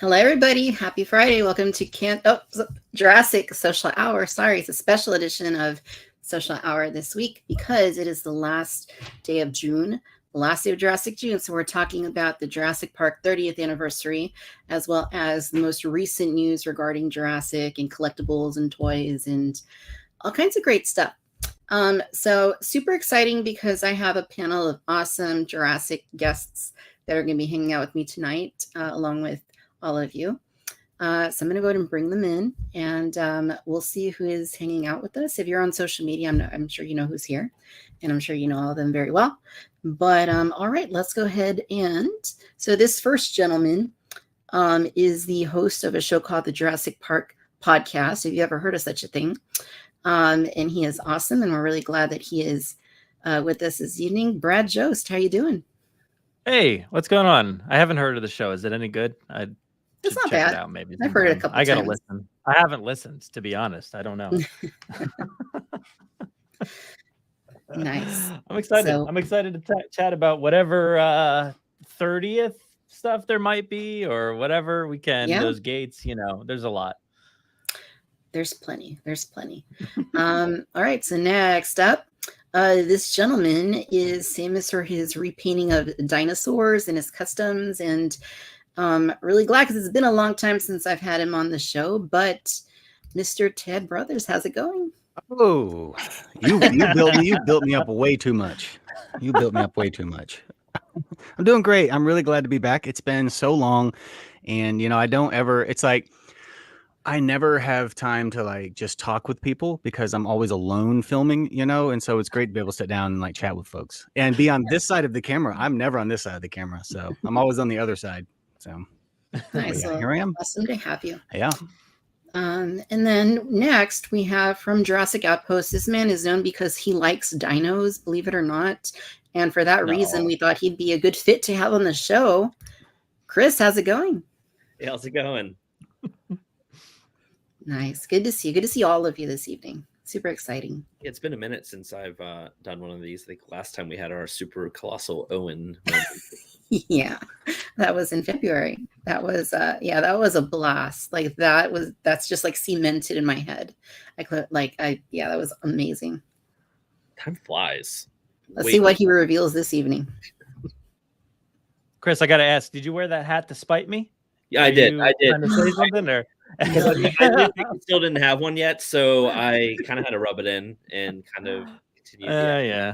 Hello, everybody. Happy Friday. Welcome to Jurassic Social Hour. Sorry, it's a special edition of Social Hour this week because it is the last day of June, the last day of Jurassic June. So we're talking about the Jurassic Park 30th anniversary, as well as the most recent news regarding Jurassic and collectibles and toys and all kinds of great stuff. So super exciting because I have a panel of awesome Jurassic guests that are going to be hanging out with me tonight, along with all of you. So I'm going to go ahead and bring them in, and we'll see who is hanging out with us. If you're on social media, I'm sure you know who's here, and I'm sure you know all of them very well. But all right, let's go ahead. And so this first gentleman is the host of a show called the Jurassic Park Podcast. Have you ever heard of such a thing? And he is awesome, and we're really glad that he is with us this evening. Brad Jost, how you doing? Hey, what's going on? I haven't heard of the show. Is it any good? It's not check bad. It out, maybe I've heard it a couple times. I gotta listen. I haven't listened, to be honest. I don't know. Nice. I'm excited. I'm excited to chat about whatever 30th stuff there might be, or whatever we can. Yeah. Those gates, there's a lot. There's plenty. All right. So next up, this gentleman is famous for his repainting of dinosaurs and his customs, and really glad because it's been a long time since I've had him on the show. But Mr. Ted Brothers, how's it going? Oh, you built me up way too much. You built me up way too much. I'm doing great. I'm really glad to be back. It's been so long, and I never have time to just talk with people because I'm always alone filming, and so it's great to be able to sit down and chat with folks and be on this side of the camera. I'm never on this side of the camera, so I'm always on the other side. So nice. Yeah, here I am. Awesome to have you. Yeah. And then next we have from Jurassic Outpost. This man is known because he likes dinos, believe it or not. And for that reason, we thought he'd be a good fit to have on the show. Chris, how's it going? Hey, how's it going? Nice. Good to see you. Good to see all of you this evening. Super exciting. It's been a minute since I've done one of these. I think last time we had our super colossal Owen. Yeah, that was in February. That was that was a blast. That's just cemented in my head. That was amazing. Time flies. Let's see what he reveals this evening. Chris, I got to ask, did you wear that hat to spite me? Yeah, I did. Trying to say something, or? I still didn't have one yet, so I kind of had to rub it in and kind of continue.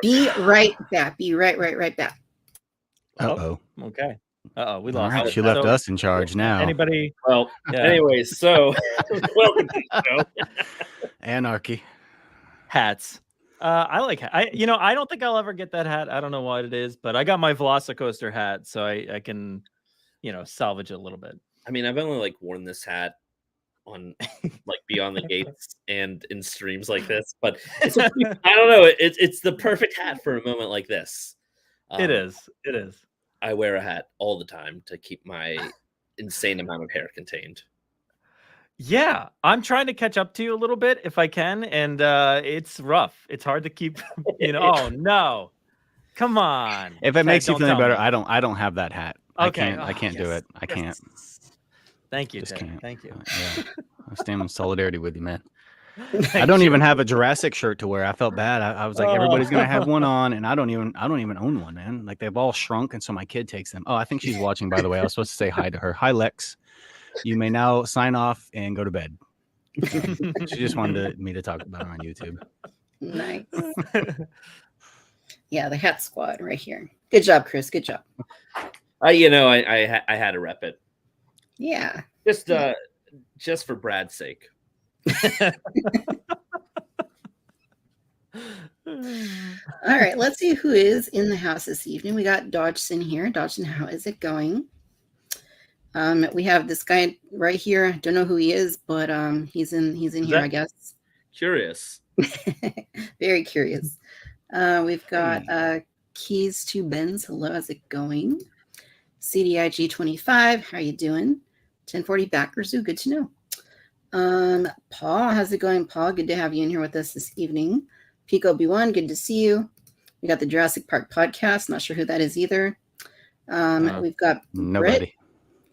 Be right back. Be right back. Uh-oh. Okay. Uh-oh, we lost. Right, she left us in charge now. Anybody? Well, anyways, so welcome to the show. Anarchy. Hats. I like hat. I don't think I'll ever get that hat. I don't know what it is, but I got my Velocicoaster hat, so I can, salvage it a little bit. I mean, I've only worn this hat on Beyond the Gates and in streams like this, but I don't know. It's the perfect hat for a moment like this. It is. I wear a hat all the time to keep my insane amount of hair contained. Yeah, I'm trying to catch up to you a little bit if I can, and it's rough. It's hard to keep. Oh no, come on. If it makes you feel any better, I don't have that hat. Okay, I can't do it. I can't. Thank you. Can't. Thank you. Yeah. I stand in solidarity with you, man. I don't even have a Jurassic shirt to wear. I felt bad. I was like, everybody's gonna have one on, and I don't even own one, man. They've all shrunk, and so my kid takes them. Oh, I think she's watching, by the way. I was supposed to say hi to her. Hi, Lex. You may now sign off and go to bed. She just wanted me to talk about her on YouTube. Nice. Yeah, the hat squad right here. Good job, Chris. Good job. I had to rep it. Yeah. Just for Brad's sake. All right, let's see who is in the house this evening. We got Dodgson here. Dodgson, how is it going? We have this guy right here. Don't know who he is, but he's in here, I guess. Curious. Very curious. We've got Keys to Benz. Hello, how's it going? CDIG 25, how are you doing? 1040 backers, good to know. Paul, how's it going, Paul? Good to have you in here with us this evening. Pico B1, good to see you. We got the Jurassic Park podcast. Not sure who that is either. We've got nobody.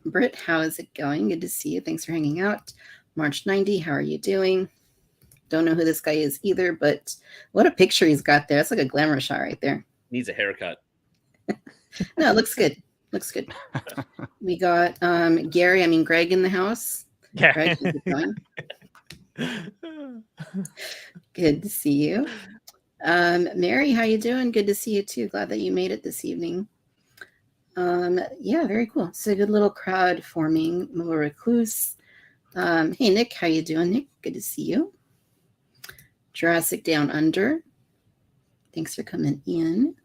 Britt, how is it going? Good to see you. Thanks for hanging out. March 90, how are you doing? Don't know who this guy is either, but what a picture he's got there. That's like a glamour shot right there. Needs a haircut. No, it looks good. Looks good. We got Greg in the house. Yeah. Greg, how's it going? Good to see you. Mary, how you doing? Good to see you too. Glad that you made it this evening. Yeah, very cool. So good little crowd forming. Little recluse. Hey Nick, how you doing, Nick? Good to see you. Jurassic Down Under. Thanks for coming in.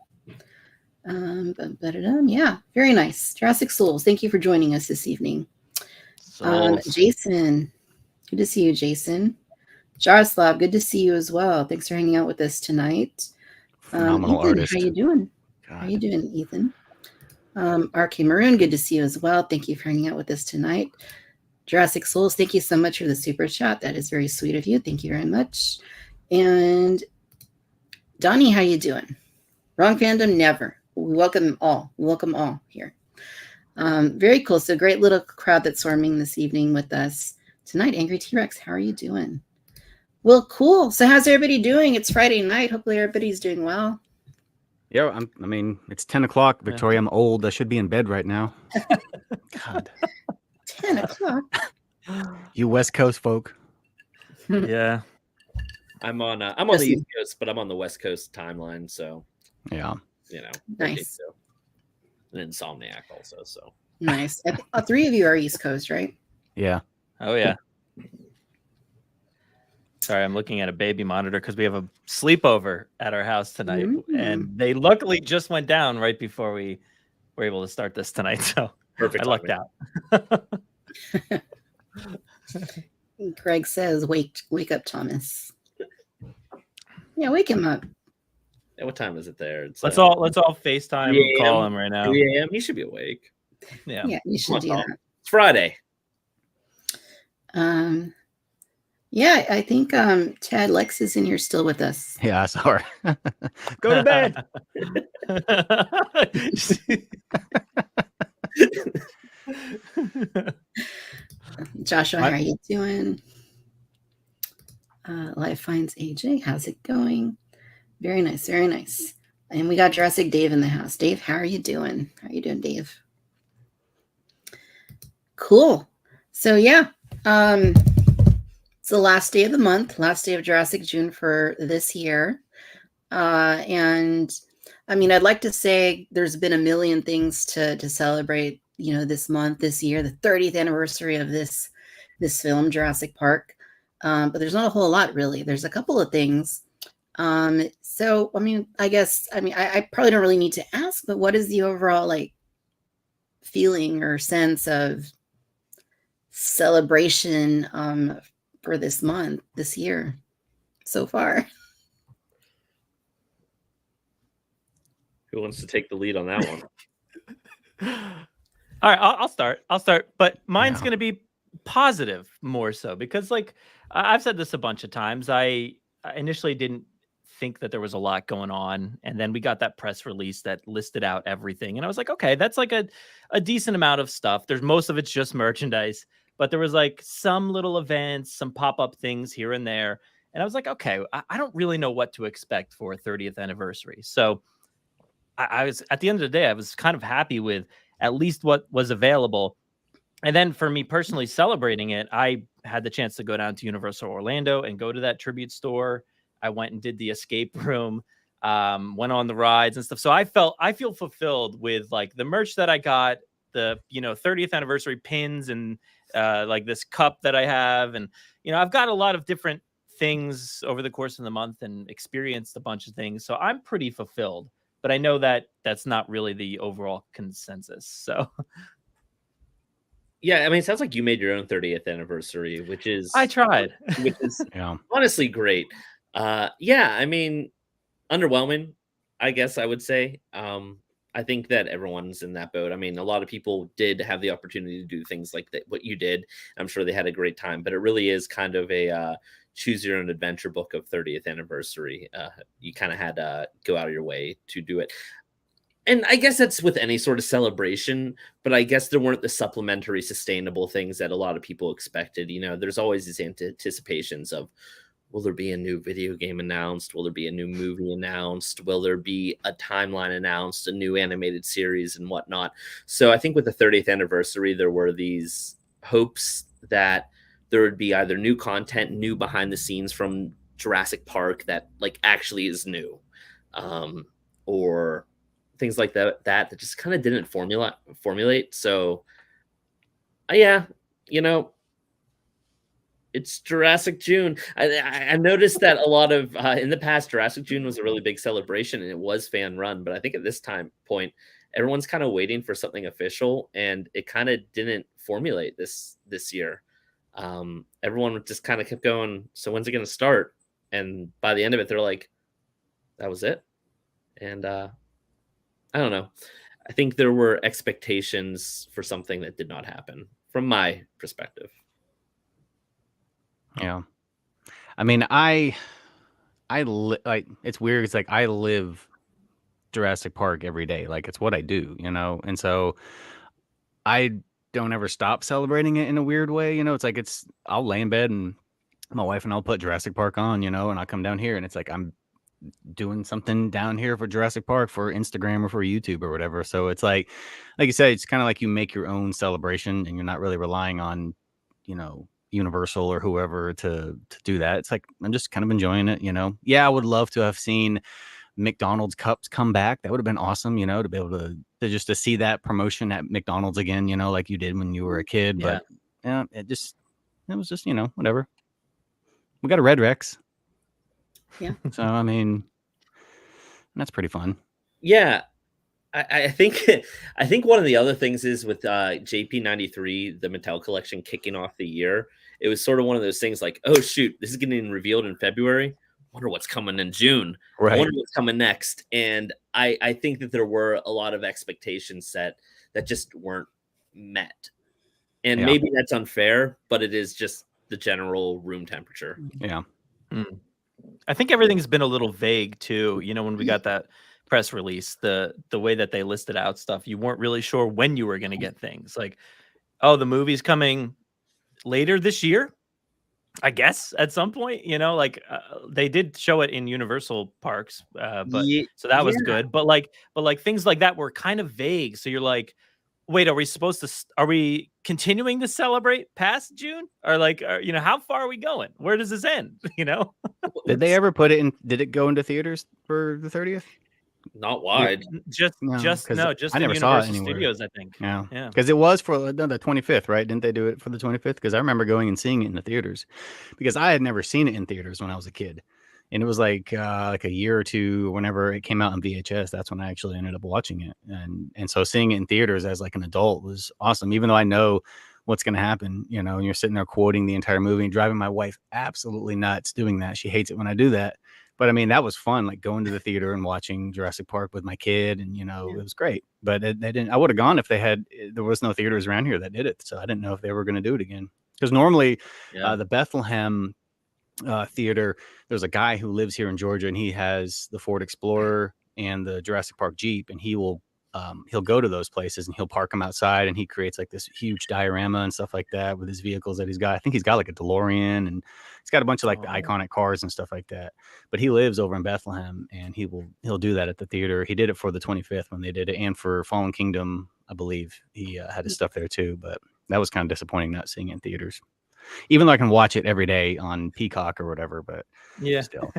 Yeah, very nice. Jurassic Souls, thank you for joining us this evening. Jason, good to see you, Jason. Jaroslav, good to see you as well. Thanks for hanging out with us tonight. Phenomenal Ethan, artist. how you doing? God. How you doing, Ethan? RK Maroon, good to see you as well. Thank you for hanging out with us tonight. Jurassic Souls, thank you so much for the super chat. That is very sweet of you. Thank you very much. And Donnie, how you doing? Wrong fandom, never. We welcome them all. We welcome all here. Very cool. So great little crowd that's swarming this evening with us tonight. Angry T-Rex, how are you doing? Well, cool. So how's everybody doing? It's Friday night. Hopefully everybody's doing well. Yeah, I mean, it's 10 o'clock, Victoria. I'm old. I should be in bed right now. God. 10 o'clock. You West Coast folk. Yeah. I'm on the East Coast, but I'm on the West Coast timeline, so Yeah. you know. Nice. An insomniac also, so Nice. Three of you are East Coast, right? Yeah. Oh yeah. Sorry, I'm looking at a baby monitor because we have a sleepover at our house tonight, and they luckily just went down right before we were able to start this tonight. So perfect. I lucked out. Greg says, "Wake up, Thomas." Yeah, wake him up. Yeah, what time is it there? It's, let's all FaceTime call him right now. 3 a.m. He should be awake. Yeah, you should do that. It's Friday. Yeah, I think Ted Lex is in here still with us. Yeah, I saw her. Go to bed. Joshua, how are you doing? Life Finds AJ, how's it going? Very nice, very nice. And we got Jurassic Dave in the house. Dave, how are you doing? How are you doing, Dave? Cool. So yeah, it's the last day of the month, last day of Jurassic June for this year. And I mean, I'd like to say there's been a million things to celebrate, you know, this month, this year, the 30th anniversary of this film, Jurassic Park. But there's not a whole lot, really. There's a couple of things. So, I mean, I probably don't really need to ask, but what is the overall, like, feeling or sense of celebration for this month, this year so far? Who wants to take the lead on that one? All right, I'll start. But mine's going to be positive more so because, like, I've said this a bunch of times. I initially didn't think that there was a lot going on, and then we got that press release that listed out everything, and I was like, okay, that's like a decent amount of stuff. There's most of it's just merchandise, but there was like some little events, some pop-up things here and there, and I was like, okay, I don't really know what to expect for a 30th anniversary. So I was, at the end of the day, I was kind of happy with at least what was available. And then for me personally celebrating it, I had the chance to go down to Universal Orlando and go to that tribute store. I went and did the escape room, went on the rides and stuff. So I feel fulfilled with like the merch that I got, the, 30th anniversary pins and like this cup that I have. And, I've got a lot of different things over the course of the month and experienced a bunch of things. So I'm pretty fulfilled, but I know that that's not really the overall consensus. So yeah, I mean, it sounds like you made your own 30th anniversary, which is I tried, which is honestly great. Yeah, I mean, underwhelming, I guess I would say. I think that everyone's in that boat. I mean, a lot of people did have the opportunity to do things like that, what you did. I'm sure they had a great time, but it really is kind of a choose your own adventure book of 30th anniversary. You kind of had to go out of your way to do it. And I guess that's with any sort of celebration, but I guess there weren't the supplementary sustainable things that a lot of people expected. You know, there's always these anticipations of, will there be a new video game announced? Will there be a new movie announced? Will there be a timeline announced, a new animated series and whatnot? So I think with the 30th anniversary, there were these hopes that there would be either new content, new behind the scenes from Jurassic Park that like actually is new, or things like that just kind of didn't formulate. So yeah, you know, it's Jurassic June. I noticed that a lot of in the past, Jurassic June was a really big celebration and it was fan run. But I think at this point, everyone's kind of waiting for something official, and it kind of didn't formulate this year. Everyone just kind of kept going. So when's it going to start? And by the end of it, they're like, that was it. And I don't know. I think there were expectations for something that did not happen from my perspective. Yeah. I mean, like, it's weird. It's like I live Jurassic Park every day. Like, it's what I do, you know? And so I don't ever stop celebrating it in a weird way. You know, it's like, I'll lay in bed and my wife and I'll put Jurassic Park on, you know, and I'll come down here and it's like, I'm doing something down here for Jurassic Park for Instagram or for YouTube or whatever. So it's like you said, it's kind of like you make your own celebration and you're not really relying on, you know, Universal or whoever to do that. It's like, I'm just kind of enjoying it, you know? Yeah. I would love to have seen McDonald's cups come back. That would have been awesome, you know, to be able to see that promotion at McDonald's again, you know, like you did when you were a kid. Yeah. But yeah, it was just, you know, whatever. We got a Red Rex. Yeah. So, I mean, that's pretty fun. Yeah. I think one of the other things is with JP93, the Mattel collection kicking off the year, it was sort of one of those things like, oh shoot, this is getting revealed in February. Wonder what's coming in June. Right. I wonder what's coming next. And I think that there were a lot of expectations set that just weren't met. And maybe that's unfair, but it is just the general room temperature. Yeah. I think everything's been a little vague too. You know, when we got that press release, the way that they listed out stuff, you weren't really sure when you were going to get things. Like, oh, the movie's coming later this year, I guess, at some point. You know, like they did show it in Universal parks, but so that was good. But like things like that were kind of vague. So you're like, wait, are we continuing to celebrate past June? Or like, you know, how far are we going? Where does this end? You know? Did they ever put it in? Did it go into theaters for the 30th? Not wide. Just I never in saw it Universal anywhere. Studios, I think. Yeah. Because it was for the 25th, right? Didn't they do it for the 25th? Because I remember going and seeing it in the theaters, because I had never seen it in theaters when I was a kid, and it was like a year or two whenever it came out on VHS. That's when I actually ended up watching it, and so seeing it in theaters as like an adult was awesome. Even though I know what's going to happen, you know, and you're sitting there quoting the entire movie and driving my wife absolutely nuts doing that. She hates it when I do that. But I mean, that was fun, like going to the theater and watching Jurassic Park with my kid, and you know, it was great. But they didn't. I would have gone if there was no theaters around here that did it. So I didn't know if they were going to do it again. Because normally, the Bethlehem theater, there's a guy who lives here in Georgia, and he has the Ford Explorer and the Jurassic Park Jeep, and he'll go to those places and he'll park them outside, and he creates like this huge diorama and stuff like that with his vehicles that he's got. I think he's got like a DeLorean, and he's got a bunch of like the iconic cars and stuff like that. But he lives over in Bethlehem, and he'll do that at the theater. He did it for the 25th when they did it, and for Fallen Kingdom, I believe he had his stuff there too. But that was kind of disappointing not seeing it in theaters, even though I can watch it every day on Peacock or whatever. But still,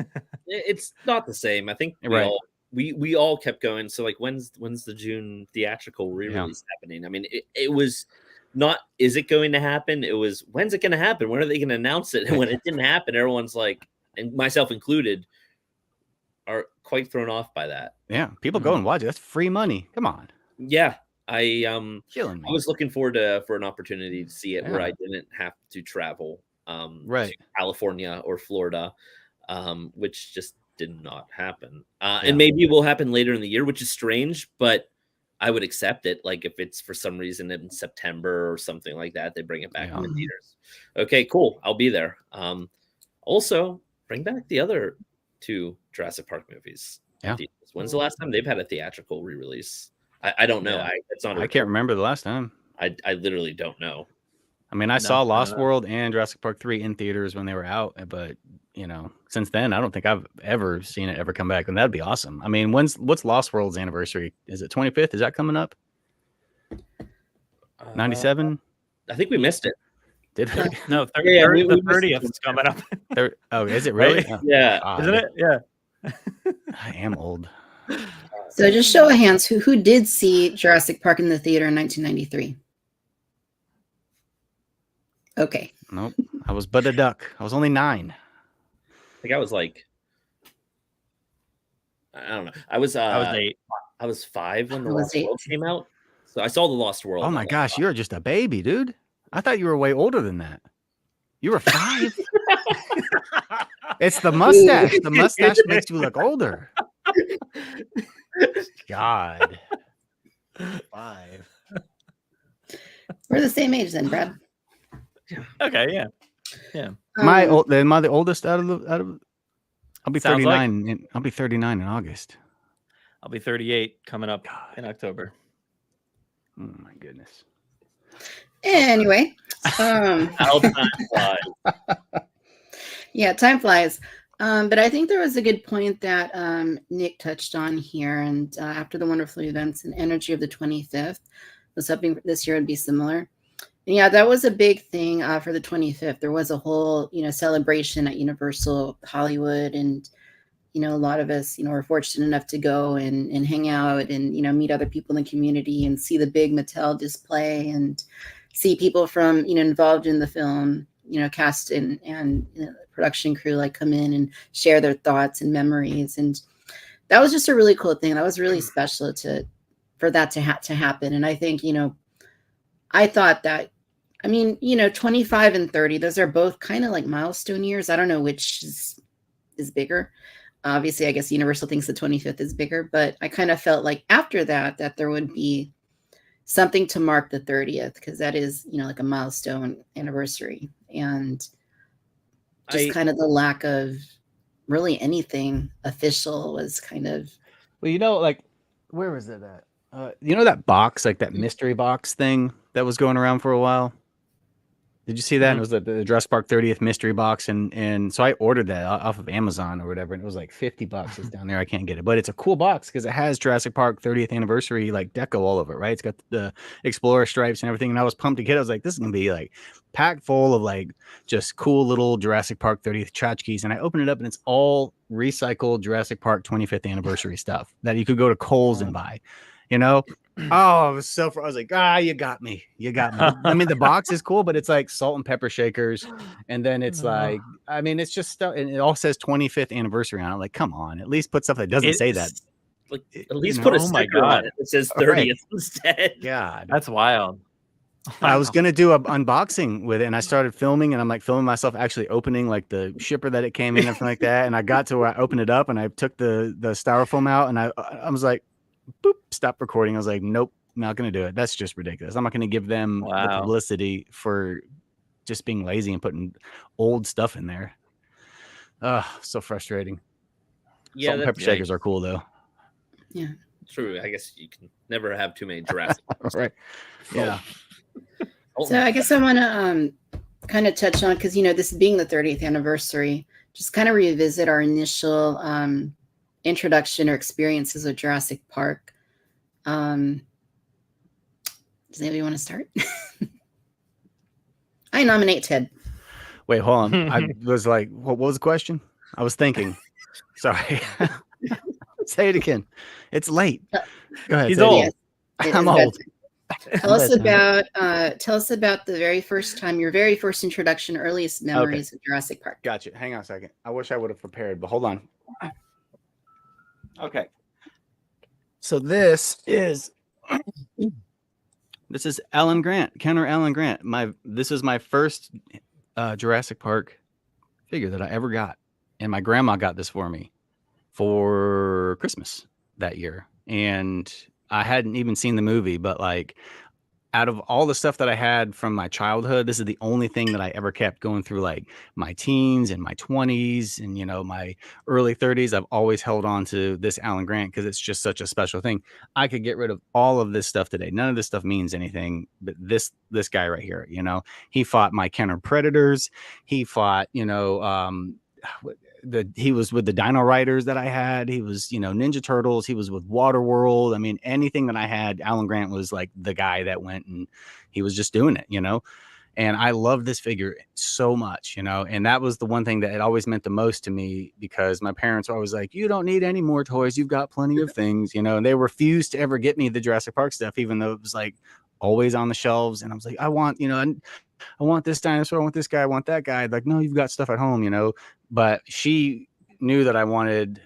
it's not the same. I think we all kept going. So like, when's the June theatrical re-release happening? I mean, it was not, is it going to happen? It was, when's it going to happen? When are they going to announce it? And when it didn't happen, everyone's like, and myself included, are quite thrown off by that. Yeah, people go and watch it. That's free money. Come on. Yeah, I killing me. I was looking forward for an opportunity to see it where I didn't have to travel to California or Florida, which just did not happen. And maybe it will happen later in the year, which is strange, but I would accept it. Like if it's for some reason in September or something like that, they bring it back in the theaters. Okay, cool. I'll be there. Also, bring back the other two Jurassic Park movies. Yeah. When's the last time they've had a theatrical re-release? I don't know. Yeah. It's not. I can't remember the last time. I literally don't know. I mean, I No, saw I Lost don't know. World and Jurassic Park 3 in theaters when they were out, but you know, since then, I don't think I've ever seen it ever come back, and that'd be awesome. I mean, what's Lost World's anniversary? Is it 25th? Is that coming up? 97? I think we missed it. Did we? No, Yeah, we the missed it. 30th is coming up. Oh, is it really? Right? Oh, Yeah. God. Isn't it? Yeah. I am old. So just show of hands, who did see Jurassic Park in the theater in 1993? Okay. Nope. I was but a duck. I was only 9. I think I was like, I don't know. I was 8. I was 5 when the I was Lost 8. World came out. So I saw the Lost World. Oh my gosh, you're just a baby, dude. I thought you were way older than that. You were 5. It's the mustache. The mustache makes you look older. God. 5. We're the same age then, Brad. Okay, yeah. Um, Am I the oldest out of I'll be Sounds like- 39 I'll be 39 in August. I'll be 38 coming up God. in October. Oh my goodness. Anyway, How time flies. yeah, time flies. But I think there was a good point that Nick touched on here. And after the wonderful events and energy of the 25th, was hoping this year would be similar. And yeah, that was a big thing for the 25th. There was a whole, celebration at Universal Hollywood. And, a lot of us, were fortunate enough to go and hang out and, meet other people in the community and see the big Mattel display and see people from, involved in the film, cast and production crew like come in and share their thoughts and memories. And that was just a really cool thing. That was really special for that to happen. And I think, I thought that, 25 and 30, those are both kind of like milestone years. I don't know which is bigger. Obviously, I guess Universal thinks the 25th is bigger, but I kind of felt like after that there would be something to mark the 30th, because that is, like a milestone anniversary. And just kind of the lack of really anything official was kind of. Well, like, where was it at? That box, like that mystery box thing that was going around for a while? Did you see that? Mhm. And it was the Jurassic Park 30th mystery box. And so I ordered that off of Amazon or whatever. And it was like $50. It's down there. I can't get it. But it's a cool box because it has Jurassic Park 30th anniversary, like deco all over it, right? It's got the Explorer stripes and everything. And I was pumped to get it. I was like, this is going to be like packed full of like just cool little Jurassic Park 30th tchotchkes. And I opened it up and it's all recycled Jurassic Park 25th anniversary stuff that you could go to Kohl's and buy, Oh, I was I was like, you got me. I mean, the box is cool, but it's like salt and pepper shakers. And then it's like, it's just stuff. And it all says 25th anniversary on it. Like, come on, at least put stuff that doesn't say that. Like, at least put a oh my sticker God. on it that says All 30th right. instead. God. That's wild. I was going to do an unboxing with it and I started filming and I'm like filming myself actually opening like the shipper that it came in and everything like that. And I got to where I opened it up and I took the styrofoam out and I was like, boop, stop recording. I was like, nope, not going to do it. That's just ridiculous. I'm not going to give them the publicity for just being lazy and putting old stuff in there. So frustrating. Yeah, Salt and pepper shakers are cool though. Yeah. True. I guess you can never have too many Jurassic. Right. Yeah. So I guess I want to kind of touch on, because, this being the 30th anniversary, just kind of revisit our initial introduction or experiences with Jurassic Park. Does anybody want to start? I nominate Ted. Wait, hold on. I was like, what was the question? I was thinking. Sorry. Say it again. It's late. Go ahead. He's old. Yes, it I'm is old. bedtime. Tell us about the very first time, your very first introduction, earliest memories of Jurassic Park. Gotcha. Hang on a second. I wish I would have prepared, but hold on. Okay. So this is Alan Grant, Counter Alan Grant. This is my first Jurassic Park figure that I ever got. And my grandma got this for me for Christmas that year. And I hadn't even seen the movie, but like out of all the stuff that I had from my childhood, this is the only thing that I ever kept going through, like my teens and my 20s and, my early 30s. I've always held on to this Alan Grant because it's just such a special thing. I could get rid of all of this stuff today. None of this stuff means anything, but this guy right here, he fought my counter predators. He fought, he was with the Dino Riders that I had. He was, Ninja Turtles. He was with Waterworld. I mean, anything that I had, Alan Grant was like the guy that went and he was just doing it, And I love this figure so much, and that was the one thing that it always meant the most to me, because my parents were always like, you don't need any more toys. You've got plenty of things, and they refused to ever get me the Jurassic Park stuff, even though it was like always on the shelves. And I was like, I want this dinosaur. I want this guy. I want that guy. Like, no, you've got stuff at home, But she knew that I wanted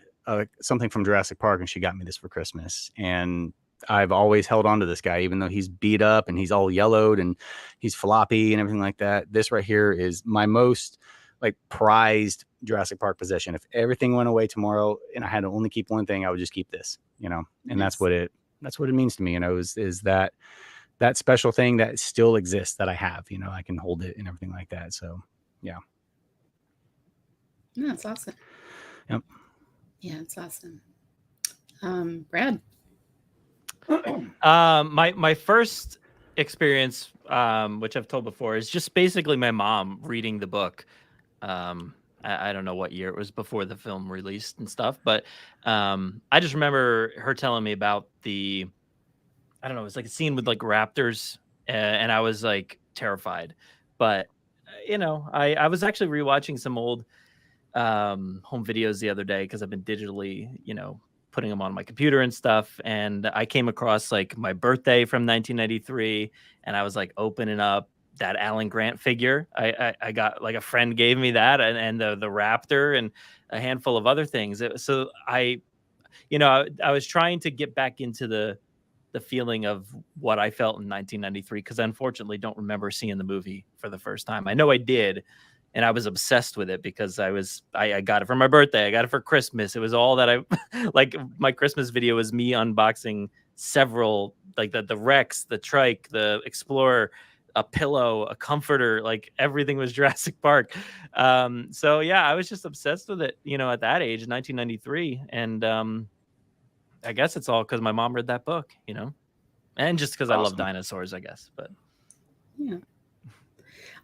something from Jurassic Park, and she got me this for Christmas. And I've always held on to this guy, even though he's beat up and he's all yellowed and he's floppy and everything like that. This right here is my most like prized Jurassic Park possession. If everything went away tomorrow and I had to only keep one thing, I would just keep this, and that's what it means to me, is that special thing that still exists that I have, I can hold it and everything like that. So yeah. No, it's awesome. Yep. Yeah, it's awesome. Brad. My first experience, which I've told before, is just basically my mom reading the book. I don't know what year it was, before the film released and stuff, but I just remember her telling me about I don't know, it was like a scene with like raptors, and I was like terrified. But I was actually rewatching some old home videos the other day, because I've been digitally, putting them on my computer and stuff, and I came across like my birthday from 1993, and I was like opening up that Alan Grant figure. I got, like, a friend gave me that, and the raptor and a handful of other things. So I was trying to get back into the feeling of what I felt in 1993, because I unfortunately don't remember seeing the movie for the first time. I know I did, and I was obsessed with it because I got it for my birthday. I got it for Christmas. It was all that like. My Christmas video was me unboxing several, like the Rex, the Trike, the Explorer, a pillow, a comforter, like everything was Jurassic Park. So yeah, I was just obsessed with it, at that age, in 1993. And I guess it's all because my mom read that book, and just because I love dinosaurs, I guess. But yeah.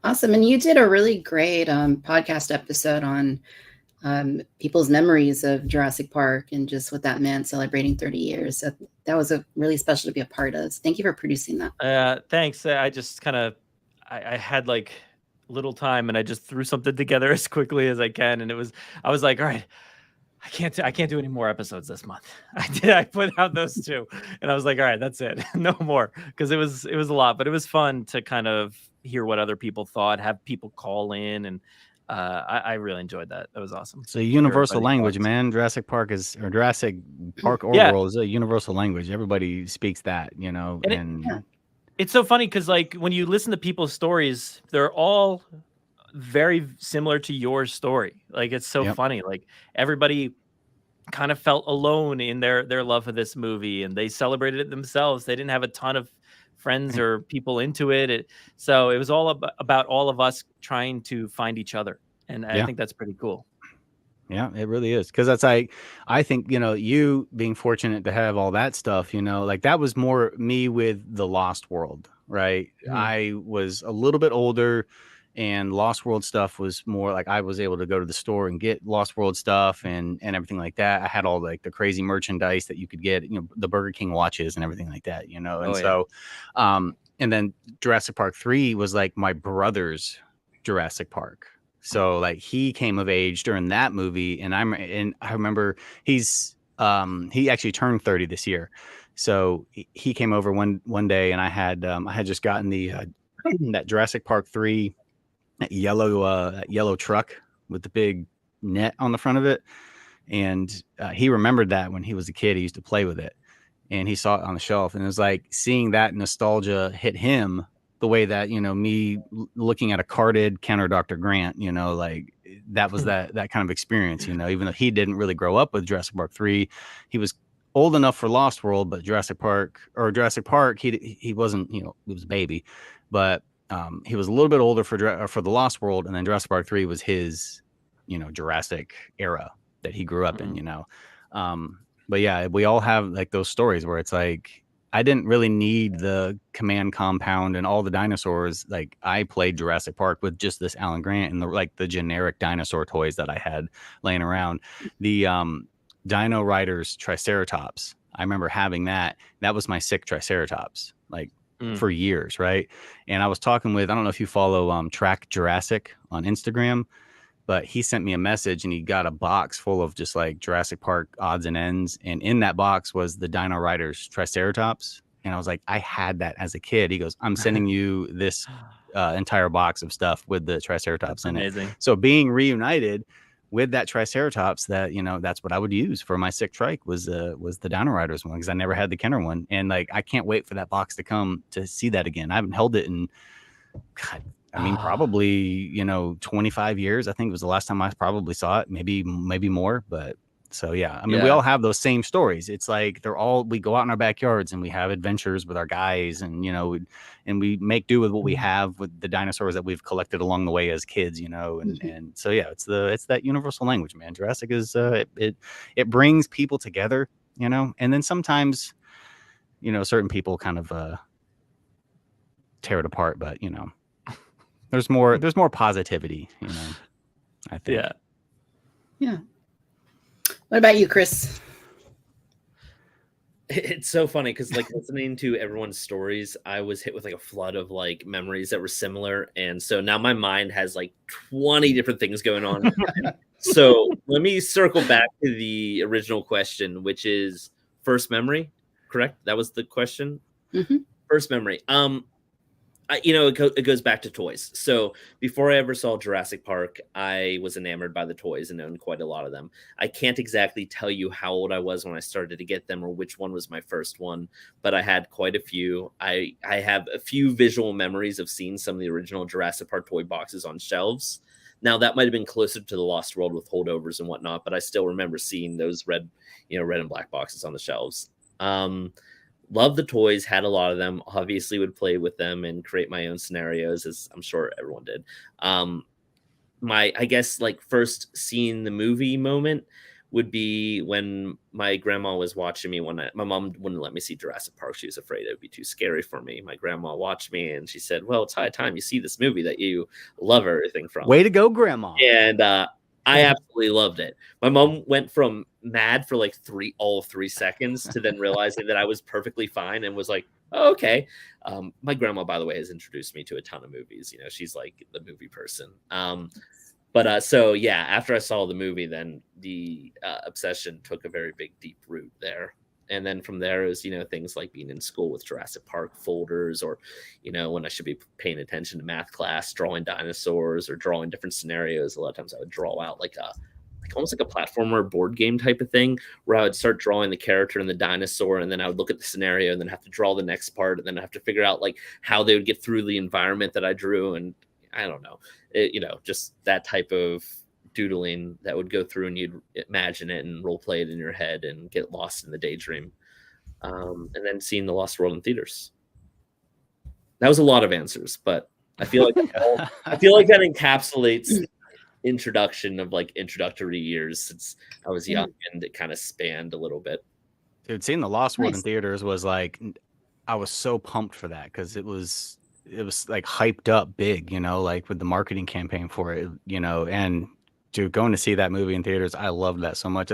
Awesome. And you did a really great podcast episode on people's memories of Jurassic Park and just what that meant, celebrating 30 years. So that was really special to be a part of. So thank you for producing that. Thanks. I just kind of, I had like little time, and I just threw something together as quickly as I can. And I was like, all right, I can't do any more episodes this month. I put out those two, and I was like, all right, that's it. No more. Because it was a lot, but it was fun to kind of hear what other people thought, have people call in, and I really enjoyed that. That was awesome. It's a universal language, man. Jurassic Park or world is a universal language. Everybody speaks that, and it's so funny because, like, when you listen to people's stories, they're all very similar to your story. Like, it's so funny. Like, everybody kind of felt alone in their love of this movie, and they celebrated it themselves. They didn't have a ton of friends or people into it. So it was all about all of us trying to find each other. And I think that's pretty cool. Yeah, it really is. Because that's like, I think, you being fortunate to have all that stuff, like that was more me with the Lost World, right? Mm-hmm. I was a little bit older, and Lost World stuff was more like I was able to go to the store and get Lost World stuff and everything like that. I had all like the crazy merchandise that you could get, the Burger King watches and everything like that, and and then Jurassic Park 3 was like my brother's Jurassic Park. So like he came of age during that movie, and I remember he actually turned 30 this year. So he came over one day, and I had just gotten that Jurassic Park 3 that yellow truck with the big net on the front of it. And he remembered that when he was a kid, he used to play with it, and he saw it on the shelf, and it was like seeing that nostalgia hit him the way that, me looking at a carded Counter Dr. Grant, like that was that kind of experience, even though he didn't really grow up with Jurassic Park 3, he was old enough for Lost World, but Jurassic Park, he wasn't, he was a baby, but he was a little bit older for the Lost World, and then Jurassic Park 3 was his, Jurassic era that he grew up in, But yeah, we all have like those stories where it's like, I didn't really need the command compound and all the dinosaurs. Like, I played Jurassic Park with just this Alan Grant and the generic dinosaur toys that I had laying around. The Dino Riders Triceratops, I remember having that. That was my sick Triceratops, like for years, right? And I was talking with, I don't know if you follow Track Jurassic on Instagram, but he sent me a message and he got a box full of just like Jurassic Park odds and ends. And in that box was the Dino Riders Triceratops. And I was like, I had that as a kid. He goes, I'm sending you this entire box of stuff with the Triceratops in it. So being reunited with that Triceratops, that, that's what I would use for my sick trike was the Dino Riders one, because I never had the Kenner one. And like, I can't wait for that box to come to see that again. I haven't held it in, God, I mean, probably, 25 years. I think it was the last time I probably saw it, maybe more. But so, yeah, I mean, we all have those same stories. It's like we go out in our backyards and we have adventures with our guys, and, we make do with what we have with the dinosaurs that we've collected along the way as kids, and so, yeah, it's that universal language, man. Jurassic is, it brings people together, and then sometimes, certain people kind of tear it apart, but, there's more positivity, I think. Yeah. What about you, Chris? It's so funny because like listening to everyone's stories, I was hit with like a flood of like memories that were similar. And so now my mind has like 20 different things going on. So let me circle back to the original question, which is first memory, correct? That was the question. Mm-hmm. First memory. It goes back to toys. So before I ever saw Jurassic Park, I was enamored by the toys and owned quite a lot of them. I can't exactly tell you how old I was when I started to get them or which one was my first one, but I had quite a few. I have a few visual memories of seeing some of the original Jurassic Park toy boxes on shelves. Now that might have been closer to the Lost World with holdovers and whatnot, but I still remember seeing those red and black boxes on the shelves. Love the toys, had a lot of them, obviously would play with them and create my own scenarios, as I'm sure everyone did. I guess like first seeing the movie moment would be when my grandma was watching me one night. My mom wouldn't let me see Jurassic Park. She was afraid it would be too scary for me. My grandma watched me and she said, well, it's high time you see this movie that you love everything from. Way to go, Grandma. And I absolutely loved it. My mom went from mad for like 3 seconds to then realizing that I was perfectly fine and was like, oh, okay. My grandma, by the way, has introduced me to a ton of movies. She's like the movie person. So yeah, after I saw the movie, then the obsession took a very big, deep root there. And then from there is, things like being in school with Jurassic Park folders, or, when I should be paying attention to math class, drawing dinosaurs or drawing different scenarios. A lot of times I would draw out like almost like a platformer board game type of thing, where I would start drawing the character and the dinosaur, and then I would look at the scenario and then have to draw the next part, and then I have to figure out like how they would get through the environment that I drew. And I don't know, just that type of doodling that would go through, and you'd imagine it and role play it in your head and get lost in the daydream. And then seeing the Lost World in theaters. That was a lot of answers, but I feel like that encapsulates introduction of like introductory years since I was young, and it kind of spanned a little bit. Dude, seeing the Lost World in theaters was like, I was so pumped for that because it was like hyped up big, like with the marketing campaign for it, and dude, going to see that movie in theaters, I loved that so much.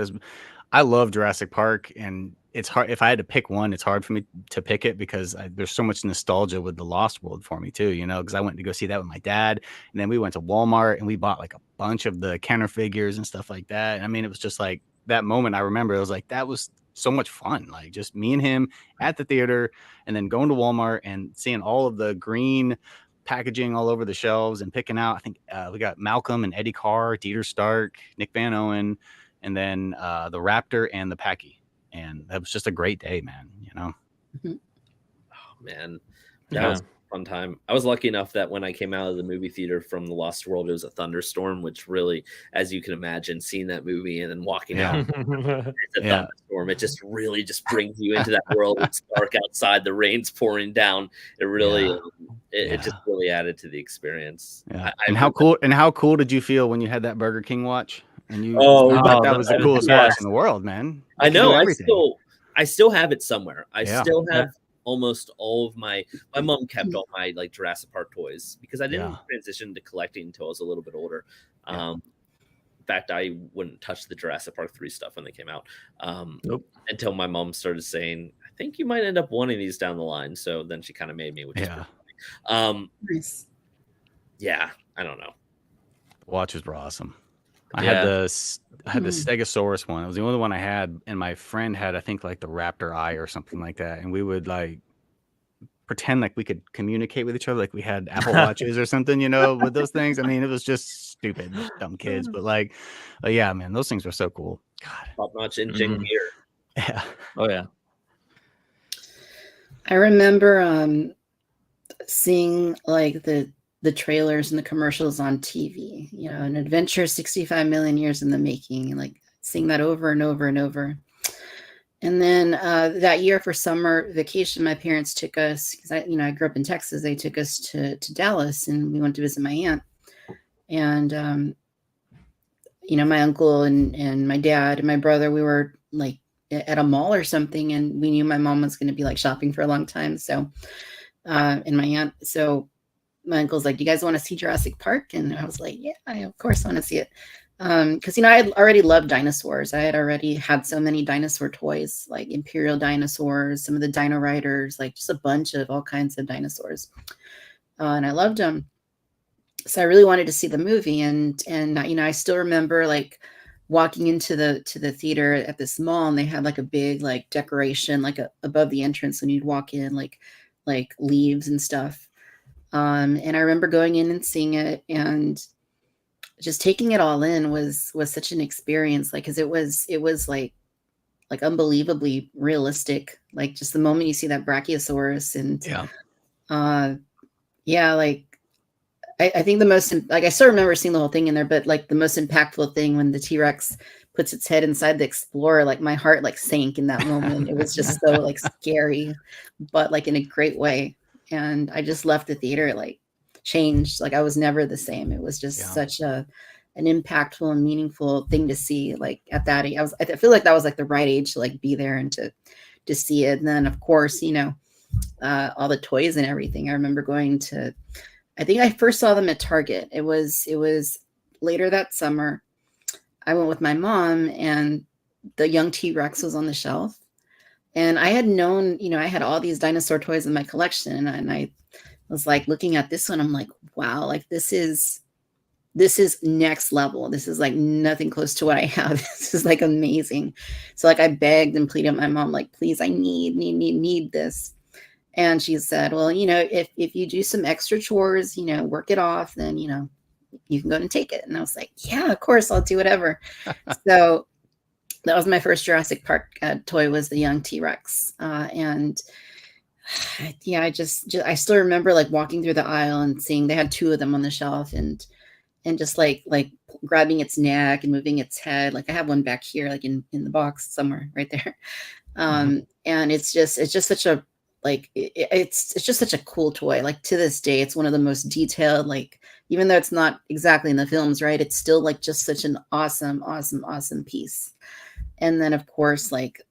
I love Jurassic Park, and it's hard. If I had to pick one, it's hard for me to pick it because there's so much nostalgia with the Lost World for me too, because I went to go see that with my dad, and then we went to Walmart and we bought like a bunch of the Kenner figures and stuff like that. I mean, it was just like that moment. I remember it was like, that was so much fun. Like just me and him at the theater, and then going to Walmart and seeing all of the green packaging all over the shelves and picking out. I think we got Malcolm and Eddie Carr, Dieter Stark, Nick Van Owen, and then the Raptor and the Packy. And that was just a great day, man. Oh man, fun time. I was lucky enough that when I came out of the movie theater from The Lost World, it was a thunderstorm, which really, as you can imagine, seeing that movie and then walking out, it's a thunderstorm. It just really just brings you into that world. It's dark outside, the rain's pouring down. It really, it just really added to the experience. Yeah. And how cool did you feel when you had that Burger King watch? And you thought that was the coolest watch in the world, man. I know. I still have it somewhere. I still have almost all of my mom kept all my like Jurassic Park toys because I didn't transition to collecting until I was a little bit older. In fact, I wouldn't touch the Jurassic Park 3 stuff when they came out until my mom started saying, I think you might end up wanting these down the line. So then she kind of made me, which is nice. Yeah, I don't know. The watches were awesome. I had the Stegosaurus one. It was the only one I had, and my friend had, I think, like the raptor eye or something like that. And we would like pretend like we could communicate with each other, like we had Apple Watches or something, you know, with those things. I mean, it was just stupid, dumb kids, but like, yeah, man, those things were so cool. God, top-notch engine gear. Yeah. Oh yeah. I remember seeing like the trailers and the commercials on TV, you know, an adventure 65 million years in the making, and like seeing that over and over and over. And then that year for summer vacation, my parents took us, because I grew up in Texas, they took us to Dallas, and we went to visit my aunt. And, my uncle and my dad and my brother, we were like at a mall or something, and we knew my mom was going to be like shopping for a long time. So, and my aunt, so my uncle's like, do you guys want to see Jurassic Park? And I was like, yeah, I of course want to see it. Because, I had already loved dinosaurs. I had already had so many dinosaur toys, like Imperial dinosaurs, some of the Dino Riders, like just a bunch of all kinds of dinosaurs. And I loved them. So I really wanted to see the movie. And I still remember like walking into the theater at this mall, and they had like a big like decoration, like above the entrance when you'd walk in, like leaves and stuff. And I remember going in and seeing it, and just taking it all in was such an experience. Like, cause it was like unbelievably realistic. Like just the moment you see that Brachiosaurus and, like I think the most, like, I still remember seeing the whole thing in there, but like the most impactful thing when the T-Rex puts its head inside the Explorer, like my heart like sank in that moment. It was just so like scary, but like in a great way. And I just left the theater like changed. Like I was never the same. It was just such an impactful and meaningful thing to see. Like at that age, I feel like that was like the right age to like be there and to see it. And then of course, all the toys and everything. I remember going to, I think I first saw them at Target. It was later that summer. I went with my mom, and the young T-Rex was on the shelf. And I had known, I had all these dinosaur toys in my collection, and I was like looking at this one. I'm like, wow, like this is next level. This is like nothing close to what I have. This is like amazing. So like I begged and pleaded with my mom, like, please, I need this. And she said, well, if you do some extra chores, work it off, then, you can go and take it. And I was like, yeah, of course, I'll do whatever. So that was my first Jurassic Park toy, was the young T-Rex. And yeah, I still remember like walking through the aisle and seeing they had 2 of them on the shelf, and just like grabbing its neck and moving its head. Like I have one back here, like in the box somewhere right there. And it's just such a, like, it's just such a cool toy. Like to this day, it's one of the most detailed, like, even though it's not exactly in the films, right? It's still like just such an awesome piece. And then of course, like,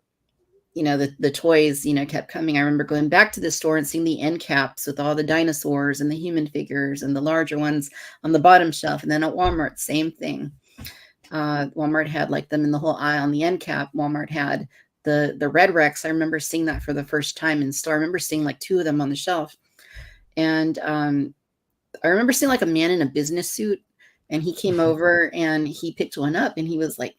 the toys, kept coming. I remember going back to the store and seeing the end caps with all the dinosaurs and the human figures and the larger ones on the bottom shelf. And then at Walmart, same thing. Walmart had like them in the whole aisle on the end cap. Walmart had the Red Rex. I remember seeing that for the first time in store. I remember seeing like 2 of them on the shelf. And I remember seeing like a man in a business suit, and he came over and he picked one up, and he was like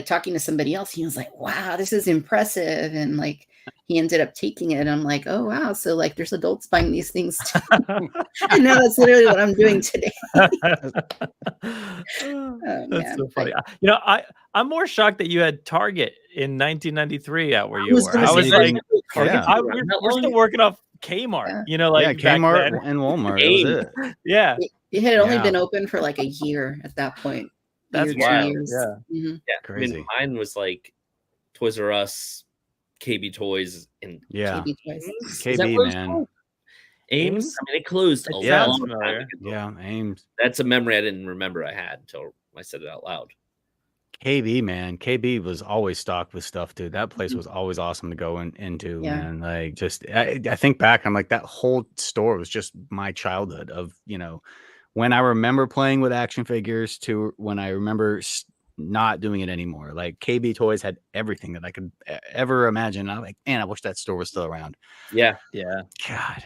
talking to somebody else. He was like, wow, this is impressive. And like, he ended up taking it. And I'm like, oh, wow. So like there's adults buying these things too. And now that's literally what I'm doing today. That's so funny. I'm more shocked that you had Target in 1993 at where you were. I was like, we're still working off Kmart. Yeah. Like back Kmart then. and Walmart. That was it. Yeah, It had only Yeah. been open for like a year at that point. That's Year, wild. 2 years. Yeah. Mhm. Yeah, Crazy. I mean, mine was like Toys R Us, KB Toys, and Yeah. KB Toys. Ames? KB, Is that what it's man. called? Ames? Ames? I mean, it closed It a sounds long familiar. time ago. Yeah, Ames. That's a memory I didn't remember I had until I said it out loud. KB, man. KB was always stocked with stuff, dude. That place was always awesome to go into, Yeah. man. Like, just I think back, I'm like, that whole store was just my childhood of, when I remember playing with action figures to when I remember not doing it anymore. Like, KB Toys had everything that I could ever imagine. I'm like, man, I wish that store was still around. Yeah, God.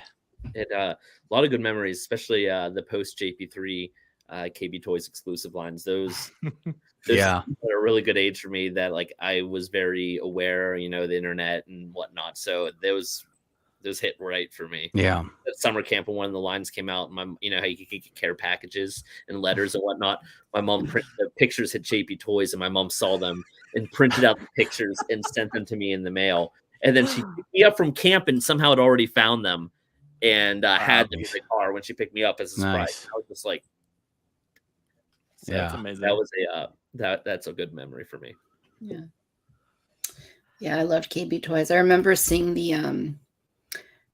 it a lot of good memories, especially the post JP3 KB Toys exclusive lines. Those Yeah. are a really good age for me that like I was very aware, the internet and whatnot. So those hit right for me. Yeah. At summer camp when one of the lines came out, how you could get care packages and letters and whatnot. My mom printed the pictures at JP Toys, and my mom saw them and printed out the pictures and sent them to me in the mail. And then she picked me up from camp and somehow had already found them and had them in the car when she picked me up as a surprise. Nice. I was just like, That's amazing. that was that's a good memory for me. Yeah, I loved KB Toys. I remember seeing the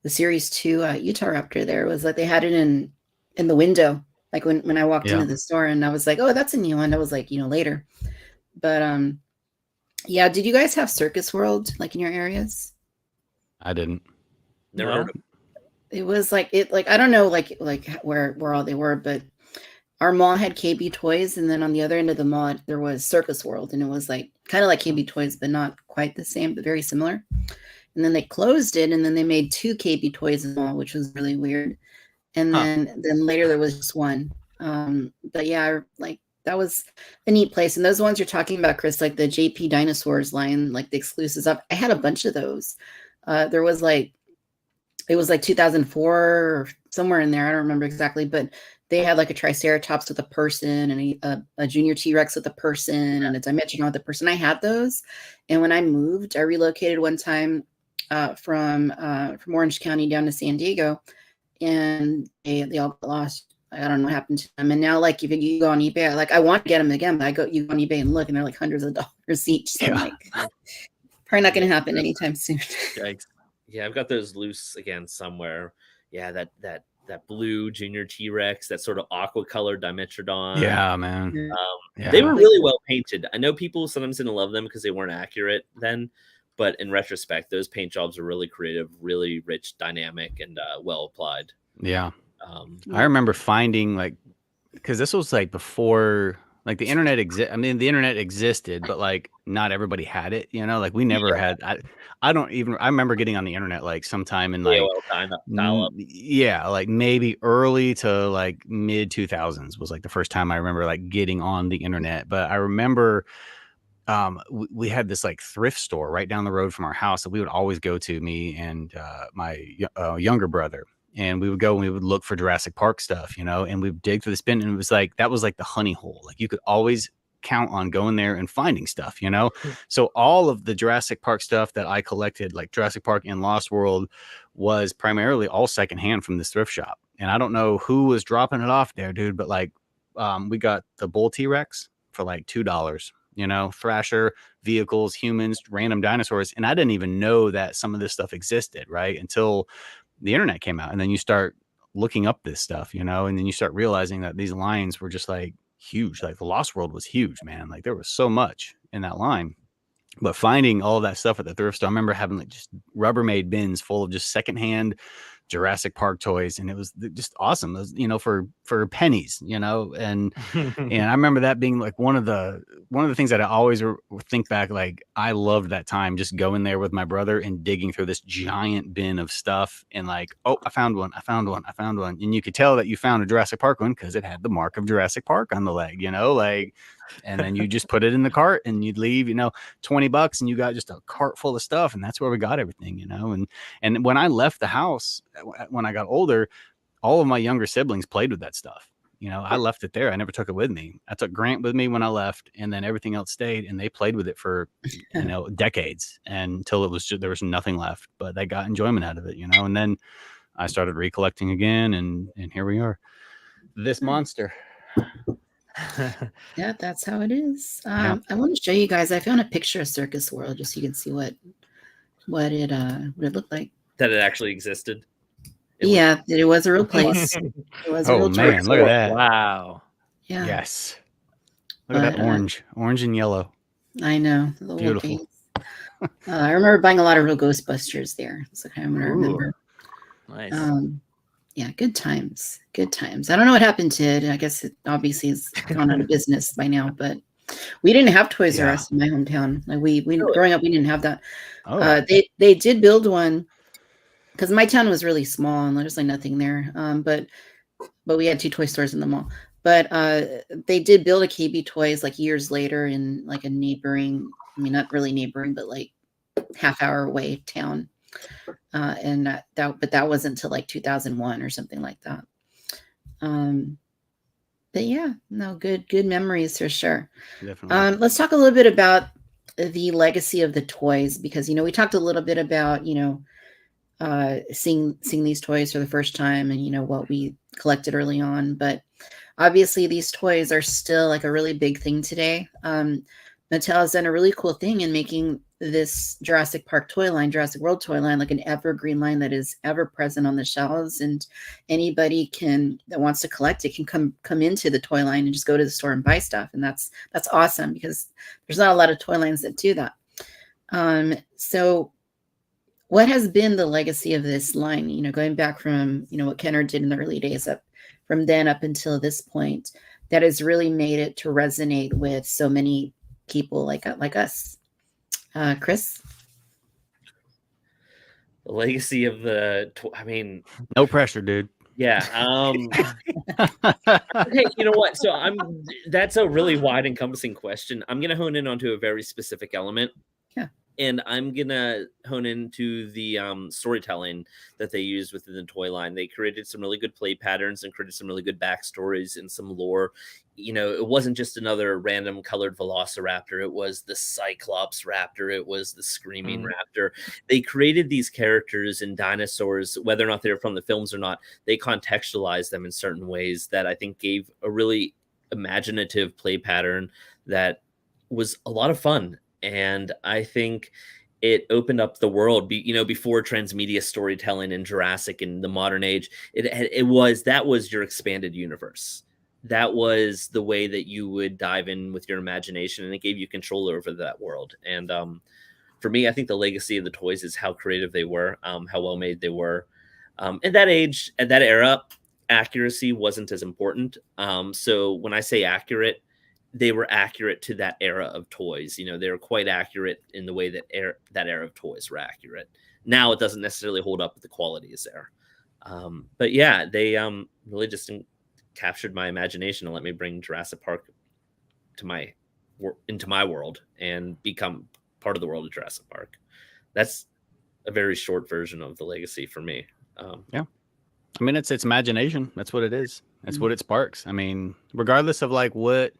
Series 2 Utah Raptor there. It was like they had it in the window, like when I walked into the store, and I was like, oh, that's a new one. That was like, later. But yeah, did you guys have Circus World like in your areas? I didn't. Never heard of it. Was like I don't know like where all they were, but our mall had KB Toys, and then on the other end of the mall there was Circus World, and it was like kind of like KB Toys, but not quite the same, but very similar. And then they closed it, and then they made 2 KB Toys in the mall, which was really weird. And then later there was just one. But yeah, like that was a neat place. And those ones you're talking about, Chris, like the JP Dinosaurs line, like the exclusives up. I had a bunch of those. There was like, it was like 2004 or somewhere in there. I don't remember exactly, but they had like a Triceratops with a person and a junior T-Rex with a person and a Dimetrodon with a person. I had those. And when I moved, I relocated one time from Orange County down to San Diego, and they all got lost. I don't know what happened to them. And now, like, if you go on eBay, I want to get them again, but you go on eBay and look, and they're like hundreds of dollars each. So I'm like, probably not going to happen anytime soon. Yikes. Yeah, I've got those loose again somewhere. Yeah, that blue junior T-Rex, that sort of aqua colored Dimetrodon. Yeah, man. They were really well painted. I know people sometimes didn't love them because they weren't accurate then, but in retrospect, those paint jobs are really creative, really rich, dynamic, and well applied. Yeah. I remember finding because this was like before like the internet the internet existed, but like not everybody had it, like we never had. I remember getting on the internet like sometime in like like maybe early to like mid 2000s was like the first time I remember like getting on the internet. But I remember we had this like thrift store right down the road from our house that we would always go to, me and my younger brother. And we would go and we would look for Jurassic Park stuff, and we'd dig through the bin. And it was like, that was like the honey hole. Like you could always count on going there and finding stuff, So all of the Jurassic Park stuff that I collected, like Jurassic Park and Lost World, was primarily all secondhand from this thrift shop. And I don't know who was dropping it off there, dude, but like we got the bull T-Rex for like $2, Thrasher, vehicles, humans, random dinosaurs. And I didn't even know that some of this stuff existed, right? Until the internet came out, and then you start looking up this stuff, and then you start realizing that these lines were just like huge. Like the Lost World was huge, man. Like there was so much in that line. But finding all of that stuff at the thrift store, I remember having like just Rubbermaid bins full of just secondhand Jurassic Park toys, and it was just awesome. It was, for pennies, and I remember that being like one of the things that I always think back, like I loved that time, just going there with my brother and digging through this giant bin of stuff, and like, oh, I found one, and you could tell that you found a Jurassic Park one because it had the mark of Jurassic Park on the leg, like. And then you just put it in the cart and you'd leave, $20 and you got just a cart full of stuff. And that's where we got everything, and when I left the house, when I got older, all of my younger siblings played with that stuff, you know, I left it there. I never took it with me. I took Grant with me when I left, and then everything else stayed, and they played with it for, you know, decades, and until it was just, there was nothing left, but they got enjoyment out of it, you know. And then I started recollecting again, and here we are, this monster. Yeah, that's how it is. I want to show you guys. I found a picture of Circus World just so you can see what it looked like. That it actually existed. It was a real place. It was a real man, look at that! Wow. Yeah. Yes. Look at that orange and yellow. I know. The Beautiful. I remember buying a lot of real Ghostbusters there. So I remember. Nice. Yeah, good times. Good times. I don't know what happened to it. I guess it obviously has gone out of business by now, but we didn't have Toys R Us in my hometown. Like we growing up, we didn't have that. They did build one because my town was really small and there's like nothing there. But we had 2 toy stores in the mall. But they did build a KB Toys like years later in like a neighboring, I mean, not really neighboring, but like half-hour away town. And that wasn't until like 2001 or something like that. But yeah, no, good memories for sure. Definitely. Let's talk a little bit about the legacy of the toys, because, you know, we talked a little bit about, you know, seeing these toys for the first time and, you know, what we collected early on. But obviously these toys are still like a really big thing today. Mattel has done a really cool thing in making this Jurassic Park toy line, Jurassic World toy line, like an evergreen line that is ever present on the shelves, and anybody that wants to collect it can come into the toy line and just go to the store and buy stuff, and that's awesome because there's not a lot of toy lines that do that. So what has been the legacy of this line? You know, going back from, you know, what Kenner did in the early days, from then up until this point, that has really made it to resonate with so many people like us. Chris? The legacy of I mean, no pressure, dude. Yeah. Okay, you know what? So that's a really wide encompassing question. I'm going to hone in onto a very specific element. Yeah. And I'm going to hone into the storytelling that they use within the toy line. They created some really good play patterns and created some really good backstories and some lore. You know, it wasn't just another random colored velociraptor. It was the Cyclops raptor. It was the screaming raptor. They created these characters and dinosaurs, whether or not they're from the films or not. They contextualized them in certain ways that I think gave a really imaginative play pattern that was a lot of fun. And I think it opened up the world, you know, before transmedia storytelling in Jurassic in the modern age. That was your expanded universe. That was the way that you would dive in with your imagination, and it gave you control over that world. And for me, I think the legacy of the toys is how creative they were, how well made they were. At that age, at that era, accuracy wasn't as important. So when I say accurate, they were accurate to that era of toys. You know, they were quite accurate in the way that that era of toys were accurate. Now it doesn't necessarily hold up, but the quality is there. But yeah, they really just captured my imagination and let me bring Jurassic Park into my world and become part of the world of Jurassic Park. That's a very short version of the legacy for me. Yeah. I mean, it's imagination. That's what it is. That's what it sparks. I mean, regardless of like what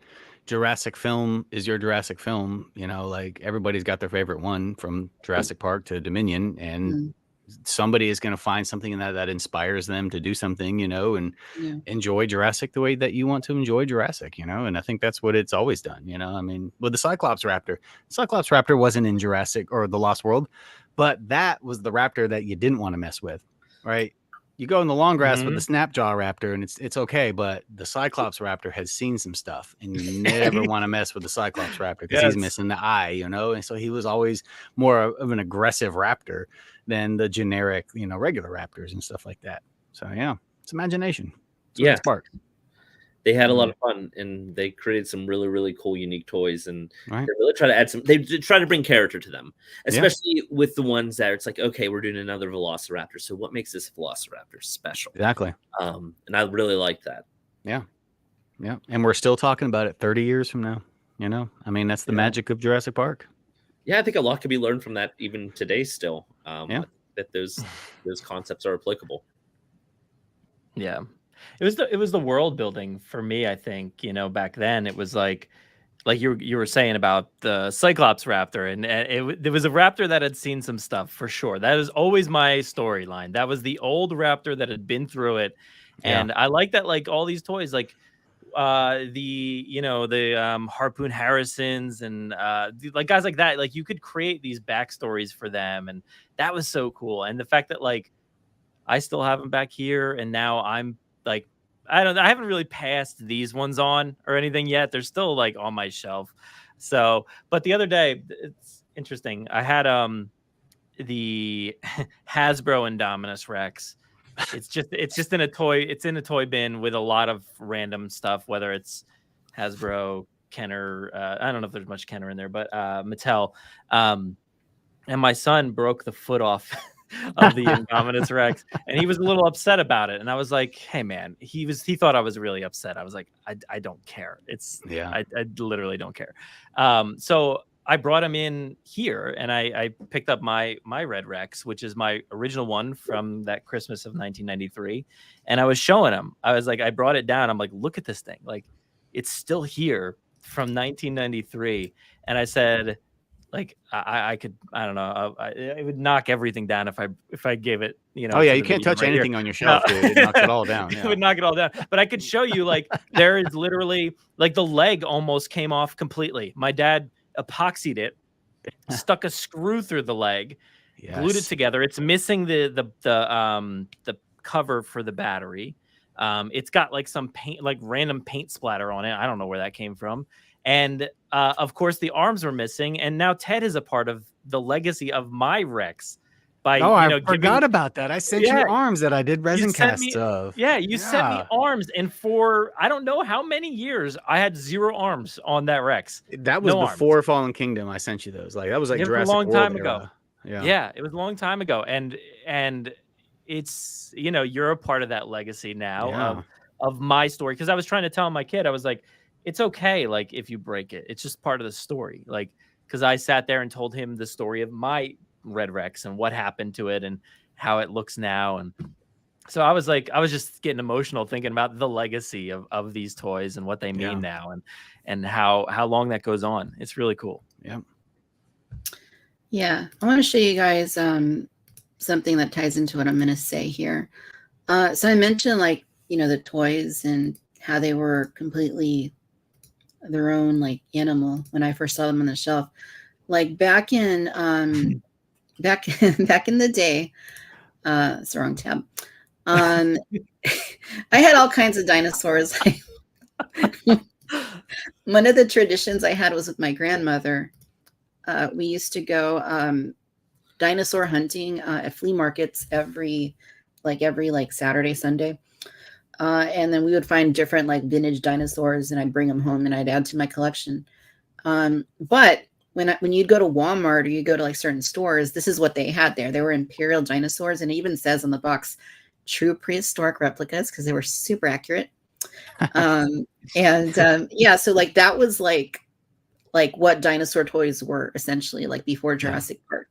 Jurassic film is your Jurassic film, you know, like everybody's got their favorite one, from Jurassic Park to Dominion, and somebody is going to find something in that inspires them to do something, you know, and enjoy Jurassic the way that you want to enjoy Jurassic, you know. And I think that's what it's always done, you know. I mean, with the Cyclops Raptor wasn't in Jurassic or the Lost World, but that was the raptor that you didn't want to mess with, right? You go in the long grass with the Snapjaw Raptor and it's okay, but the Cyclops Raptor has seen some stuff, and you never want to mess with the Cyclops Raptor because he's missing the eye, you know. And so he was always more of an aggressive raptor than the generic, you know, regular raptors and stuff like that. So yeah, it's imagination. It's spark. They had a lot of fun, and they created some really, really cool, unique toys, and they really try to add some. They try to bring character to them, especially with the ones that it's like, okay, we're doing another Velociraptor, so what makes this Velociraptor special? Exactly. And I really like that. Yeah, and we're still talking about it 30 years from now. You know, I mean, that's the magic of Jurassic Park. Yeah, I think a lot could be learned from that even today. Still, that those concepts are applicable. Yeah. It was the world building for me, I think. You know, back then it was like you were saying about the Cyclops raptor, and there was a raptor that had seen some stuff for sure. That is always my storyline. That was the old raptor that had been through it, and I like that. Like all these toys, like the Harpoon Harrisons and like guys like that. Like you could create these backstories for them, and that was so cool. And the fact that like I still have them back here, and now I'm like, I haven't really passed these ones on or anything yet. They're still like on my shelf. So, but the other day, it's interesting. I had the Hasbro Indominus Rex. It's just in a toy bin with a lot of random stuff, whether it's Hasbro, Kenner. I don't know if there's much Kenner in there, but Mattel. And my son broke the foot off of the Indominus Rex, and he was a little upset about it. And I was like, "Hey, man," he thought I was really upset. I was like, "I don't care. I literally don't care." So I brought him in here, and I picked up my Red Rex, which is my original one from that Christmas of 1993, and I was showing him. I was like, I brought it down. I'm like, "Look at this thing! Like, it's still here from 1993," and I said, like I could, I don't know, it would knock everything down if I gave it, you know. Oh yeah, you can't touch anything on your shelf, dude. It knocks it all down. It would knock it all down. But I could show you, like, there is literally, like, the leg almost came off completely. My dad epoxied it, stuck a screw through the leg, glued it together. It's missing the cover for the battery. It's got like some paint, like random paint splatter on it. I don't know where that came from. And of course, the arms were missing. And now Ted is a part of the legacy of my Rex. I forgot about that. I sent you arms that I did resin casts of. Yeah, you sent me arms. And for I don't know how many years, I had 0 arms on that Rex. That was before arms. Fallen Kingdom. I sent you those. Like that was like Jurassic a long time ago. Yeah, it was a long time ago. And it's, you know, you're a part of that legacy now of my story. Because I was trying to tell my kid, I was like, it's okay, like, if you break it. It's just part of the story. Like, because I sat there and told him the story of my Red Rex and what happened to it and how it looks now. And so I was just getting emotional thinking about the legacy of these toys and what they mean now and how long that goes on. It's really cool. Yeah. I want to show you guys something that ties into what I'm going to say here. So I mentioned, like, you know, the toys and how they were completely their own, like, animal when I first saw them on the shelf. Like back in back in the day, it's the wrong tab. I had all kinds of dinosaurs. One of the traditions I had was with my grandmother. We used to go dinosaur hunting at flea markets every Saturday, Sunday. And then we would find different, like, vintage dinosaurs, and I'd bring them home and I'd add to my collection. But when you'd go to Walmart or you go to, like, certain stores, this is what they had there. They were imperial dinosaurs, and it even says on the box, true prehistoric replicas, because they were super accurate. So like that was like what dinosaur toys were essentially, like, before Jurassic Park.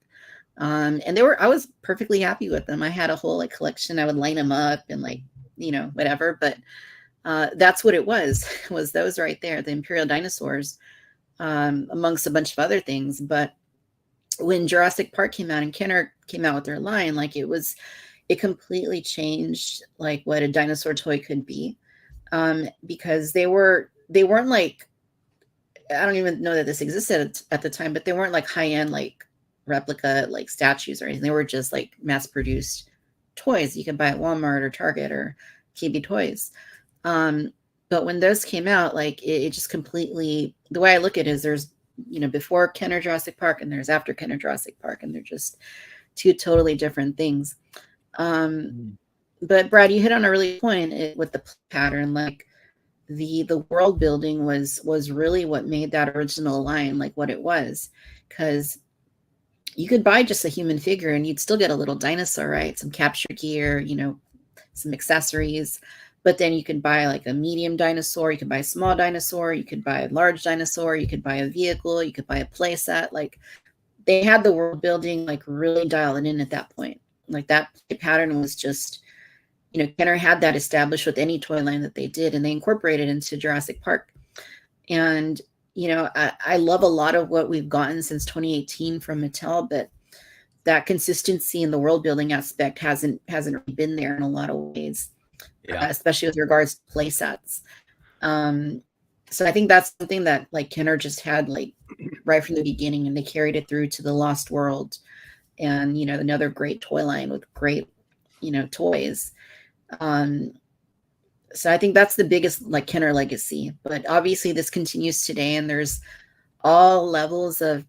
And I was perfectly happy with them. I had a whole, like, collection. I would line them up and, like, you know, whatever, but that's what it was those right there, the imperial dinosaurs, amongst a bunch of other things. But when Jurassic Park came out and Kenner came out with their line, like, it completely changed, like, what a dinosaur toy could be, because they weren't, like, I don't even know that this existed at the time, but they weren't like high-end, like, replica, like, statues or anything. They were just like mass-produced toys you can buy at Walmart or Target or KB Toys. But when those came out, like, it just completely, the way I look at it is there's, you know, before Kenner Jurassic Park and there's after Kenner Jurassic Park, and they're just two totally different things. But Brad, you hit on a really point with the pattern. Like, the world building was really what made that original line like what it was, because you could buy just a human figure and you'd still get a little dinosaur, right? Some capture gear, you know, some accessories. But then you could buy, like, a medium dinosaur, you could buy a small dinosaur, you could buy a large dinosaur, you could buy a vehicle, you could buy a play set. Like, they had the world building, like, really dialed in at that point. Like, that pattern was just Kenner had that established with any toy line that they did, and they incorporated it into Jurassic Park. And, I love a lot of what we've gotten since 2018 from Mattel, but that consistency in the world building aspect hasn't really been there in a lot of ways, especially with regards to play sets. So I think that's something that like Kenner just had like right from the beginning, and they carried it through to the Lost World, and another great toy line with great toys. So I think that's the biggest like Kenner legacy. But obviously this continues today, and there's all levels of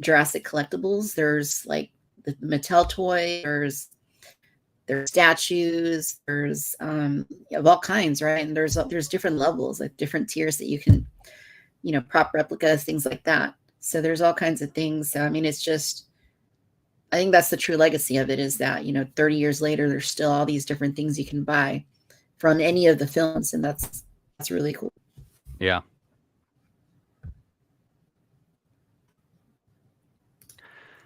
Jurassic collectibles. There's like the Mattel toy, there's statues, there's of all kinds, right? And there's different levels, like different tiers that you can, prop replicas, things like that. So there's all kinds of things. So I mean, it's just, I think that's the true legacy of it, is that 30 years later, there's still all these different things you can buy from any of the films, and that's really cool. Yeah.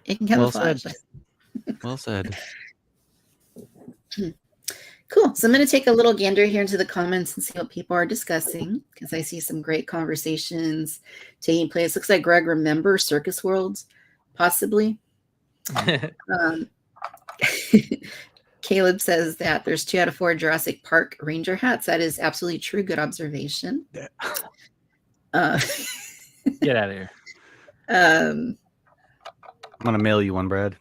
It can camouflage. Well said. Cool. So I'm going to take a little gander here into the comments and see what people are discussing, because I see some great conversations taking place. Looks like Greg remembers Circus World, possibly. Caleb says that there's 2 out of 4 Jurassic Park Ranger hats. That is absolutely true. Good observation. Get out of here. I'm gonna mail you one, Brad.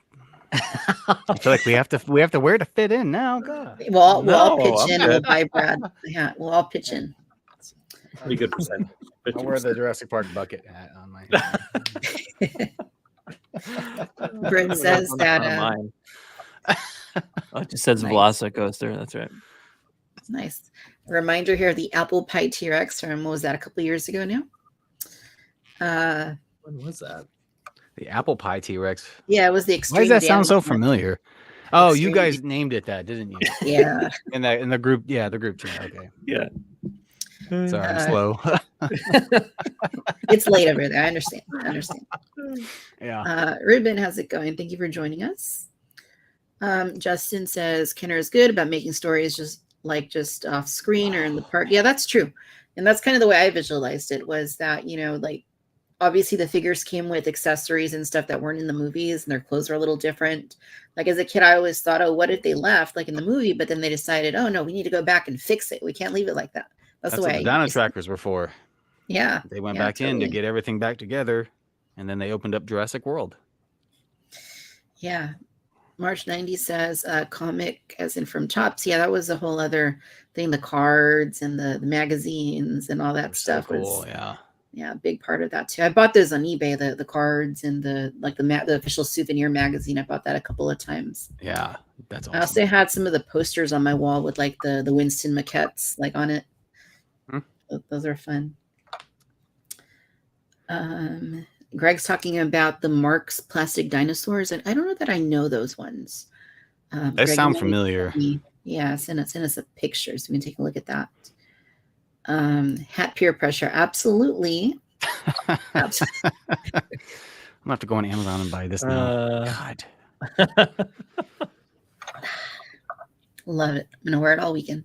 I feel like we have to wear to fit in now. God. We'll all pitch in. We'll buy Brad. Yeah, we'll all pitch in. Pretty good percent. I'll wear the Jurassic Park bucket hat on my head. Brent says that. It just says nice. Velocicoaster. That's right. Nice. A reminder here of the apple pie T-Rex from, what was that, a couple of years ago now? When was that? The apple pie T-Rex. Yeah, it was the extreme. Why does that sound so familiar? Oh, Extreme. you guys named it that, didn't you? Yeah. in the group, the group chat. Okay. Yeah. Sorry, I'm slow. It's late over there. I understand. Yeah. Ruben, how's it going? Thank you for joining us. Justin says Kenner is good about making stories just off screen or in the park. Yeah, that's true. And that's kind of the way I visualized it, was that, like obviously the figures came with accessories and stuff that weren't in the movies, and their clothes were a little different. Like as a kid, I always thought, oh, what if they left like in the movie, but then they decided, oh no, we need to go back and fix it. We can't leave it like that. That's the way what the Dino Trackers were for. Yeah. They went back in to get everything back together, and then they opened up Jurassic World. Yeah. March 90 says comic as in from Tops. Yeah, that was a whole other thing. The cards and the magazines and all that stuff. So cool, was, yeah, a big part of that too. I bought those on eBay, the cards and the official souvenir magazine. I bought that a couple of times. Yeah, that's awesome. I also had some of the posters on my wall with like the Winston maquettes like on it. Those are fun. Greg's talking about the Marx plastic dinosaurs, and I don't know that I know those ones. They sound familiar. Yeah, send us a picture so we can take a look at that. Hat peer pressure, absolutely. I'm gonna have to go on Amazon and buy this now. God, love it. I'm gonna wear it all weekend.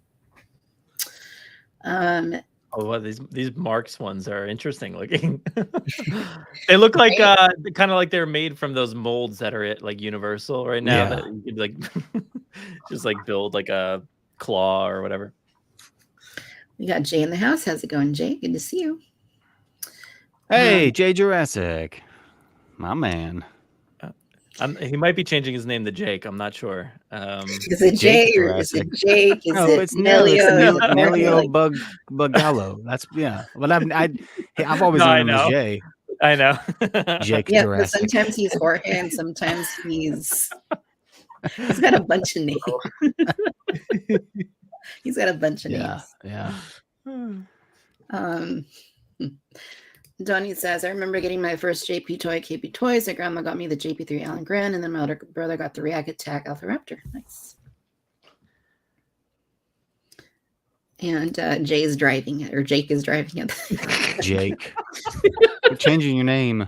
Oh, well, these Marx ones are interesting looking. They look like kind of like they're made from those molds that are at like Universal right now. That you could like just like build like a claw or whatever. We got Jay in the house. How's it going, Jay? Good to see you. Hey, Jay Jurassic, my man. He might be changing his name to Jake. I'm not sure. Is it Jay or is it Jake? Is no, it's Nelio Bugallo. That's But I've always known him as Jay. I know. Jake yeah, Jurassic. But sometimes he's Jorge, and sometimes he's got a bunch of names. He's got a bunch of names. Yeah. Donnie says, I remember getting my first JP toy at KP Toys. My grandma got me the JP3 Alan Grant, and then my older brother got the React Attack Alpha Raptor. Nice. And Jake is driving it. Jake. You're changing your name.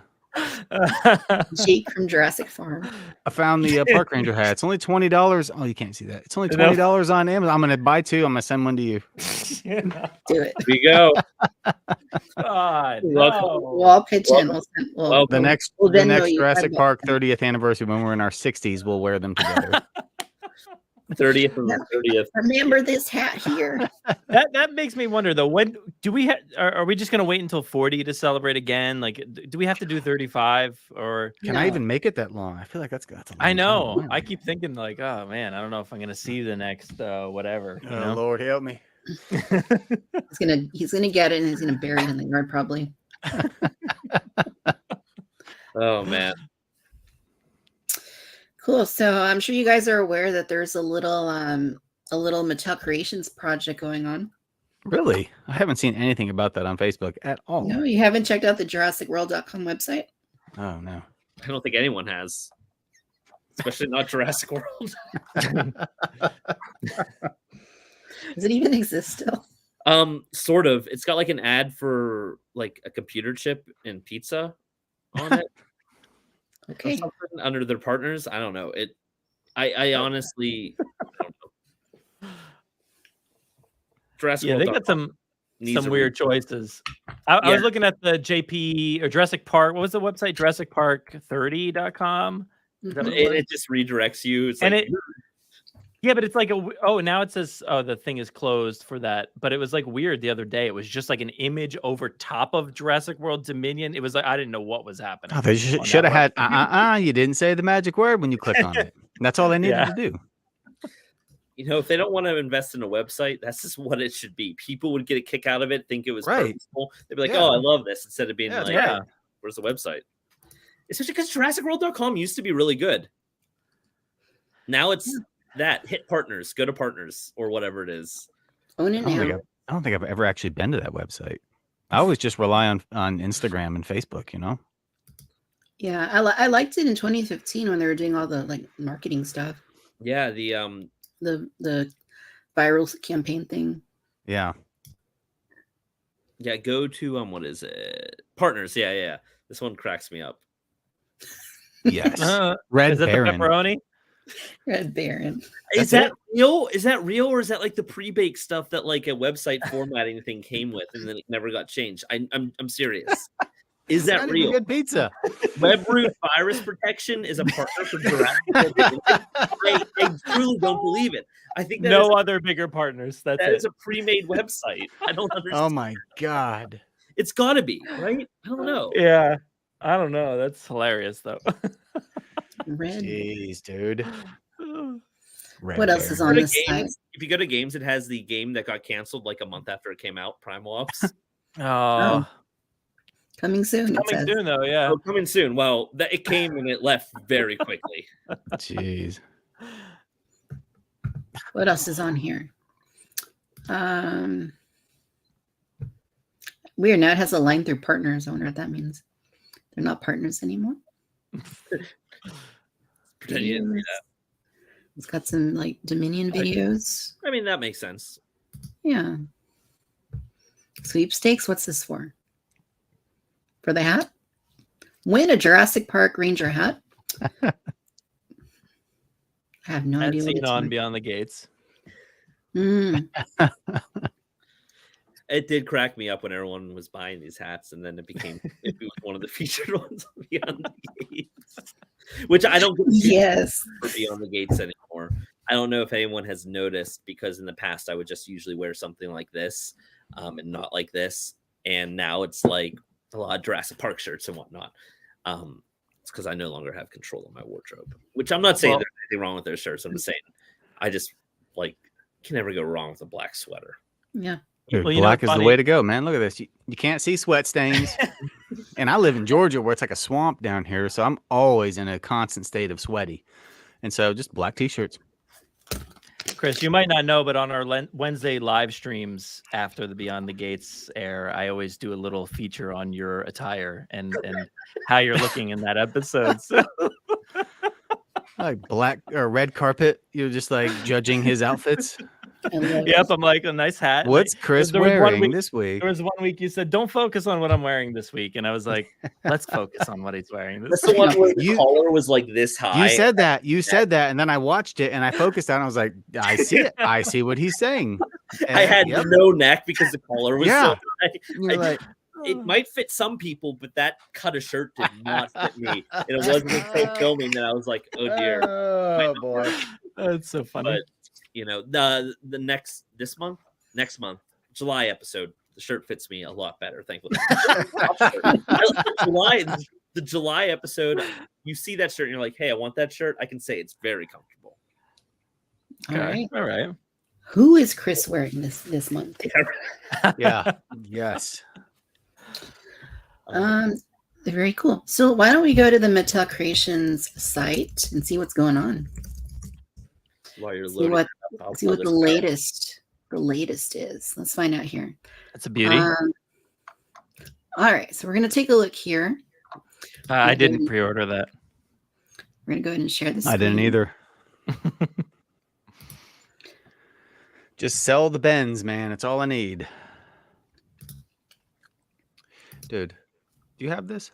Jake from Jurassic Farm. I found the park ranger hat. It's only $20. Oh, you can't see that. It's only $20 on Amazon. I'm gonna buy 2. I'm gonna send one to you. Do it. Here you go. God, We'll all pitch in. The next Jurassic Park 30th anniversary, when we're in our 60s, we'll wear them together. 30th and 30th. Remember this hat here. That makes me wonder though. When do we are we just gonna wait until 40 to celebrate again? Like, do we have to do 35 or can I even make it that long? I feel like that's a long I know. time. I keep thinking like, oh man, I don't know if I'm gonna see the next whatever. You know? Lord help me. He's gonna get it and he's gonna bury it in the yard probably. Oh man. Cool. So I'm sure you guys are aware that there's a little Mattel Creations project going on. Really? I haven't seen anything about that on Facebook at all. No, you haven't checked out the JurassicWorld.com website? Oh no. I don't think anyone has. Especially not Jurassic World. Does it even exist still? Sort of. It's got like an ad for like a computer chip and pizza on it. Okay. Under their partners. I don't know. I honestly don't know. Jurassic World. They got some weird choices. I was looking at the JP or Jurassic Park. What was the website? JurassicPark30.com. It just redirects you. It's like, yeah, but it's like now it says the thing is closed for that. But it was like weird the other day. It was just like an image over top of Jurassic World Dominion. It was like I didn't know what was happening. Oh, they should have had you didn't say the magic word when you clicked on it. That's all they needed to do. You know, if they don't want to invest in a website, that's just what it should be. People would get a kick out of it, think it was purposeful. They'd be like, "Oh, I love this," instead of being where's the website? Especially because JurassicWorld.com used to be really good. Now it's that hit partners, go to partners or whatever it is. Own it now. I don't think I've ever actually been to that website. I always just rely on Instagram and Facebook, you know? Yeah, I liked it in 2015 when they were doing all the like marketing stuff. Yeah, the viral campaign thing. Yeah. Yeah, go to what is it? Partners. Yeah. This one cracks me up. Yes. Red is that Baron. The pepperoni? Red Baron. Is that real? Is that real, or is that like the pre-baked stuff that like a website formatting thing came with and then it never got changed? I'm serious. Is that real? Good pizza. WebRoot virus protection is a partner for Jurassic World. I truly don't believe it. I think that no other bigger partners. That is a pre-made website. I don't understand. Oh my god. It's got to be, right? I don't know. Yeah. I don't know. That's hilarious though. Red. Jeez, dude. What else is on this site? If you go to games, it has the game that got canceled like a month after it came out, Primal Ops. Oh. Coming soon. Coming soon, though, yeah. Oh, coming soon. Well, it came and it left very quickly. Jeez. What else is on here? Weird. Now it has a line through partners. I wonder what that means. They're not partners anymore. Pretend you didn't see that. It's got some like Dominion videos. I mean, that makes sense. Yeah. Sweepstakes. What's this for? For the hat? Win a Jurassic Park Ranger hat. I have no idea what it's on Beyond the Gates. It did crack me up when everyone was buying these hats, and then it was one of the featured ones on Beyond the Gates, which I don't get for Beyond the Gates anymore. I don't know if anyone has noticed, because in the past I would just usually wear something like this and not like this, and now it's like a lot of Jurassic Park shirts and whatnot. It's because I no longer have control of my wardrobe, which I'm not saying there's anything wrong with those shirts. I'm just saying I just can never go wrong with a black sweater. Yeah. Dude, black is the way to go, man. Look at this. You can't see sweat stains. And I live in Georgia where it's like a swamp down here. So I'm always in a constant state of sweaty. And so just black t-shirts. Chris, you might not know, but on our Wednesday live streams after the Beyond the Gates air, I always do a little feature on your attire and how you're looking in that episode. So. Like black or red carpet. You're just like judging his outfits. Yep, I'm like, a nice hat. What's Like, Chris there was one wearing week- this week? There was one week you said, "Don't focus on what I'm wearing this week," and I was like, "Let's focus on what he's wearing this That's the week." one where the You- collar was like this high. You said that. You said that, and then I watched it and I focused on it. And I was like, I see it. I see what he's saying. I had Yep. no neck because the collar was Yeah. so high. You're like, It might fit some people, but that cut of shirt did not fit me. And it wasn't until filming that I was like, oh dear. oh boy. That's so funny. But the next July episode, the shirt fits me a lot better, thankfully. The July episode, you see that shirt and you're like, hey, I want that shirt. I can say it's very comfortable. All All right. right. Who is Chris wearing this month? Yeah. Yes. Very cool. So why don't we go to the Mattel Creations site and see what's going on? While you're See loading what it up, I'll see pull what the this out. latest is. Let's find out here. That's a beauty. All right, so we're gonna take a look here. I didn't pre-order that. We're gonna go ahead and share this. I didn't screen. either. Just sell the Benz, man. It's all I need. Dude, do you have this?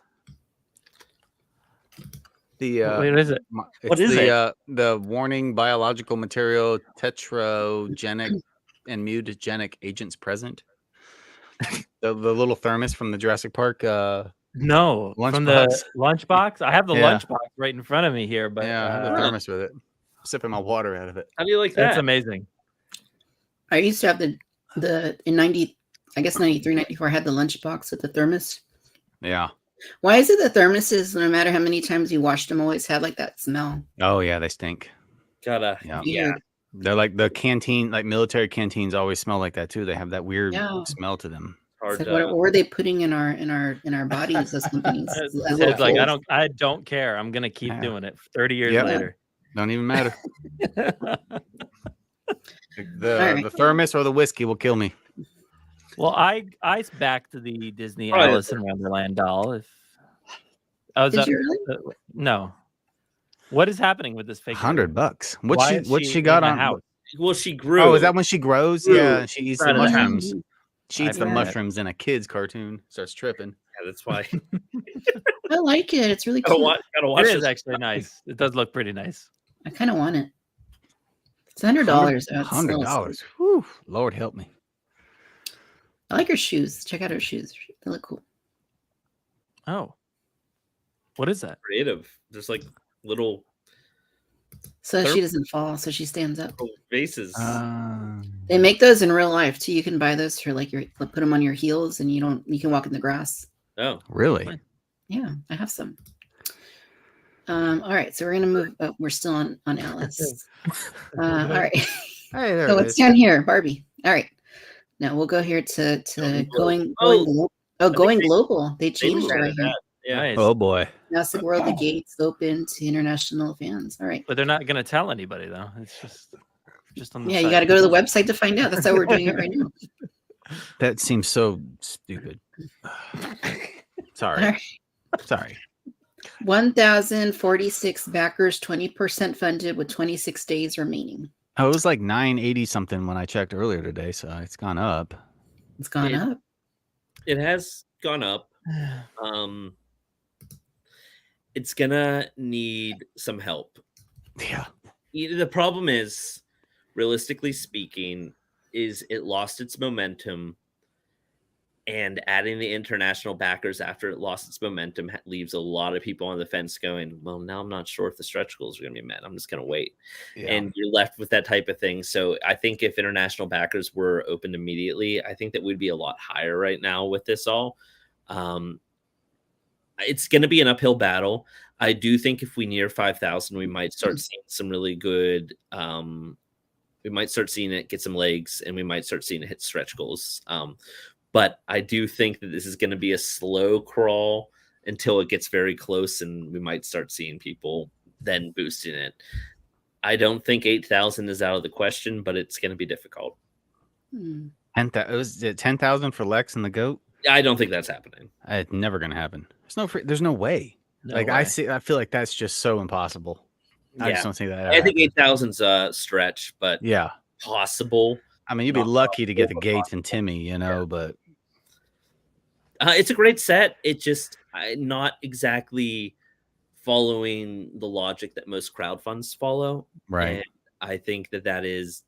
The What is it? What is it? The warning biological material tetragenic and mutagenic agents present. the little thermos from the Jurassic Park. No, from the lunchbox. I have the Yeah. lunchbox right in front of me here, but Yeah, I have the thermos with it. I'm sipping my water out of it. How do you like that's that? amazing. I used to have the in 90, I guess 93, 94, I had the lunchbox with the thermos. Yeah. Why is it the thermoses, no matter how many times you washed them, always have like that smell? Oh yeah, they stink. Gotta. Yeah. Yeah. Weird. They're like the canteen, like military canteens always smell like that too. They have that weird Yeah. smell to them. Hard It's like, what were they putting in our bodies as companies? It's like I don't care. I'm gonna keep Yeah. doing it 30 years Yep. later. Don't even matter. The right. thermos or the whiskey will kill me. Well, I backed the Disney Probably Alice in Wonderland doll. If I was Did you really? no, what is happening with this figure? $100. Why What's is she got in a on? house? Well, she grew. Oh, is that when she grows? Grew Yeah, and she eats the out of the house. mushrooms. She eats the Yeah. mushrooms in a kid's cartoon. Starts tripping. Yeah, that's why. I like it. It's really gotta cute. watch. Gotta It watch is this. actually nice. It does look pretty nice. I kind of want it. It's $100. $100. Whew, Lord help me. I like her shoes. Check out her shoes. They look cool. Oh, what is that? Creative. There's like little So Therm- she doesn't fall. So she stands up. vases. They make those in real life too. You can buy those for like put them on your heels, and you can walk in the grass. Oh, Really? Yeah, I have some. All right, so we're gonna move. Oh, we're still on Alice. All right. Hey, there So it what's is. down here, Barbie? All right. Now we'll go here to going global. They changed it right here. yeah. Nice. Oh boy. Jurassic World, the gates open to international fans. All right. But they're not gonna tell anybody though. It's just on the Yeah, you site. got to go to the website to find out. That's how we're doing it right now. That seems so stupid. Sorry. All right. Sorry. 1,046 backers, 20% funded with 26 days remaining. Oh, it was like 980 something when I checked earlier today, so it's gone up. It's gone Yeah. up. It has gone up. It's gonna need some help. Yeah. The problem is, realistically speaking, is it lost its momentum, and adding the international backers after it lost its momentum leaves a lot of people on the fence going, well, now I'm not sure if the stretch goals are going to be met. I'm just going to wait. And you're left with that type of thing. So I think if international backers were opened immediately, I think that we'd be a lot higher right now with this all. It's going to be an uphill battle. I do think if we near 5,000, we might start seeing some really good, we might start seeing it get some legs, and we might start seeing it hit stretch goals. But I do think that this is going to be a slow crawl until it gets very close, and we might start seeing people then boosting it. I don't think 8,000 is out of the question, but it's going to be difficult. Was it 10,000 for Lex and the goat? I don't think that's happening. It's never gonna happen. There's no way. No like way. I feel like that's just so impossible. I Yeah. just don't see that. I think happen. 8,000's a stretch, but Yeah. possible. I mean, you'd be lucky to get the Gates and Timmy, you know, but it's a great set. It just not exactly following the logic that most crowdfunds follow. right. And I think that is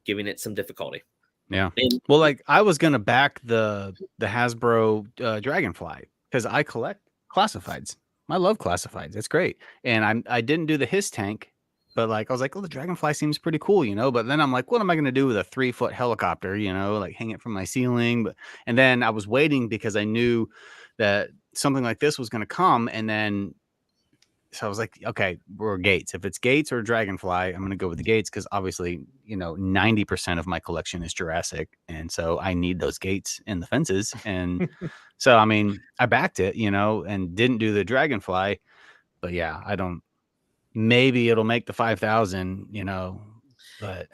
giving it some difficulty. Yeah. And Well, like I was gonna back the Hasbro Dragonfly because I collect classifieds. I love classifieds. It's great. And I didn't do the his tank, but like I was like, oh, the Dragonfly seems pretty cool, you know. But then I'm like, what am I gonna do with a 3-foot helicopter, you know, like hang it from my ceiling? And then I was waiting because I knew that something like this was gonna come, and then so I was like, okay, we're Gates. If it's Gates or Dragonfly, I'm going to go with the Gates because obviously, you know, 90% of my collection is Jurassic. And so I need those gates and the fences. And so, I mean, I backed it, you know, and didn't do the Dragonfly. But yeah, maybe it'll make the 5,000, you know, but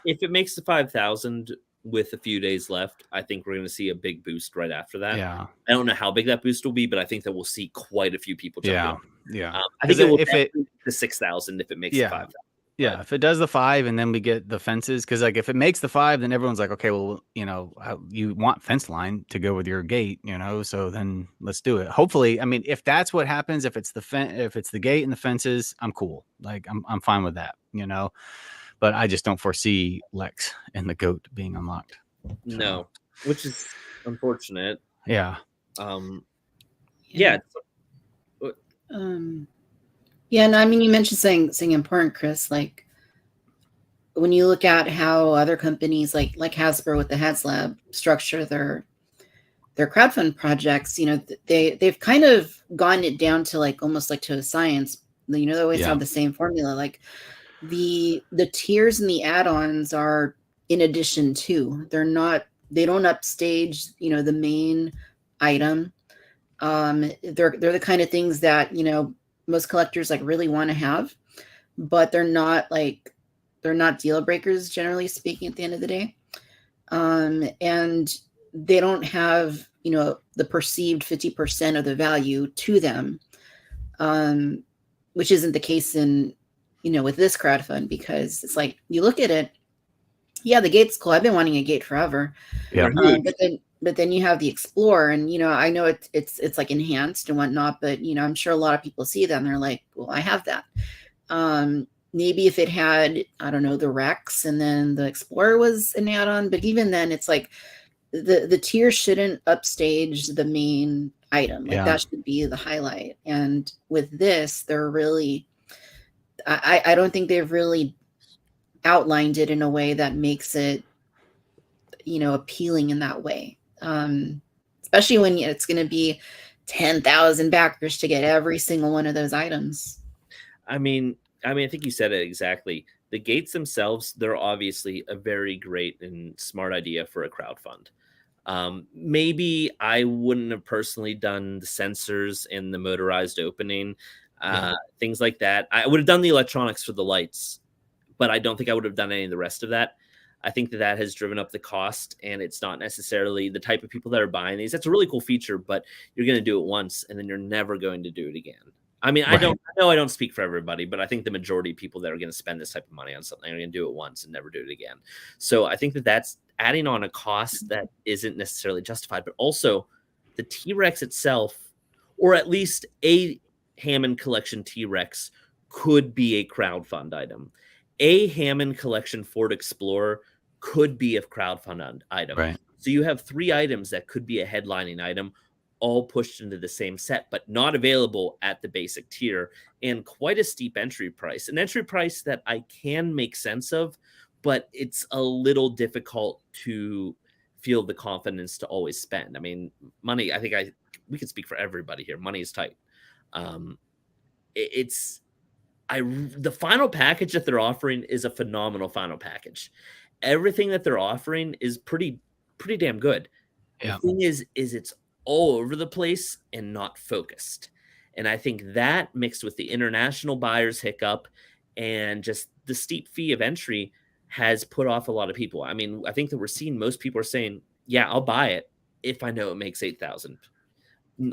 if it makes the 5,000 with a few days left, I think we're going to see a big boost right after that. yeah. I don't know how big that boost will be, but I think that we'll see quite a few people jump in. Yeah. I think it will if it the 6,000 if it makes the 5,000. Yeah, if it does the 5 and then we get the fences, because like if it makes the 5, then everyone's like, okay, well, you know, you want fence line to go with your gate, you know, so then let's do it. Hopefully, I mean, if that's what happens, if it's the gate and the fences, I'm cool. Like I'm fine with that, you know. But I just don't foresee Lex and the goat being unlocked. So. No, which is unfortunate. Yeah. Yeah. Yeah, and I mean, you mentioned saying important, Chris. Like when you look at how other companies like Hasbro with the HasLab structure their crowdfund projects, you know, they've kind of gotten it down to like almost like to a science. You know, they always have the same formula. Like the tiers and the add-ons are in addition to. They don't upstage, you know, the main item. They're the kind of things that, you know, most collectors like really want to have, but they're not deal breakers, generally speaking, at the end of the day. And they don't have, you know, the perceived 50% of the value to them, which isn't the case in, you know, with this crowdfund, because it's like you look at it, yeah, the gate's cool. I've been wanting a gate forever. Yeah. But then you have the Explorer, and you know, I know it's like enhanced and whatnot, but you know, I'm sure a lot of people see that and they're like, well, I have that. Maybe if it had, I don't know, the Rex and then the Explorer was an add-on, but even then, it's like the tier shouldn't upstage the main item. Like that should be the highlight. And with this, they're really, I don't think they've really outlined it in a way that makes it, you know, appealing in that way. Especially when it's going to be 10,000 backers to get every single one of those items. I mean, I think you said it exactly. The gates themselves, they're obviously a very great and smart idea for a crowdfund. Maybe I wouldn't have personally done the sensors and the motorized opening, things like that. I would have done the electronics for the lights, but I don't think I would have done any of the rest of that. I think that has driven up the cost, and it's not necessarily the type of people that are buying these. That's a really cool feature, but you're going to do it once, and then you're never going to do it again. I mean, I know I don't speak for everybody, but I think the majority of people that are going to spend this type of money on something are going to do it once and never do it again. So I think that that's adding on a cost that isn't necessarily justified, but also the T-Rex itself, or at least a Hammond Collection T-Rex, could be a crowdfund item. A Hammond Collection Ford Explorer could be a crowdfund item. Right. So you have 3 items that could be a headlining item, all pushed into the same set, but not available at the basic tier, and quite a steep entry price. An entry price that I can make sense of, but it's a little difficult to feel the confidence to always spend. I mean, money, I think we can speak for everybody here. Money is tight. The final package that they're offering is a phenomenal final package. Everything that they're offering is pretty damn good. Yeah. The thing is it's all over the place and not focused. And I think that mixed with the international buyers hiccup and just the steep fee of entry has put off a lot of people. I mean, I think that we're seeing most people are saying, yeah, I'll buy it if I know it makes 8,000.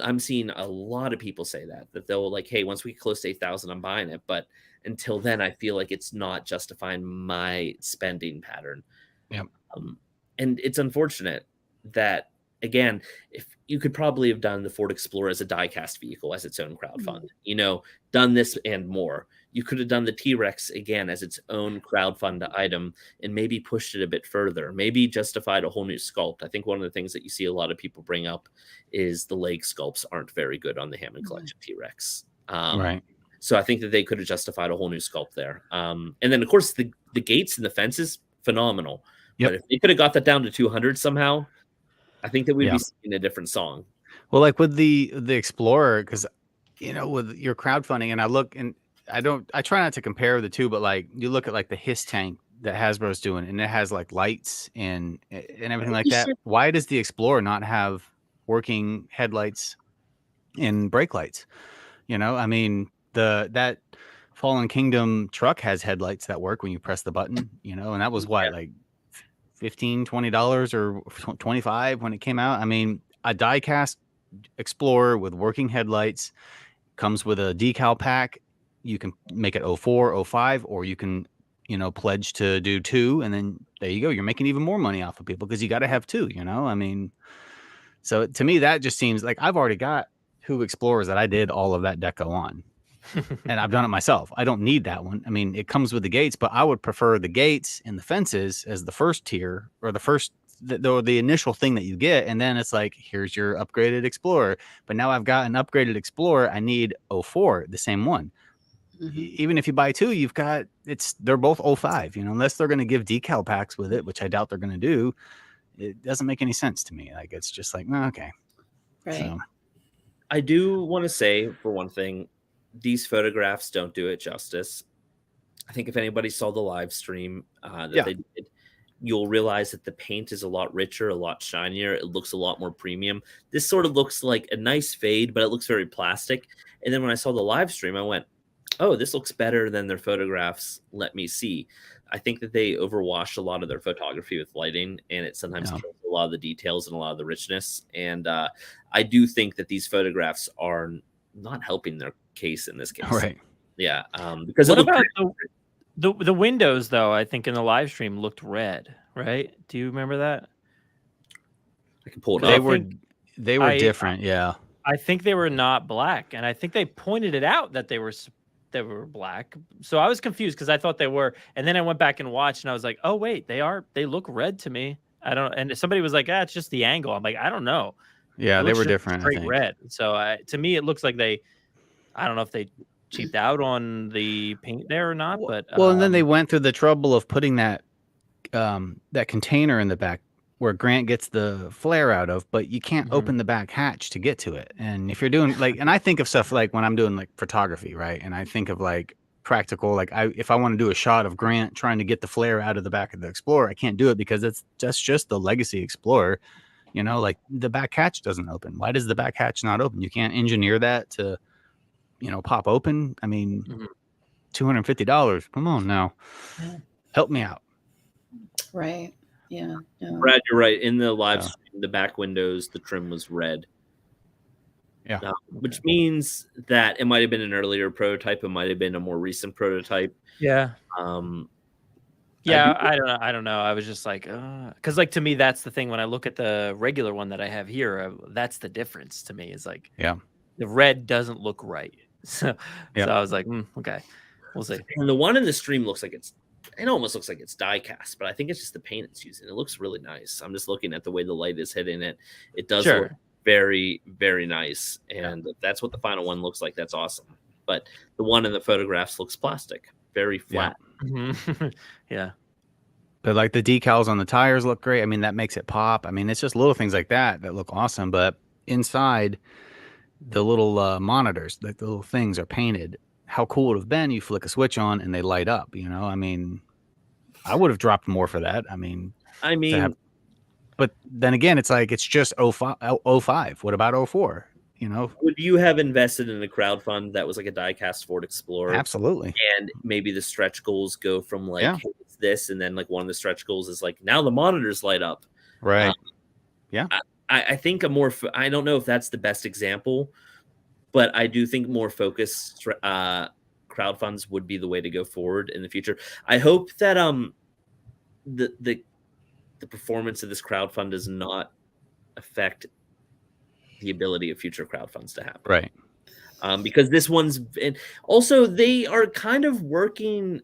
I'm seeing a lot of people say that they'll like, hey, once we get close to 8,000, I'm buying it. But until then, I feel like it's not justifying my spending pattern. Yep. And it's unfortunate that, again, if you could probably have done the Ford Explorer as a die-cast vehicle as its own crowdfund, you know, done this and more. You could have done the T-Rex again as its own crowdfund item and maybe pushed it a bit further, maybe justified a whole new sculpt. I think one of the things that you see a lot of people bring up is the leg sculpts aren't very good on the Hammond Collection T-Rex. Right. So I think that they could have justified a whole new sculpt there. And then, of course, the gates and the fences, phenomenal. Yep. But if they could have got that down to 200 somehow, I think that we'd be singing a different song. Well, like with the Explorer, because, you know, with your crowdfunding, and I look and I try not to compare the two, but like you look at like the Hiss tank that Hasbro's doing, and it has like lights and everything like that. Why does the Explorer not have working headlights and brake lights? You know, I mean, that Fallen Kingdom truck has headlights that work when you press the button, you know, and that was what, like $15-$20 or $25 when it came out. I mean, a die-cast Explorer with working headlights comes with a decal pack. You can make it 04, 05, or you can, you know, pledge to do 2, and then there you go. You're making even more money off of people because you got to have 2, you know? I mean, so to me, that just seems like I've already got 2 Explorers that I did all of that deco on. And I've done it myself. I don't need that one. I mean, it comes with the gates, but I would prefer the gates and the fences as the first tier, or the initial thing that you get. And then it's like, here's your upgraded Explorer. But now I've got an upgraded Explorer. I need 04, the same one. Even if you buy 2, you've got they're both 05, you know, unless they're going to give decal packs with it, which I doubt they're going to do. It doesn't make any sense to me. Like, it's just like, no, okay. Right. So. I do want to say, for one thing, these photographs don't do it justice. I think if anybody saw the live stream they did, you'll realize that the paint is a lot richer, a lot shinier. It looks a lot more premium. This sort of looks like a nice fade, but it looks very plastic. And then when I saw the live stream, I went, oh, this looks better than their photographs let me see. I think that they overwash a lot of their photography with lighting, and it sometimes kills a lot of the details and a lot of the richness. And I do think that these photographs are not helping their case in this case. Right. Yeah. Because what about the windows, though? I think in the live stream looked red, right? Do you remember that? I can pull it up. They were different. Yeah. I think they were not black, and I think they pointed it out that they were black. So I was confused because I thought they were, and then I went back and watched, and I was like, oh wait, they look red to me. I don't. And somebody was like, it's just the angle. I'm like, I don't know. Yeah, they were different. Straight red. So to me, it looks like I don't know if they cheaped out on the paint there or not, but and then they went through the trouble of putting that container in the back where Grant gets the flare out of, but you can't open the back hatch to get to it. And if you're doing and I think of stuff like when I'm doing like photography, right? And I think of like practical, like if I want to do a shot of Grant trying to get the flare out of the back of the Explorer, I can't do it because that's just the Legacy Explorer. You know, like the back hatch doesn't open. Why does the back hatch not open? You can't engineer that to, you know, pop open. I mean, $250. Come on now. Help me out. Right. Yeah. Brad, you're right. In the live stream, the back windows, the trim was red. Yeah. Which means that it might have been an earlier prototype. It might have been a more recent prototype. Yeah. I don't know. I was just like, because like to me, that's the thing. When I look at the regular one that I have here, that's the difference to me. Is like, the red doesn't look right. So I was like, okay, we'll see. And the one in the stream looks like it almost looks like it's die cast, but I think it's just the paint it's using. It looks really nice. I'm just looking at the way the light is hitting it. It does look very, very nice. And if that's what the final one looks like, that's awesome. But the one in the photographs looks plastic, very flat. Yeah. But like the decals on the tires look great. I mean, that makes it pop. I mean, it's just little things like that look awesome. But inside, the little monitors, like the little things are painted. How cool it would have been, you flick a switch on and they light up, you know? I mean, I would have dropped more for that. I mean, but then again, it's like, it's just 05. What about 04? You know, would you have invested in a crowdfund that was like a die-cast Ford Explorer? Absolutely. And maybe the stretch goals go from like, hey, it's this, and then like one of the stretch goals is like, now the monitors light up. Right. I think I don't know if that's the best example, but I do think more focused crowdfunds would be the way to go forward in the future. I hope that the performance of this crowdfund does not affect the ability of future crowdfunds to happen. Right. Because this one's, and also they are kind of working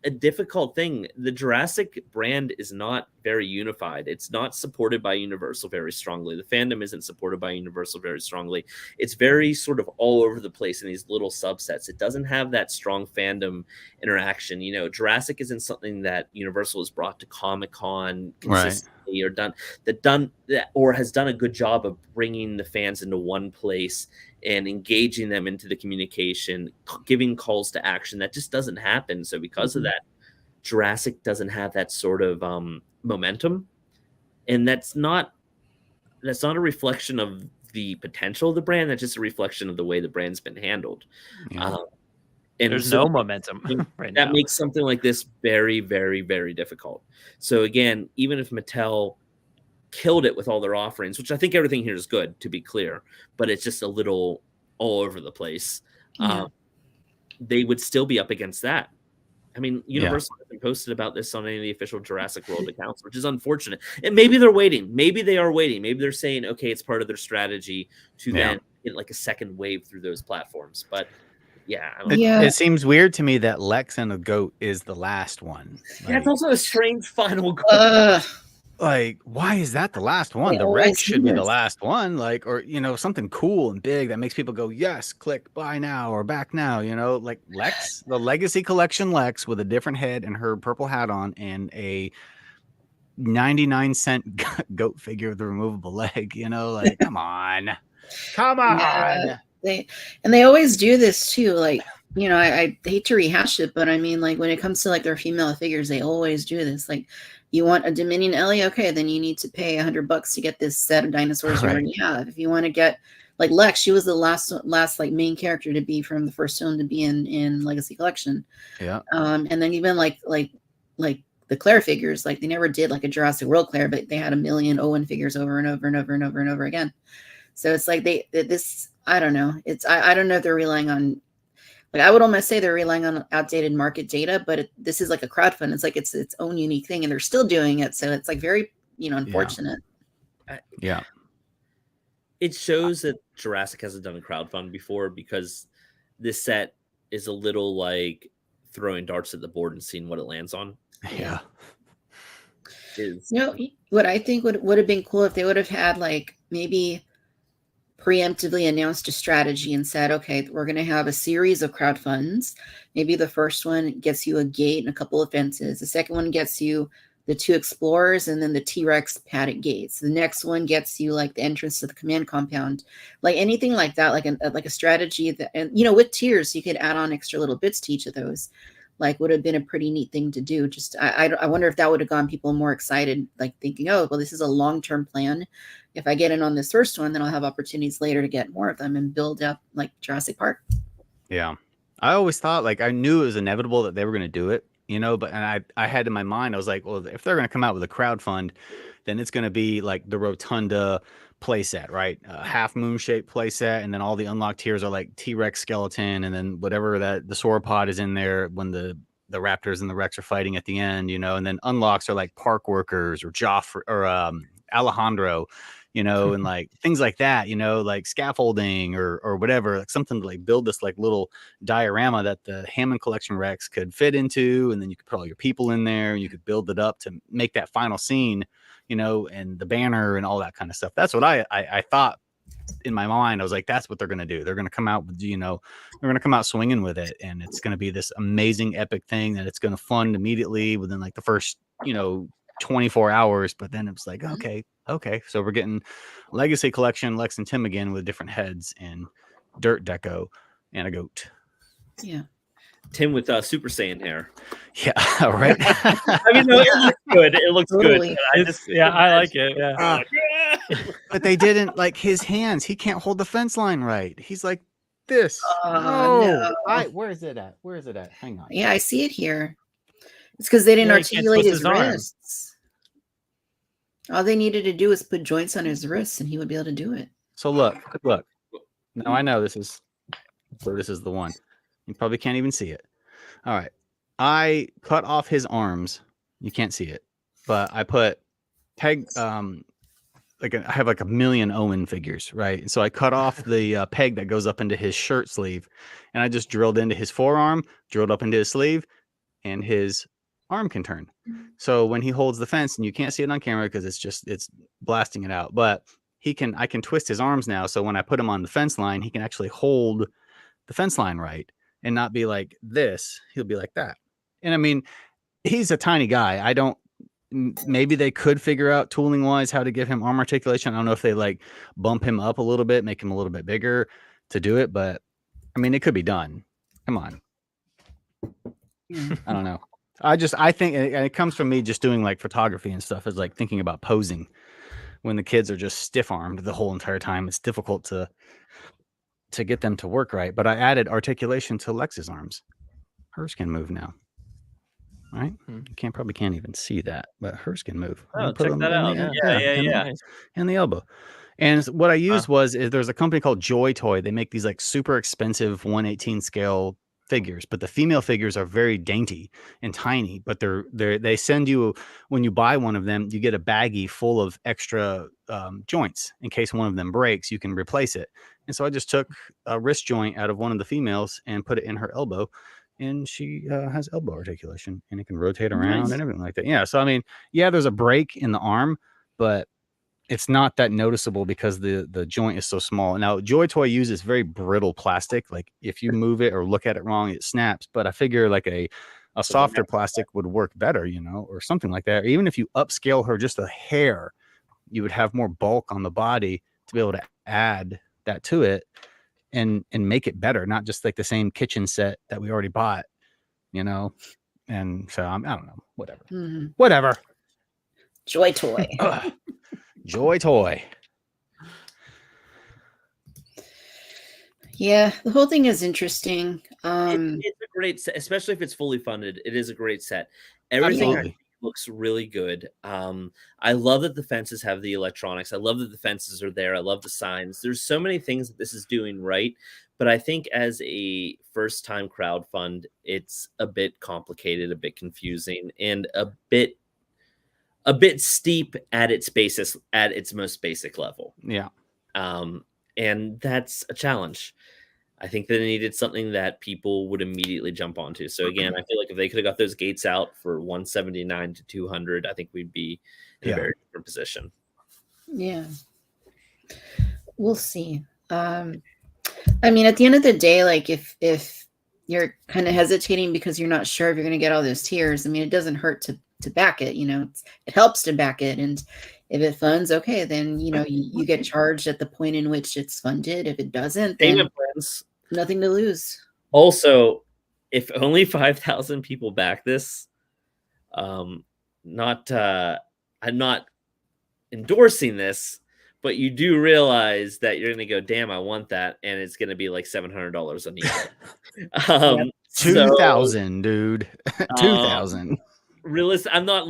a difficult thing. The Jurassic brand is not very unified. It's not supported by Universal very strongly. The fandom isn't supported by Universal very strongly. It's very sort of all over the place in these little subsets. It doesn't have that strong fandom interaction. You know, Jurassic isn't something that Universal has brought to Comic-Con consistently, or has done a good job of bringing the fans into one place and engaging them into the communication, giving calls to action. That just doesn't happen. So because of that, Jurassic doesn't have that sort of momentum, and that's not a reflection of the potential of the brand. That's just a reflection of the way the brand's been handled. Yeah. And there's no momentum right now. That makes something like this very, very, very difficult. So again, even if Mattel killed it with all their offerings, which I think everything here is good, to be clear, but it's just a little all over the place. They would still be up against that. I mean, Universal hasn't posted about this on any of the official Jurassic World accounts, which is unfortunate. And maybe they're waiting. Maybe they are waiting. Maybe they're saying, okay, it's part of their strategy to then get like a second wave through those platforms. But it seems weird to me that Lex and the Goat is the last one. That's also a strange final goal. Like, why is that the last one? The Rex should be the last one, like, or something cool and big that makes people go, yes, click buy now or back now, like Lex, the Legacy Collection Lex with a different head and her purple hat on and a 99-cent goat figure with a removable leg, like, come on. They always do this too, like, I hate to rehash it, but I mean, like, when it comes to like their female figures, they always do this. Like, you want a Dominion Ellie? Okay, then you need to pay $100 to get this set of dinosaurs you already have. If you want to get like Lex, she was the last like main character to be from the first film to be in Legacy Collection. Yeah. And then even like the Claire figures, like they never did like a Jurassic World Claire, but they had a million Owen figures over and over and over and over and over again. So it's like I don't know. I don't know if they're relying on, like, I would almost say they're relying on outdated market data, but this is like a crowdfund. It's like it's its own unique thing, and they're still doing it. So it's like very, unfortunate. Yeah. It shows that Jurassic hasn't done a crowdfund before, because this set is a little like throwing darts at the board and seeing what it lands on. Yeah. What I think would have been cool if they would have had like maybe preemptively announced a strategy and said, okay, we're going to have a series of crowdfunds. Maybe the first one gets you a gate and a couple of fences. The second one gets you the 2 explorers and then the T-Rex padded gates. The next one gets you like the entrance to the command compound, like anything like that, like a strategy that, and with tiers, you could add on extra little bits to each of those. Like, would have been a pretty neat thing to do. Just I wonder if that would have gotten people more excited, like thinking, oh, well, this is a long-term plan. If I get in on this first one, then I'll have opportunities later to get more of them and build up like Jurassic Park. Yeah. I always thought, like, I knew it was inevitable that they were going to do it, but I had in my mind, I was like, well, if they're going to come out with a crowdfund, then it's going to be like the Rotunda playset, right? Half moon shaped playset, and then all the unlocked tiers are like T-Rex skeleton, and then whatever that the Sauropod is in there when the Raptors and the Rex are fighting at the end, and then unlocks are like park workers or Joffrey or Alejandro, and like things like that, like scaffolding or whatever, like something to like build this like little diorama that the Hammond Collection Rex could fit into, and then you could put all your people in there, and you could build it up to make that final scene, and the banner and all that kind of stuff. That's what I thought in my mind. I was like, that's what they're going to do. They're going to come out with, they're going to come out swinging with it. And it's going to be this amazing epic thing that it's going to fund immediately within like the first, 24 hours. But then it's like, okay. So we're getting Legacy Collection, Lex and Tim again with different heads and dirt deco and a goat. Yeah. Tim with Super Saiyan hair. Yeah, right. I mean, no, it looks good. It looks Totally. good. I like it. Yeah. But they didn't, like, his hands. He can't hold the fence line right. He's like this. No. Where is it at? Hang on. Yeah, I see it here. It's because they didn't articulate his wrists. All they needed to do was put joints on his wrists, and he would be able to do it. So look. Now I know this is the one. You probably can't even see it. All right. I cut off his arms. You can't see it, but I put peg. I have like a million Owen figures, right? And so I cut off the peg that goes up into his shirt sleeve, and I just drilled into his forearm, drilled up into his sleeve, and his arm can turn. So when he holds the fence, and you can't see it on camera because it's blasting it out, but I can twist his arms now. So when I put him on the fence line, he can actually hold the fence line right and not be like this. He'll be like that. And I mean, he's a tiny guy. Maybe they could figure out tooling wise how to give him arm articulation. I don't know if they like bump him up a little bit, make him a little bit bigger to do it, but I mean, it could be done. Come on. I don't know. I think, and it comes from me just doing like photography and stuff, is like thinking about posing when the kids are just stiff armed the whole entire time. It's difficult to get them to work right. But I added articulation to Lex's arms. Hers can move now. Right? You probably can't even see that, but hers can move. Oh, check that out. Yeah. And the elbow. And what I used is there's a company called Joy Toy. They make these like super expensive 1/18 scale figures, but the female figures are very dainty and tiny, but they send you, when you buy one of them, you get a baggie full of extra joints in case one of them breaks, you can replace it. And so I just took a wrist joint out of one of the females and put it in her elbow, and she has elbow articulation, and it can rotate around and everything like that. Yeah. So, I mean, yeah, there's a break in the arm, but it's not that noticeable because the joint is so small. Now, Joy Toy uses very brittle plastic. Like if you move it or look at it wrong, it snaps. But I figure like a softer plastic would work better, or something like that. Or even if you upscale her just a hair, you would have more bulk on the body to be able to add that to it and make it better, not just like the same kitchen set that we already bought, And so I don't know, whatever. Mm-hmm. Whatever. Joy Toy. Joy Toy. Yeah, the whole thing is interesting. It's a great set, especially if it's fully funded. It is a great set. Everything looks really good. I love that the fences have the electronics. I love that the fences are there. I love the signs. There's so many things that this is doing right. But I think as a first-time crowdfund, it's a bit complicated, a bit confusing, and a bit steep at its basis, at its most basic level. Yeah. And that's a challenge. I think they needed something that people would immediately jump onto. So again, I feel like if they could have got those gates out for 179 to 200, I think we'd be in a very different position. Yeah. We'll see. I mean, at the end of the day, like if you're kind of hesitating because you're not sure if you're going to get all those tiers, I mean, it doesn't hurt to back it, it helps to back it. And if it funds, okay, then, you get charged at the point in which it's funded. If it doesn't, then nothing to lose. Also, if only 5,000 people back this, I'm not endorsing this, but you do realize that you're going to go, damn, I want that. And it's going to be like $700 on eBay. 2,000, dude. 2,000. Realistic. I'm not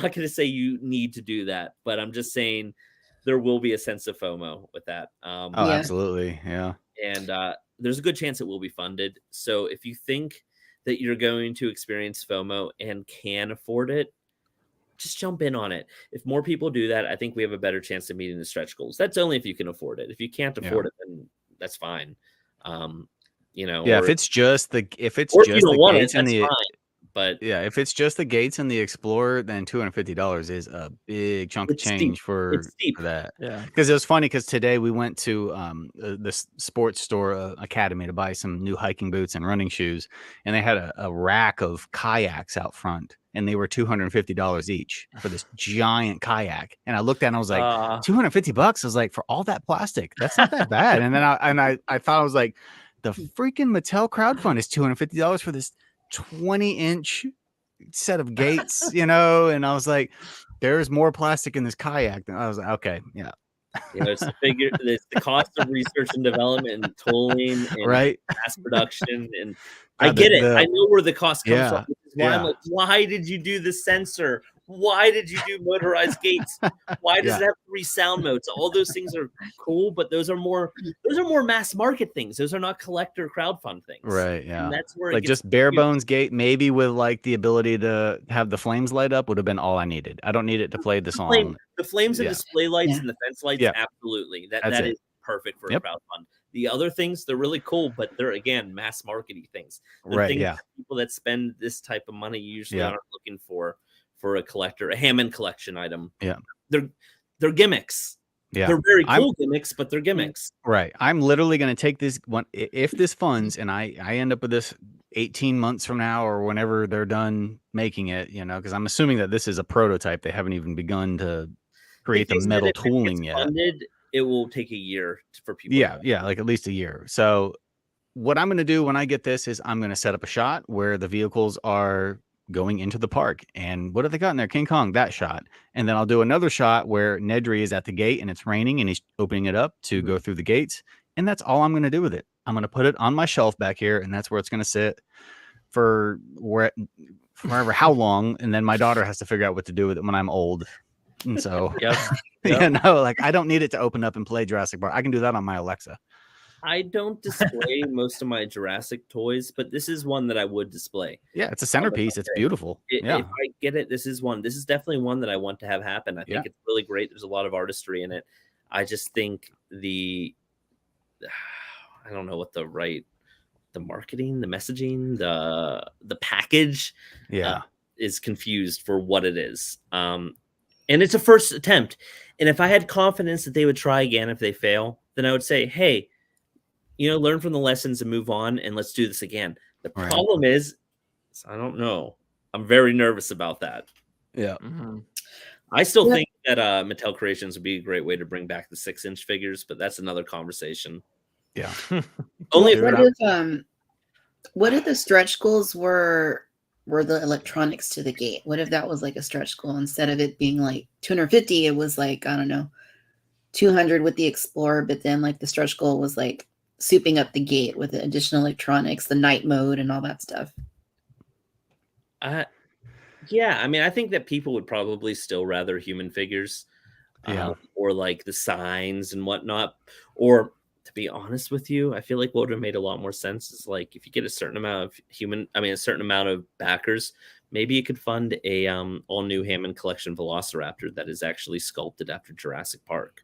going to say you need to do that, but I'm just saying there will be a sense of FOMO with that. Absolutely. Yeah. And there's a good chance it will be funded. So if you think that you're going to experience FOMO and can afford it, just jump in on it. If more people do that, I think we have a better chance of meeting the stretch goals. That's only if you can afford it. If you can't afford it, then that's fine. If it's just the gates and the fine. But yeah, if it's just the gates and the Explorer, then $250 is a big chunk of change for that. Yeah, because it was funny because today we went to the sports store Academy to buy some new hiking boots and running shoes, and they had a rack of kayaks out front, and they were $250 each for this giant kayak. And I looked at it and I was like, $250? I was like, for all that plastic, that's not that bad. And then I thought, I was like, the freaking Mattel crowdfund is $250 for this 20-inch set of gates, and I was like, there's more plastic in this kayak. And I was like, okay, yeah. It's the cost of research and development and tooling and mass production. And I get it. I know where the cost comes from. Which is why I'm like, why did you do the sensor? Why did you do motorized gates? Why does it have 3 sound modes? All those things are cool, but those are more mass market things. Those are not collector crowdfund things. Right. Yeah. And that's where like it gets just bare confusing. bones gate, maybe with like the ability to have the flames light up would have been all I needed. I don't need it to play the song. The flames and Yeah. display lights Yeah. and the fence lights, Yeah. absolutely. That's That it. is perfect for Yep. a crowdfund. The other things, they're really cool, but they're again mass marketing things. They're Right. things Yeah. that people that spend this type of money usually Yeah. aren't looking for a collector, a Hammond collection item. Yeah. They're gimmicks. Yeah. They're very cool gimmicks, but they're gimmicks. Right. I'm literally going to take this one. If this funds and I end up with this 18 months from now or whenever they're done making it, because I'm assuming that this is a prototype. They haven't even begun to create the They said metal if it tooling gets yet. funded, it will take a year for people. Yeah. Like at least a year. So what I'm going to do when I get this is I'm going to set up a shot where the vehicles are going into the park. And what have they got in there? King Kong, that shot. And then I'll do another shot where Nedry is at the gate and it's raining and he's opening it up to go through the gates. And that's all I'm going to do with it. I'm going to put it on my shelf back here, and that's where it's going to sit for forever, how long. And then my daughter has to figure out what to do with it when I'm old. And so, like I don't need it to open up and play Jurassic Park. I can do that on my Alexa. I don't display most of my Jurassic toys, but this is one that I would display. Yeah, it's a centerpiece. It's beautiful. If I get it, this is definitely one that I want to have happen. I think it's really great. There's a lot of artistry in it. I just think I don't know what the marketing, the messaging, the package is confused for what it is. And it's a first attempt. And if I had confidence that they would try again if they fail, then I would say, hey, learn from the lessons and move on, and let's do this again. The problem is, I don't know. I'm very nervous about that. Yeah. Mm-hmm. I still think that Mattel Creations would be a great way to bring back the 6-inch figures, but that's another conversation. Yeah. What if the stretch goals were the electronics to the gate? What if that was like a stretch goal instead of it being like 250? It was like, I don't know, 200 with the Explorer, but then like the stretch goal was like souping up the gate with the additional electronics, the night mode, and all that stuff. Yeah, I mean, I think that people would probably still rather human figures, or like the signs and whatnot. Or to be honest with you, I feel like what would have made a lot more sense is like if you get a certain amount of backers, maybe you could fund a all new Hammond collection Velociraptor that is actually sculpted after Jurassic Park,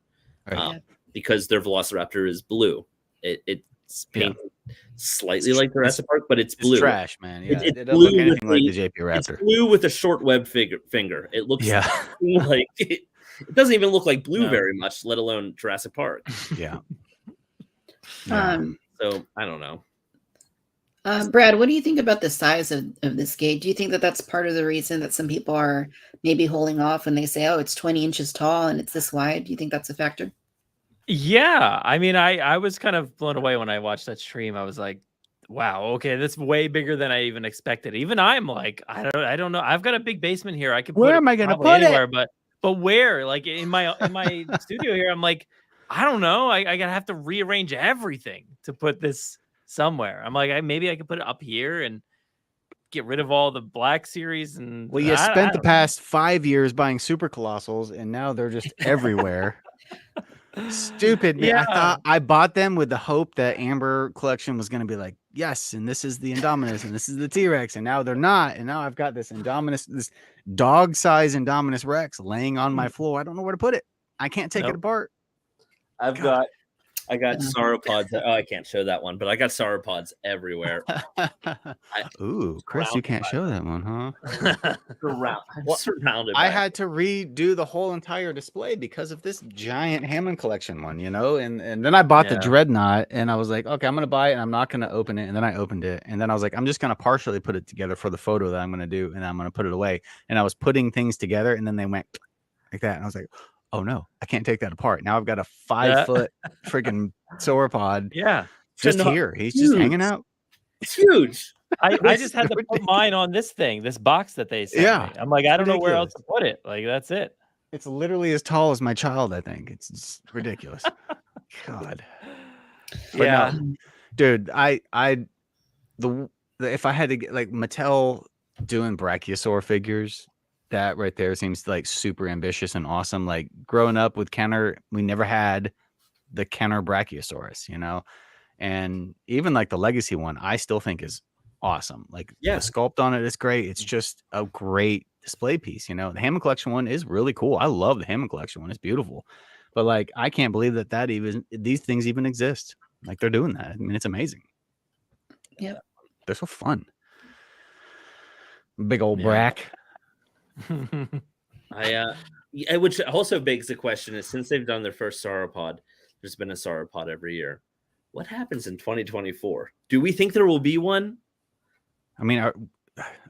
because their Velociraptor is blue. It's painted slightly like Jurassic Park, but it's blue. It's trash, man. Yeah, it doesn't look anything like the JP Raptor. It's blue with a short web finger. It looks like it doesn't even look like blue very much, let alone Jurassic Park. Yeah. So I don't know. Brad, what do you think about the size of this gate? Do you think that that's part of the reason that some people are maybe holding off when they say, oh, it's 20 inches tall and it's this wide? Do you think that's a factor? Yeah, I mean, I was kind of blown away when I watched that stream. I was like, wow, okay, that's way bigger than I even expected. Even I'm like, I don't know. I've got a big basement here. I could where put am I going to put anywhere, it? But where? Like in my studio here, I'm like, I don't know. I gotta have to rearrange everything to put this somewhere. I'm like, maybe I could put it up here and get rid of all the Black Series. And well, you spent the past 5 years buying super colossals, and now they're just everywhere. Stupid, man. I thought I bought them with the hope that Amber collection was going to be like, yes, and this is the Indominus, and this is the T-Rex, and now they're not. And now I've got this Indominus, this dog-size Indominus Rex laying on my floor. I don't know where to put it. I can't take it apart. I got Sauropods. Oh, I can't show that one, but I got Sauropods everywhere. Ooh, Chris, you can't show that one, huh? I'm surrounded. I had to redo the whole entire display because of this giant Hammond collection one, and then I bought the Dreadnought, and I was like, okay, I'm gonna buy it, and I'm not gonna open it. And then I opened it, and then I was like, I'm just gonna partially put it together for the photo that I'm gonna do, and I'm gonna put it away. And I was putting things together, and then they went like that, and I was like, oh no, I can't take that apart. Now I've got a 5-foot freaking sauropod. Yeah. Just here. He's just hanging out. It's huge. I just had to put mine on this box that they sent me. I'm like, I don't know where else to put it. Like, that's it. It's literally as tall as my child, I think. It's just ridiculous. God. But no, dude, if I had to get like Mattel doing Brachiosaur figures, that right there seems like super ambitious and awesome. Like growing up with Kenner, we never had the Kenner Brachiosaurus, you know, and even like the legacy one, I still think is awesome. Like Yeah. the sculpt on it is great. It's just a great display piece. You know, the Hammond Collection one is really cool. I love the Hammond Collection one. It's beautiful, but like I can't believe that even these things even exist. Like they're doing that. I mean, it's amazing. Yep. They're so fun. Big old brack. Which also begs the question is, since they've done their first sauropod, there's been a sauropod every year. What happens in 2024? Do we think there will be one? I mean,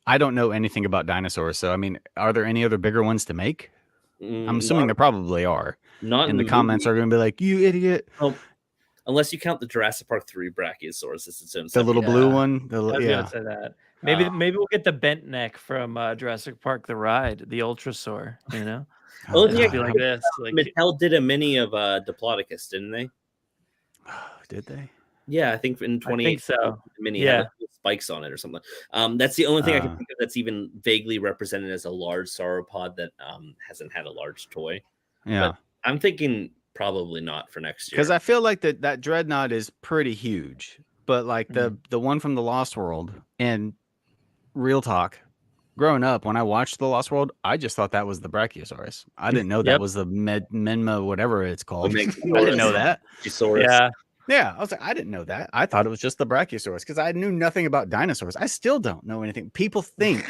I don't know anything about dinosaurs, so I mean, are there any other bigger ones to make? I'm assuming there probably are. Not in the comments are going to be like, "You idiot!" Oh, unless you count the Jurassic Park 3 Brachiosaurus as its own. The little blue one. I was gonna say that. Maybe we'll get the bent neck from Jurassic Park the ride, the Ultrasaur. You know, only thing like this. Like Mattel did a mini of Diplodocus, didn't they? Did they? Yeah, I think in 2018. I think so. The mini had like spikes on it or something. That's the only thing I can think of that's even vaguely represented as a large sauropod that hasn't had a large toy. Yeah, but I'm thinking probably not for next year, because I feel like that dreadnought is pretty huge, but like the one from the Lost World, and real talk, growing up when I watched the Lost World, I just thought that was the Brachiosaurus. I didn't know that was the Menma, whatever it's called. I didn't know that. Yeah, I was like, I didn't know that. I thought it was just the Brachiosaurus because I knew nothing about dinosaurs. I still don't know anything. People think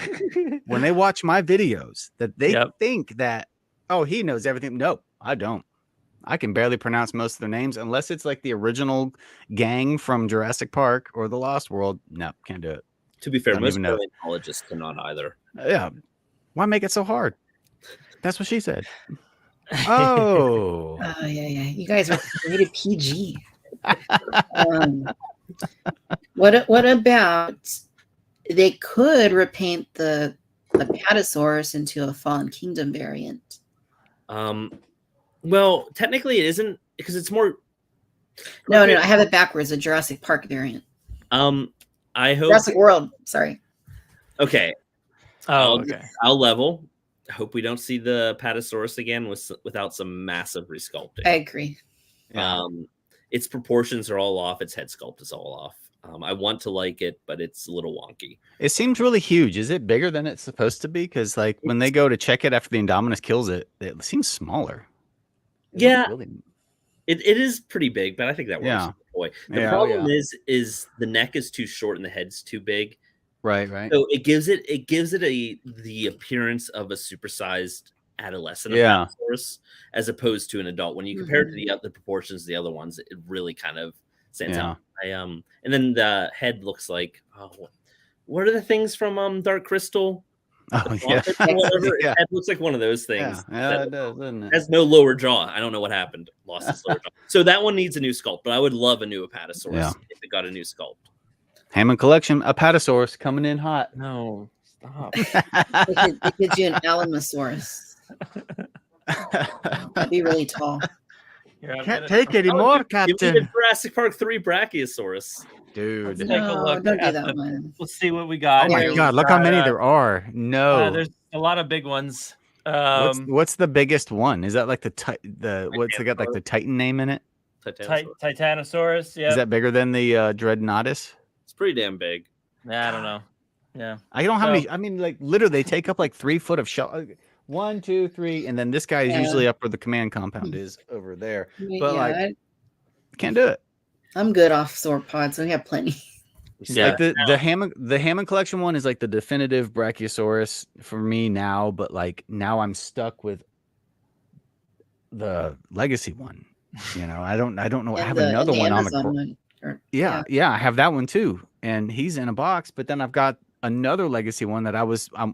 when they watch my videos that they think that, oh, he knows everything. No, I don't. I can barely pronounce most of their names unless it's like the original gang from Jurassic Park or the Lost World. No, can't do it. To be fair, most paleontologists cannot either. Yeah. Why make it so hard? That's what she said. Oh. Oh, yeah. You guys are rated PG. What about they could repaint the Apatosaurus into a Fallen Kingdom variant? Well, technically it isn't because it's more. No, I have it backwards. A Jurassic Park variant. I hope Jurassic World. Sorry. Okay. Okay. I'll level. I hope we don't see the Apatosaurus again without some massive resculpting. I agree. Yeah. Its proportions are all off. Its head sculpt is all off. I want to like it, but it's a little wonky. It seems really huge. Is it bigger than it's supposed to be? Because like when they go to check it after the Indominus kills it, it seems smaller. Yeah, it is pretty big, but I think that works. Yeah. Boy, the problem is the neck is too short and the head's too big. Right. So it gives it the appearance of a supersized adolescent Apatosaurus as opposed to an adult. When you compare it to the proportions of the other ones, it really kind of stands out. And then the head looks like what are the things from Dark Crystal? Oh yeah. It looks like one of those things. Yeah, it does, doesn't it? Has no lower jaw. I don't know what happened. Lost its lower jaw. So that one needs a new sculpt, but I would love a new Apatosaurus if it got a new sculpt. Hammond Collection, Apatosaurus coming in hot. No, stop. It gives you an Alamosaurus. That'd be really tall. Can't take any more, Captain. Give me the Jurassic Park 3 Brachiosaurus. Dude. Let's take a look. Don't do that one. Let's see what we got. Oh my God, look how many there are. No. There's a lot of big ones. What's the biggest one? Is that like what's got like the Titan name in it? Titanosaurus. Yeah. Is that bigger than the Dreadnoughtus? It's pretty damn big. I don't know. Yeah. I don't know how many. I mean, like literally, they take up like 3 foot of shell. 1, 2, 3, and then this guy is usually up where the command compound is over there. But like, can't do it. I'm good off sauropods, so we have plenty. Like the Hammond Collection one is like the definitive Brachiosaurus for me now, but like now I'm stuck with the Legacy one. You know, I don't know. I have another one on the yeah, I have that one too, and he's in a box. But then I've got another Legacy one that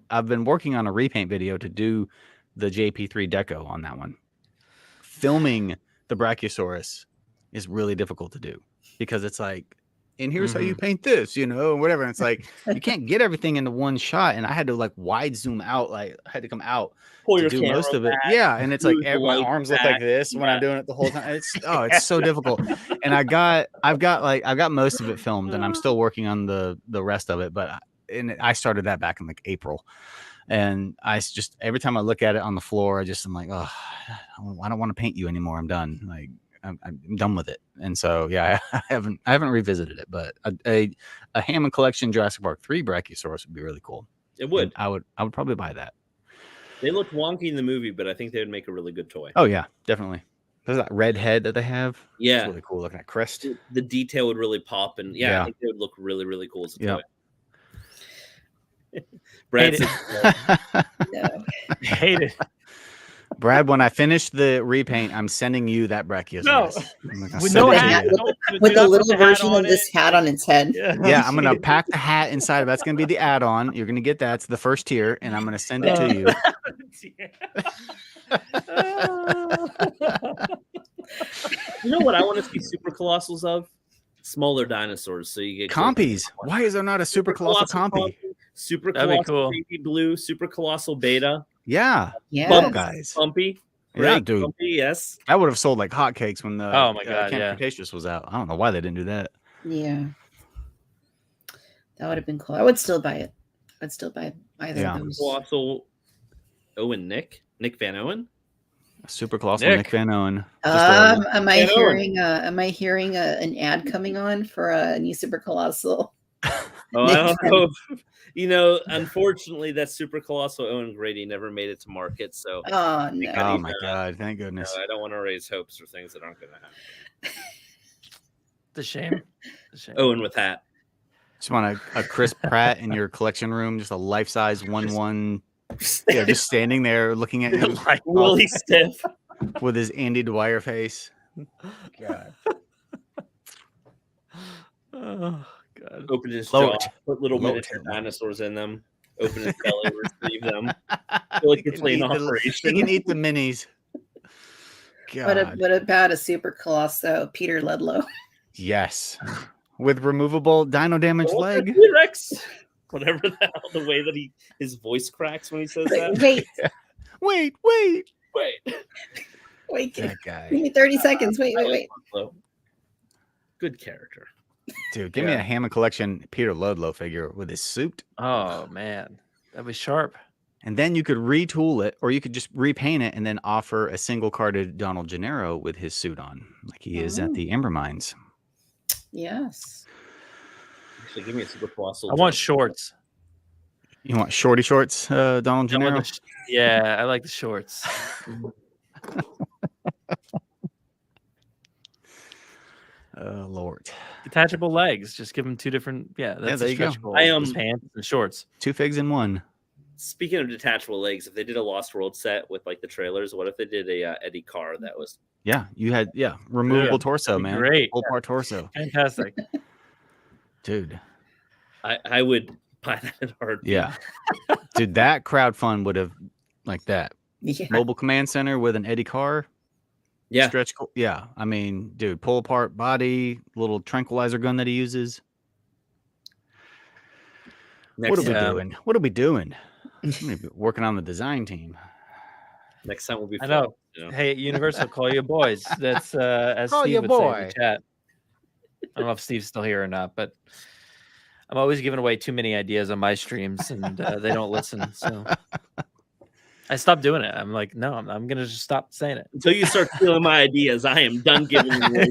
I've been working on a repaint video to do the JP3 deco on that one. Filming the Brachiosaurus is really difficult to do because it's like, and here's how you paint this, you know, whatever. And it's like you can't get everything into one shot, and I had to like wide zoom out, like I had to come out to do most of it. Yeah, and it's like my arms look like this when I'm doing it the whole time. It's so difficult. And I've got most of it filmed, and I'm still working on the rest of it, but I started that back in like April. And just every time I look at it on the floor, I'm like, oh, I don't want to paint you anymore. I'm done. Like I'm done with it. And so yeah, I haven't revisited it, but a Hammond Collection Jurassic Park 3 Brachiosaurus would be really cool. It would. And I would probably buy that. They look wonky in the movie, but I think they would make a really good toy. Oh yeah, definitely. There's that red head that they have. Yeah, it's really cool looking at crest. The detail would really pop, and I think they would look really, really cool as a toy. Brad says, No. Hate it. Brad, when I finish the repaint, I'm sending you that Brachiosaurus. With no hat. With a little version of this hat on its head. Yeah, I'm gonna pack the hat inside of it. That's gonna be the add-on. You're gonna get that. It's the first tier, and I'm gonna send it to you. You know what I want to see super colossals of? Smaller dinosaurs. So you get compies. Why is there not a super colossal compy? Super That'd be colossal cool. baby blue, super colossal beta. Yeah. Yeah. Guys. Pumpy. Yeah, Right? dude. Pumpy, yes. That would have sold like hotcakes when the Oh my God, Camp yeah. Cretaceous was out. I don't know why they didn't do that. Yeah. That would have been cool. I would still buy it. I'd still buy either Yeah. of those. Colossal Nick Van Owen. Super colossal Nick Van Owen. Am I hearing an ad coming on for a new super colossal? Oh, I don't know. You know, unfortunately, that super colossal Owen Grady never made it to market. So, Oh no! Oh my God! Thank no, goodness. I don't want to raise hopes for things that aren't going to happen. It's a shame. Owen with hat. Just want a Chris Pratt in your collection room, just a life-size 1/1. Yeah, just standing there looking at him Like really stiff with his Andy Dwyer face. God. Oh God. Open his Lower jaw, it. put little Lower miniature it. dinosaurs in them. Open his belly, retrieve them. Feel like it's an He operation. can eat the minis. God. What about a super colossal Peter Ludlow? Yes. With removable dino damaged leg. T-Rex. Whatever the hell, the way that his voice cracks when he says that. Wait, Wait. That guy. give me 30 seconds. Wait. Good character. Dude, give me a Hammond Collection Peter Ludlow figure with his suit. Oh man, that was sharp. And then you could retool it, or you could just repaint it and then offer a single carded Donald Gennaro with his suit on, like he is at the Ember Mines. Yes. Actually, give me a super colossal. I want shorts. You want shorty shorts, Donald Gennaro? Yeah, I like the shorts. Lord. Detachable legs. Just give them two different. Yeah, that's there you go. stretch goal. I, Just pants and shorts. 2 figs in 1. Speaking of detachable legs, if they did a Lost World set with like the trailers, what if they did a Eddie Carr that was? Yeah, you had removable Yeah, torso, man. great. Full part torso, Fantastic. dude. I would buy that in a heartbeat. Yeah, dude, that crowdfund would have like that Yeah. mobile command center with an Eddie Carr. Yeah. Stretch. Yeah, I mean, dude, pull apart body, little tranquilizer gun that he uses. What are we doing? What are we doing? I'm gonna be working on the design team. Next time we'll be. I know. You know? Hey, Universal, call your boys. That's as Call Steve your would say in boy. the chat. I don't know if Steve's still here or not, but I'm always giving away too many ideas on my streams, and they don't listen. So I stopped doing it. I'm like, no, I'm gonna just stop saying it. Until you start stealing my ideas, I am done giving you away.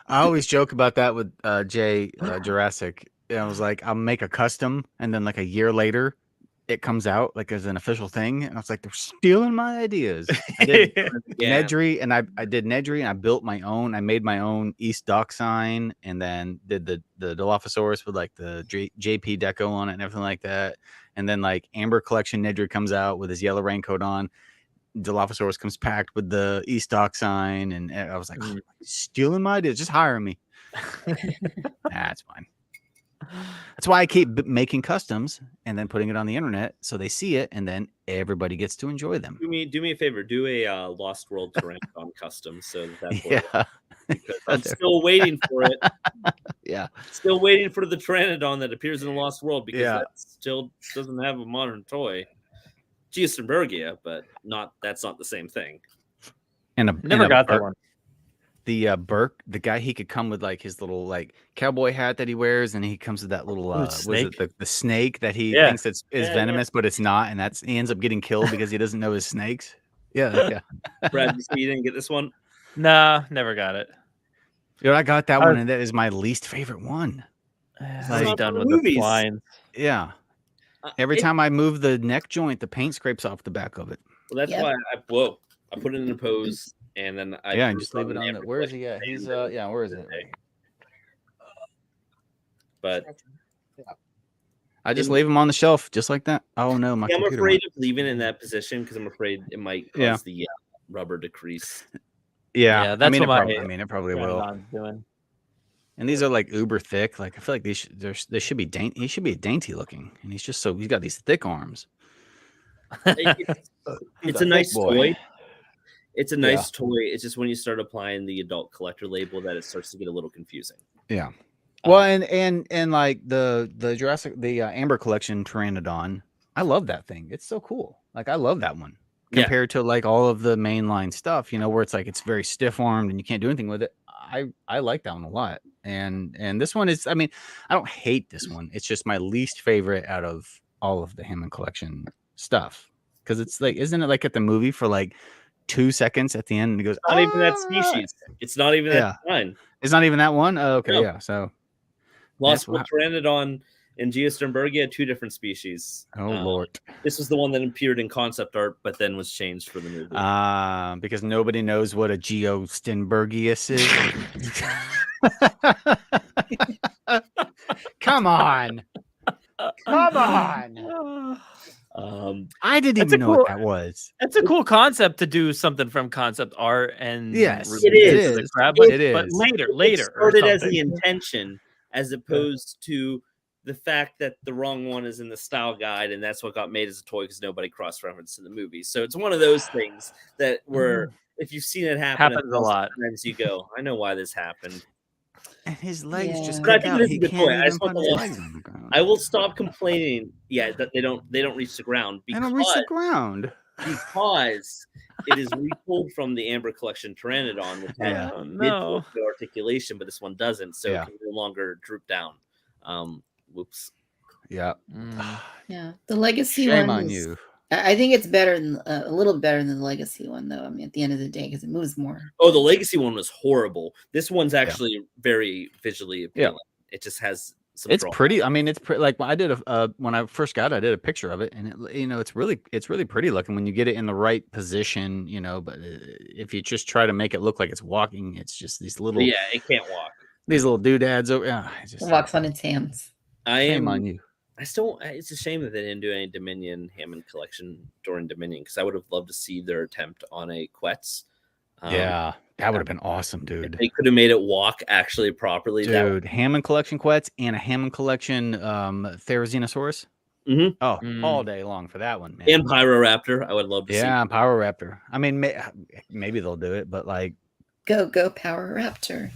I always joke about that with Jay Jurassic. I was like, I'll make a custom, and then like a year later, it comes out like as an official thing, and I was like, they're stealing my ideas. I did Nedry, and I did Nedry, and I built my own. I made my own East Dock sign, and then did the Dilophosaurus with like the JP deco on it and everything like that. And then like Amber Collection Nedry comes out with his yellow raincoat on. Dilophosaurus comes packed with the East Dock sign, and I was like, oh, stealing my ideas, just hire me. That's fine. That's why I keep making customs and then putting it on the internet so they see it, and then everybody gets to enjoy them. Do me a favor. Do a Lost World Pteranodon custom so that's Yeah. because I'm still waiting for it. Yeah. Still waiting for the Pteranodon that appears in the Lost World because Yeah. that still doesn't have a modern toy. Geostenbergia, but that's not the same thing. And Never got that one. the Burke, the guy, he could come with like his little like cowboy hat that he wears, and he comes with that little was snake? it the snake that he Yeah. thinks is venomous, but it's not, and he ends up getting killed because he doesn't know his snakes. Yeah. Brad, you didn't get this one? Nah, never got it. Dude, I got that one, and that is my least favorite one. I'm not done for with movies. the flying. Yeah. Every time I move the neck joint, the paint scrapes off the back of it. Well, that's why I put it in a pose, and then I and just leave it on the. Where is he at? He's where is it? But I just leave him on the shelf just like that. Oh no, my I'm computer afraid went. of leaving it in that position because I'm afraid it might cause the rubber to crease. Yeah, that's it what probably will. Doing. And these are like uber thick. Like I feel like they should be dainty. He should be dainty looking, and he's got these thick arms. It's a nice boy. toy. It's a nice toy. It's just when you start applying the adult collector label that it starts to get a little confusing. Yeah. Well, and like the Jurassic, the Amber Collection Pteranodon, I love that thing. It's so cool. Like I love that one compared to like all of the mainline stuff, where it's like it's very stiff armed and you can't do anything with it. I like that one a lot. And this one is, I mean, I don't hate this one. It's just my least favorite out of all of the Hammond Collection stuff. Because it's like, isn't it like at the movie for like 2 seconds at the end and it goes, not even that species. It's not even that one. It's not even that one? Oh, okay, No. yeah. So Lost Pteranodon and Geosternbergia, 2 different species. Oh Lord. This was the one that appeared in concept art, but then was changed for the movie. Because nobody knows what a Geosternbergius is. Come on. I didn't even know what that was. It's a cool concept to do something from concept art, and yes, it is. But later, it started as the intention, as opposed to the fact that the wrong one is in the style guide, and that's what got made as a toy because nobody cross-referenced in the movie. So it's one of those things that where if you've seen it happens a lot, times you go, I know why this happened. And his legs just But I cut think out. this He is the can't point. even put his legs on the ground. I will stop complaining. Yeah, that they don't reach the ground They don't reach the ground because it is repulled from the Amber Collection Pteranodon, which had mid articulation, but this one doesn't, so it can no longer droop down. Whoops. Yeah. Yeah. The legacy Shame one on you. I think it's better than a little better than the legacy one, though. I mean, at the end of the day, because it moves more. Oh, the legacy one was horrible. This one's actually very visually appealing. It just has some. It's pretty. I mean, it's pretty. Like I did when I first got it, I did a picture of it, and it's really pretty looking when you get it in the right position. But if you just try to make it look like it's walking, it's just these little. Yeah, it can't walk. These little doodads. Oh, yeah, it walks on its hands. Shame on you. It's a shame that they didn't do any Dominion Hammond Collection during Dominion, because I would have loved to see their attempt on a Quetz. That would have been awesome, dude. They could have made it walk actually properly. Dude, Hammond Collection Quetz and a Hammond Collection Therizinosaurus. All day long for that one, man. And Pyroraptor, I would love to see. Yeah, Pyroraptor. I mean, maybe they'll do it, but like, go Power Raptor.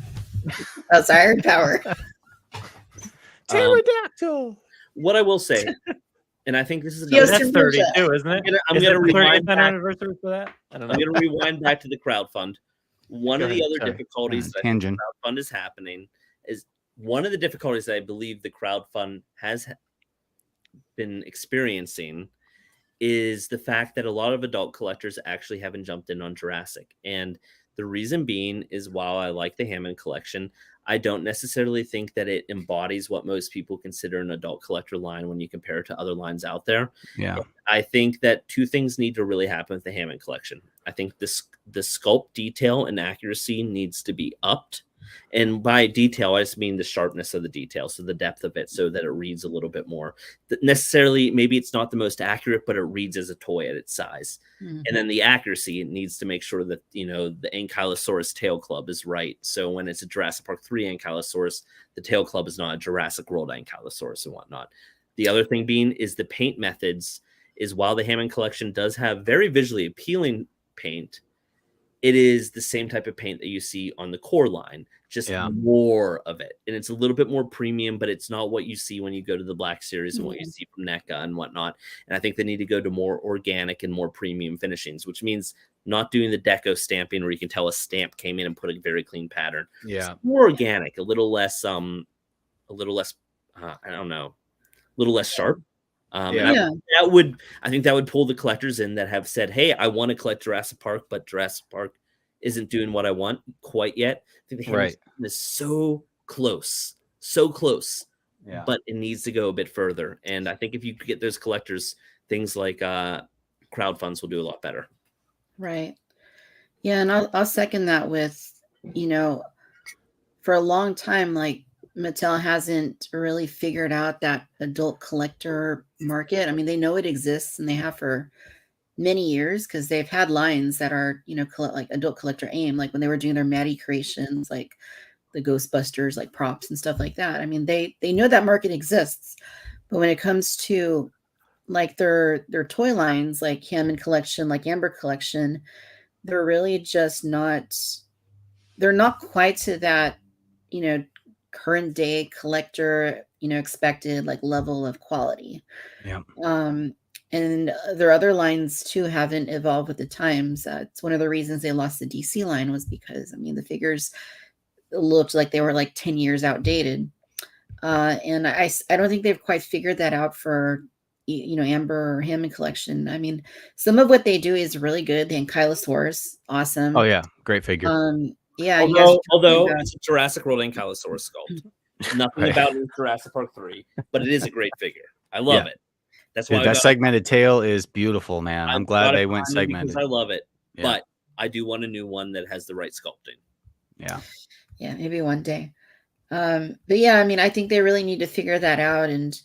Oh, sorry, Power. Pterodactyl. What I will say, and I think this is that's 32, isn't it? I'm going to rewind back. Anniversary for that. I don't know. I'm going to rewind back to the crowdfund. One of the other difficulties that the crowdfund is happening is one of the difficulties that I believe the crowdfund has been experiencing is the fact that a lot of adult collectors actually haven't jumped in on Jurassic. And the reason being is, while I like the Hammond collection, I don't necessarily think that it embodies what most people consider an adult collector line when you compare it to other lines out there. Yeah. I think that 2 things need to really happen with the Hammond collection. I think the sculpt detail and accuracy needs to be upped. And by detail, I just mean the sharpness of the detail, so the depth of it, so that it reads a little bit more. That necessarily, maybe it's not the most accurate, but it reads as a toy at its size. Mm-hmm. And then the accuracy, it needs to make sure that, the Ankylosaurus tail club is right. So when it's a Jurassic Park 3 Ankylosaurus, the tail club is not a Jurassic World Ankylosaurus and whatnot. The other thing being is the paint methods. Is while the Hammond collection does have very visually appealing paint, it is the same type of paint that you see on the core line, just more of it. And it's a little bit more premium, but it's not what you see when you go to the Black Series and what you see from NECA and whatnot. And I think they need to go to more organic and more premium finishings, which means not doing the deco stamping where you can tell a stamp came in and put a very clean pattern. Yeah. It's more organic, a little less I don't know, a little less sharp. And I think that would pull the collectors in that have said, hey, I want to collect Jurassic Park, but Jurassic Park isn't doing what I want quite yet. I think the Hammer is so close, but it needs to go a bit further. And I think if you get those collectors, things like crowdfunds will do a lot better. Right. Yeah, and I'll second that with, for a long time, like Mattel hasn't really figured out that adult collector market. I mean, they know it exists and they have for many years because they've had lines that are, like adult collector aim, like when they were doing their Maddie creations, like the Ghostbusters, like props and stuff like that. I mean, they know that market exists, but when it comes to like their toy lines, like Hammond Collection, like Amber Collection, they're really just they're not quite to that, current day collector, expected like level of quality. Yeah. And their other lines too haven't evolved with the times. It's one of the reasons they lost the DC line was because, I mean, the figures looked like they were like 10 years outdated. And I don't think they've quite figured that out for, Amber or Hammond Collection. I mean, some of what they do is really good. The Ankylosaurus, awesome. Oh yeah, great figure. Yeah. Although it's a Jurassic World Ankylosaurus sculpt. Nothing about it in Jurassic Park 3, but it is a great figure. I love it. That's why that segmented tail is beautiful, man. I'm glad they went segmented. I love it, but I do want a new one that has the right sculpting. Yeah, maybe one day. But yeah, I mean, I think they really need to figure that out. And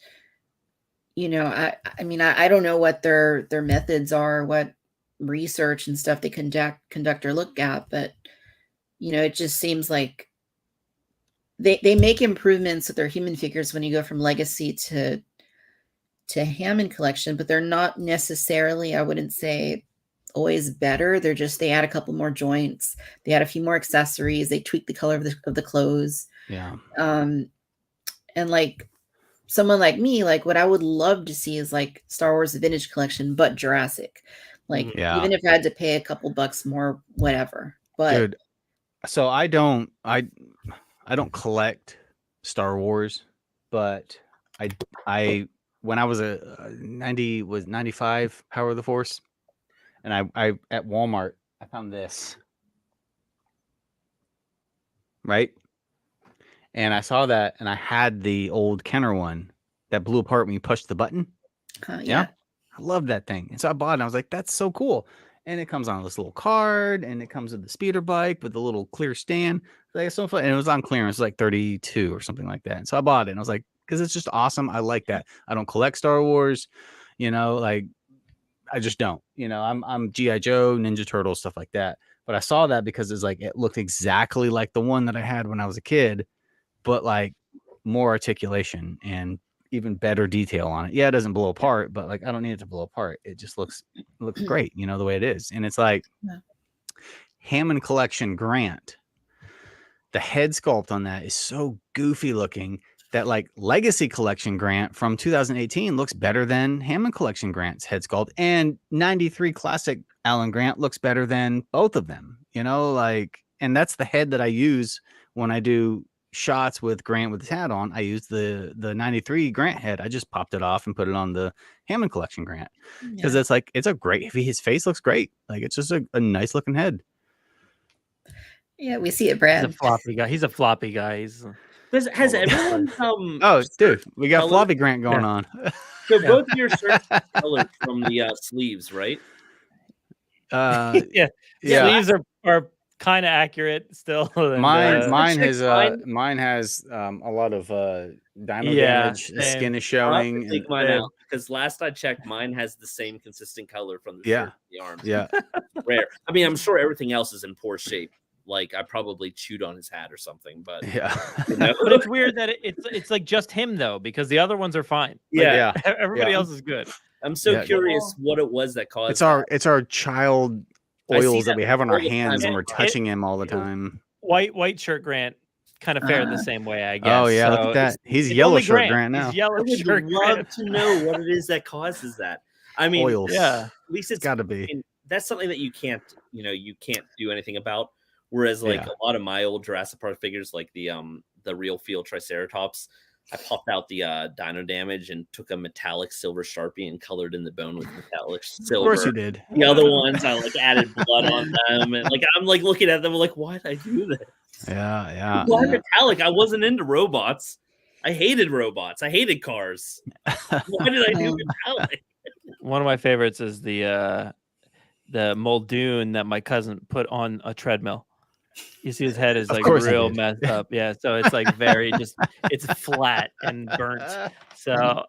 I mean, I don't know what their methods are, what research and stuff they conduct or look at, but it just seems like they make improvements with their human figures when you go from Legacy to Hammond Collection, but they're not necessarily, I wouldn't say, always better. They add a couple more joints, they add a few more accessories, they tweak the color of the clothes. Yeah. And like someone like me, like what I would love to see is like Star Wars Vintage Collection, but Jurassic. Like even if I had to pay a couple bucks more, whatever. But dude, so I don't collect Star Wars, but I when I was a 95 Power of the Force, and I at Walmart I found this, right? And I saw that, and I had the old Kenner one that blew apart when you pushed the button. Yeah, I love that thing, and so I bought it. And I was like, "That's so cool!" And it comes on this little card, and it comes with the speeder bike with the little clear stand. Like, it's so fun, and it was on clearance, like 32 or something like that. And so I bought it, and I was like, because it's just awesome. I like that. I don't collect Star Wars, like I just don't. I'm G.I. Joe, Ninja Turtles, stuff like that. But I saw that because it's like it looked exactly like the one that I had when I was a kid, but like more articulation and even better detail on it. Yeah, it doesn't blow apart, but like I don't need it to blow apart. It just looks great, the way it is. And it's like Hammond Collection Grant. The head sculpt on that is so goofy looking that like Legacy Collection Grant from 2018 looks better than Hammond Collection Grant's head sculpt, and 93 Classic Alan Grant looks better than both of them, and that's the head that I use when I do shots with Grant with his hat on. I use the 93 Grant head. I just popped it off and put it on the Hammond Collection Grant because it's like, it's a great, his face looks great. Like it's just a nice looking head. Yeah, we see it, Brad. He's a floppy guy. Has everyone oh dude, we got floppy Grant going on. So both of your shirts are colored from the sleeves, right? Sleeves are kind of accurate still. Mine has a lot of dino damage. The skin is showing. Take mine out because last I checked, mine has the same consistent color from the shirt to the arms. Yeah, rare. I mean, I'm sure everything else is in poor shape. Like I probably chewed on his hat or something, but but it's weird that it's like just him though, because the other ones are fine. Everybody else is good. I'm so curious what it was that caused. It's our child oils that we have on our hands, and we're touching him all the time. White shirt Grant kind of fared the same way, I guess. Oh yeah, look at that. He's yellow shirt Grant now. I would love to know what it is that causes that. I mean, oils. At least it's got to be. that's something that you can't do anything about. Whereas like a lot of my old Jurassic Park figures, like the real feel Triceratops, I popped out the Dino Damage and took a metallic silver Sharpie and colored in the bone with metallic silver. Of course you did. The other ones I like added blood on them, and like I'm like looking at them like, why did I do this? Yeah. Why metallic? I wasn't into robots. I hated robots. I hated cars. Why did I do metallic? One of my favorites is the Muldoon that my cousin put on a treadmill. You see his head is like real messed up. Yeah. So it's like very it's flat and burnt. So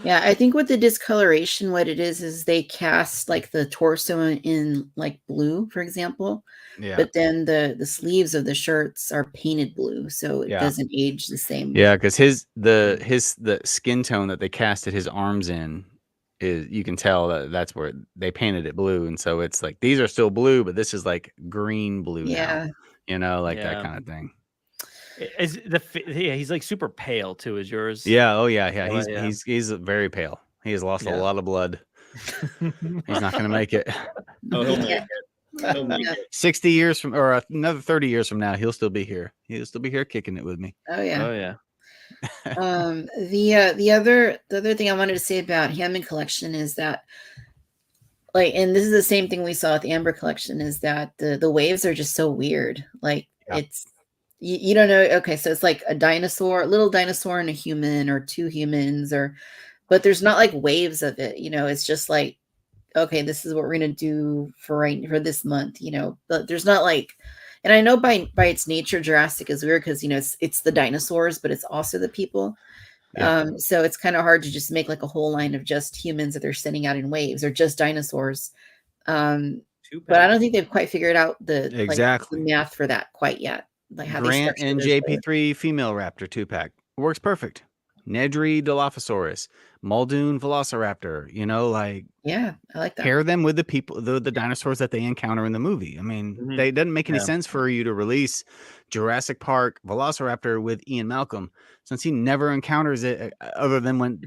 yeah, I think with the discoloration, what it is they cast like the torso in like blue, for example. Yeah. But then the sleeves of the shirts are painted blue, so it doesn't age the same. Yeah, because the skin tone that they casted his arms in is, you can tell that's where they painted it blue, and so it's like these are still blue, but this is like green blue now. That kind of thing. He's like super pale too. Is yours? Yeah. Oh yeah. He's very pale. He has lost a lot of blood. He's not gonna make it. Oh, he'll make it. 60 years from, or another 30 years from now, he'll still be here. He'll still be here kicking it with me. Oh yeah. Oh yeah. The other thing I wanted to say about Hammond Collection is that, like, and this is the same thing we saw at the Amber Collection, is that the waves are just so weird. Like it's you don't know. Okay, so it's like a little dinosaur and a human, or two humans, but there's not like waves of it. It's just like, okay, this is what we're gonna do for this month. But there's not like. And I know by its nature, Jurassic is weird because, it's the dinosaurs, but it's also the people. Yeah. So it's kind of hard to just make like a whole line of just humans that they're sending out in waves, or just dinosaurs. But I don't think they've quite figured out the math for that quite yet. Like how Grant and JP3 female raptor 2-pack works perfect. Nedry Dilophosaurus, Muldoon Velociraptor, yeah, I like that. Pair them with the people, the dinosaurs that they encounter in the movie. I mean, it doesn't make any sense for you to release Jurassic Park Velociraptor with Ian Malcolm, since he never encounters it other than when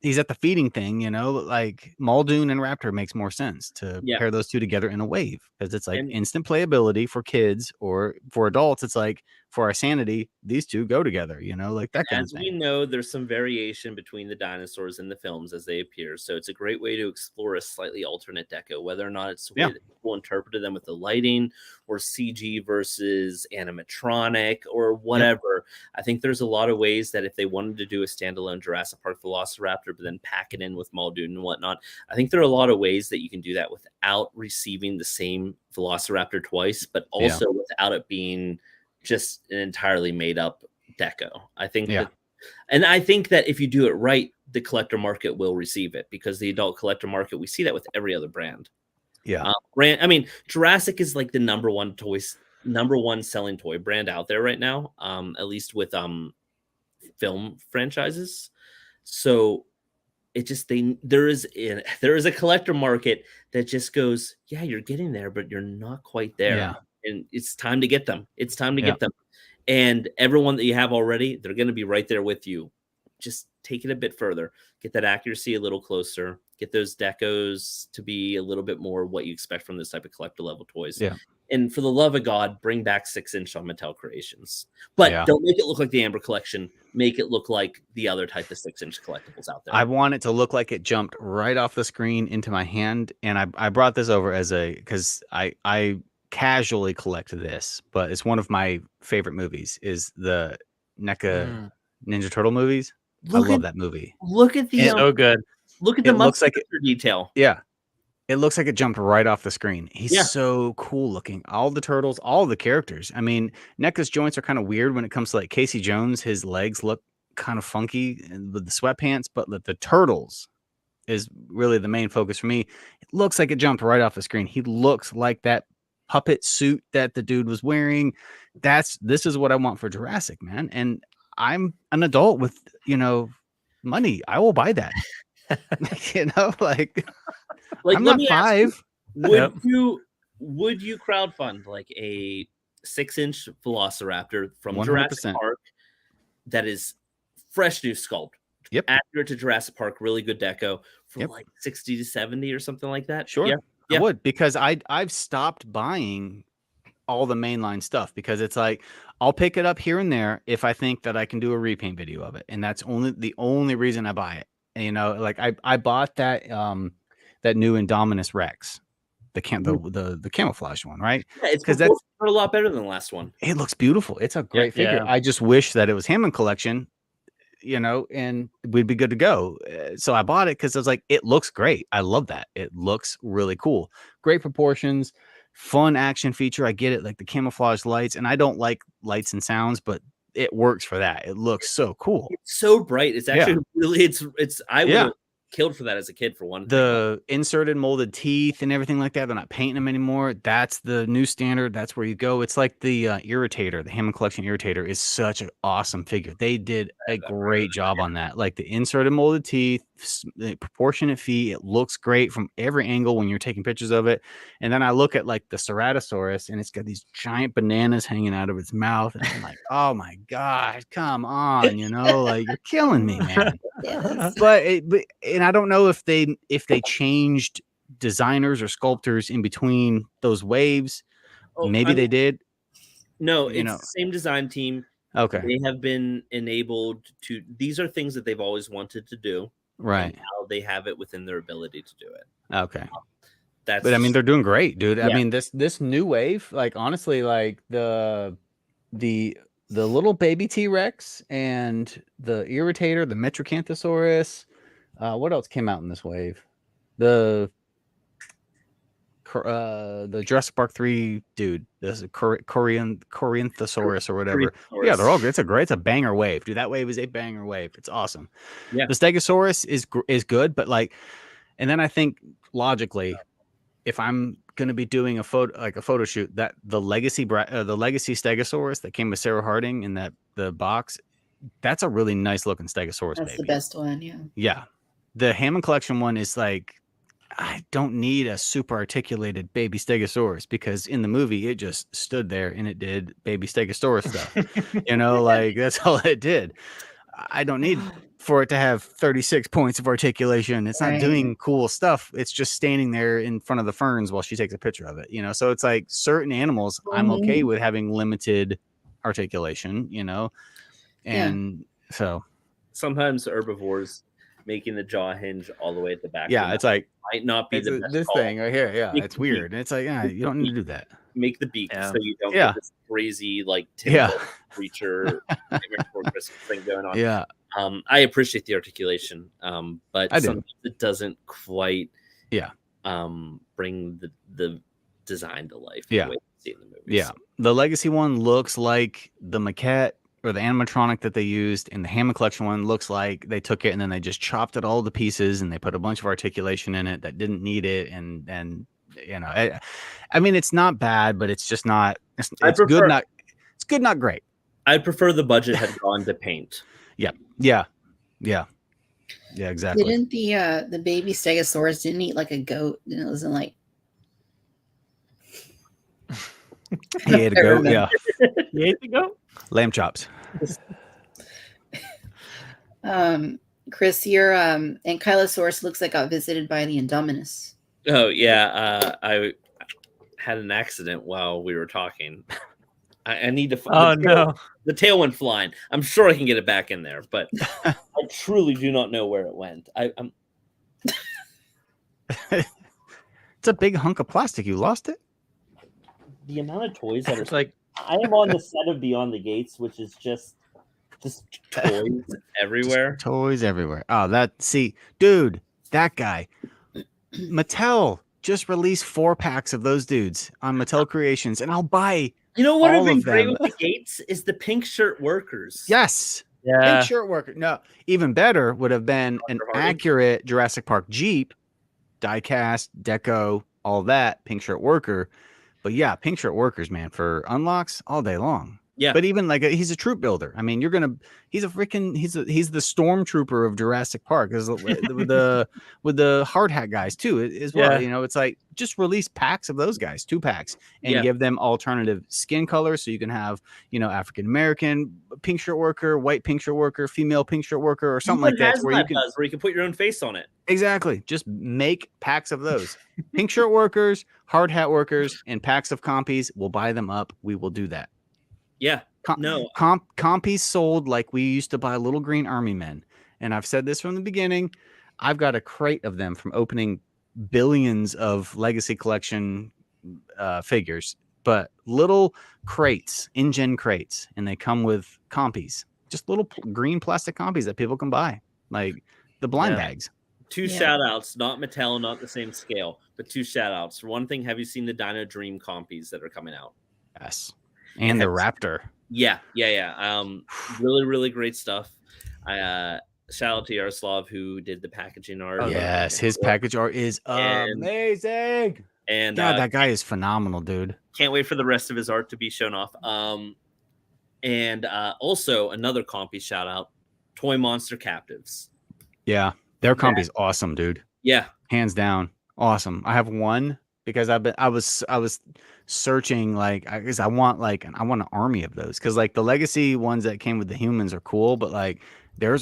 he's at the feeding thing. Like Muldoon and Raptor makes more sense to pair those two together in a wave, because it's like instant playability for kids, or for adults. It's like, for our sanity, these two go together, like that kind of thing. As we know, there's some variation between the dinosaurs in the films as they appear. So it's a great way to explore a slightly alternate deco, whether or not it's the way that people interpreted them with the lighting, or CG versus animatronic, or whatever. I think there's a lot of ways that if they wanted to do a standalone Jurassic Park Velociraptor, but then pack it in with Muldoon and whatnot, I think there are a lot of ways that you can do that without receiving the same Velociraptor twice, but also without it being just an entirely made up deco. I think I think that if you do it right, the collector market will receive it, because the adult collector market, we see that with every other brand. I mean, Jurassic is like the number one selling toy brand out there right now, at least with film franchises. So it just there is a collector market that just goes, yeah, you're getting there, but you're not quite there. And it's time to get them. It's time to get them. And everyone that you have already, they're going to be right there with you. Just take it a bit further. Get that accuracy a little closer. Get those decos to be a little bit more what you expect from this type of collector level toys. Yeah. And for the love of God, bring back 6-inch on Mattel Creations. But don't make it look like the Amber Collection. Make it look like the other type of 6-inch collectibles out there. I want it to look like it jumped right off the screen into my hand. And I brought this over because I casually collect this, but it's one of my favorite movies, is the NECA Ninja Turtle movies. I love that movie. Look at the so good. Look at the muscle detail. Yeah. It looks like it jumped right off the screen. He's so cool looking. All the turtles, all the characters. I mean, NECA's joints are kind of weird when it comes to like Casey Jones. His legs look kind of funky with the sweatpants, but the turtles is really the main focus for me. It looks like it jumped right off the screen. He looks like that puppet suit that the dude was wearing. This is what I want for Jurassic, man. And I'm an adult with, money. I will buy that. I'm not 5. Would you crowdfund like a 6-inch Velociraptor from 100%. Jurassic Park that is fresh new sculpt? Accurate to Jurassic Park, really good deco, for Yep. like 60 to 70 or something like that. Sure. Yeah. I Yeah. would, because I've stopped buying all the mainline stuff, because it's like I'll pick it up here and there if I think that I can do a repaint video of it, and that's the only reason I buy it. And, you know, like I bought that that new Indominus Rex, the camouflage one, right? Yeah, it's Because that's a lot better than the last one. it looks beautiful. It's a great figure. Yeah. I just wish that it was Hammond collection, you know, and we'd be good to go. So I bought it because I was like, it looks great. I love that. It looks really cool. Great proportions, fun action feature. I get it, like the camouflage lights, and I don't like lights and sounds, but it works for that. It looks so cool. It's so bright. It's actually really it's I would have killed for that as a kid, for one thing. The inserted molded teeth and everything like that, they're not painting them anymore. That's the new standard. That's where you go. It's like the Irritator, the Hammond Collection Irritator is such an awesome figure. They did a great job on that. Like the inserted molded teeth, the proportionate feet. It looks great from every angle when you're taking pictures of it. And then I look at like the Ceratosaurus, and it's got these giant bananas hanging out of its mouth. And I'm like, oh my God, come on, you know, like you're killing me, man. Yes. But I don't know if they changed designers or sculptors in between those waves. Maybe they did. No, You it's know. the same design team. Okay. They have been enabled to. These are things that they've always wanted to do. Right. And now they have it within their ability to do it. Okay. That's. But I mean, they're doing great, dude. I Yeah. mean, this new wave, like honestly, like the little baby T-Rex and the Irritator, the Metrocanthosaurus. What else came out in this wave? The Jurassic Park 3 dude, this Coryanthosaurus or whatever. Yeah, they're all good. It's a banger wave, dude. That wave is a banger wave. It's awesome. Yeah. The Stegosaurus is good, but like, and then I think logically, if I'm going to be doing a photo shoot, that the legacy Stegosaurus that came with Sarah Harding in the box, that's a really nice looking Stegosaurus. That's baby. the best one. Yeah. Yeah. The Hammond Collection one is like, I don't need a super articulated baby Stegosaurus, because in the movie it just stood there and it did baby Stegosaurus stuff. You know, like that's all it did. I don't need for it to have 36 points of articulation. It's not doing cool stuff. It's just standing there in front of the ferns while she takes a picture of it, you know? So it's like certain animals I'm okay with having limited articulation, you know? And so sometimes herbivores making the jaw hinge all the way at the back. Yeah, it's like might not be the best this call. thing right here. Yeah, Make it's the weird. And it's like, yeah, you don't need to do that. Make the beak so you don't Yeah. get this crazy like Yeah. creature thing going on. Yeah. I appreciate the articulation, but I do. sometimes it doesn't quite Yeah. bring the design to life. Yeah. The way you see it in the movies. Yeah. The legacy one looks like the maquette or the animatronic that they used, and the Hammond Collection one looks like they took it and then they just chopped it all to pieces and they put a bunch of articulation in it that didn't need it. And you know, I mean, it's not bad, but it's just not. It's good, not great. I prefer the budget had gone to paint. Yeah, exactly. Didn't the baby Stegosaurus didn't eat like a goat? And it wasn't like He ate a goat. Yeah, You ate the goat? lamb chops. Chris, your Ankylosaurus looks like got visited by the Indominus. Oh yeah, I had an accident while we were talking. I need to find. The tail went flying. I'm sure I can get it back in there, but I truly do not know where it went. I'm. It's a big hunk of plastic. You lost it? The amount of toys that are It's like I am on the set of Beyond the Gates, which is just toys everywhere. Toys everywhere. Oh, dude, that guy. Mattel just released 4 packs of those dudes on Mattel Creations, and I'll buy. You know what would all have been of great them. with the Gates is the pink shirt workers. Yes. yeah. Pink shirt worker. No, even better would have been an accurate Jurassic Park Jeep, diecast, deco, all that, pink shirt worker. But yeah, pink shirt workers, man, for unlocks all day long. Yeah. But even like he's a troop builder. I mean, he's the stormtrooper of Jurassic Park with the hard hat guys too as well. Yeah. You know, it's like just release packs of those guys, 2 packs, and Yeah. give them alternative skin colors. So you can have, you know, African American pink shirt worker, white pink shirt worker, female pink shirt worker, or something like that. Where you can put your own face on it. Exactly. Just make packs of those. Pink shirt workers, hard hat workers, and packs of compies. We'll buy them up. We will do that. Yeah. Compies sold like we used to buy little green army men. And I've said this from the beginning. I've got a crate of them from opening billions of Legacy Collection figures, but little crates, InGen crates, and they come with compies, just little green plastic compies that people can buy, like the blind bags. 2 shout outs, not Mattel, not the same scale, but 2 shout outs. For one thing, have you seen the Dino Dream compies that are coming out? Yes. And the Raptor. Yeah. Really, really great stuff. Shout out to Yaroslav who did the packaging art. Oh, yes, his package art is amazing. And God, that guy is phenomenal, dude. Can't wait for the rest of his art to be shown off. And also another compy shout out, Toy Monster Captives. Yeah, their compy's awesome, dude. Yeah, hands down, awesome. I have one because I was searching because I want an army of those, because like the legacy ones that came with the humans are cool, but like they're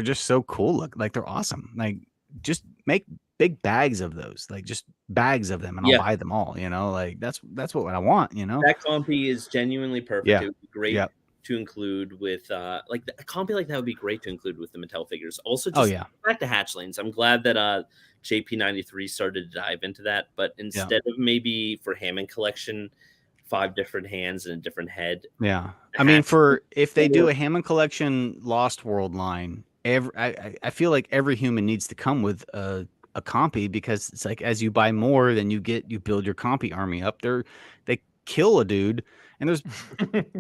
just so cool. Look, like they're awesome. Like just make big bags of those, like just bags of them, and I'll buy them all. You know, like that's what I want. You know, that compy is genuinely perfect. Yeah. It would be great to include with like a compy like that would be great to include with the Mattel figures. Also, just back to hatchlings. I'm glad that JP93 started to dive into that, but instead of maybe for Hammond collection, 5 different hands and a different head. Yeah, I mean, if they do a Hammond collection Lost World line, I feel like every human needs to come with a compy, because it's like as you buy more, then you build your compy army up. They kill a dude, and there's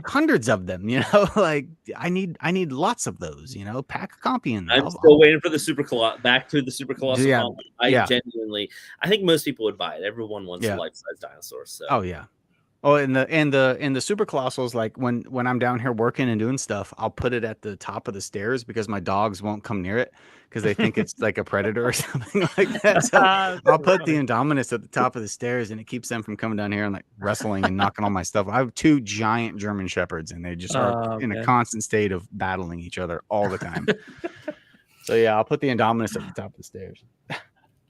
hundreds of them. You know, like I need lots of those. You know, pack a compy in. I'm still waiting for the back to the super colossal. Yeah, genuinely, I think most people would buy it. Everyone wants a life-size dinosaur. So. Oh yeah. Oh, and the super colossals, like when I'm down here working and doing stuff, I'll put it at the top of the stairs because my dogs won't come near it because they think it's like a predator or something like that. So I'll put the Indominus at the top of the stairs, and it keeps them from coming down here and like wrestling and knocking all my stuff. I have 2 giant German Shepherds, and they just are in a constant state of battling each other all the time. So yeah, I'll put the Indominus at the top of the stairs.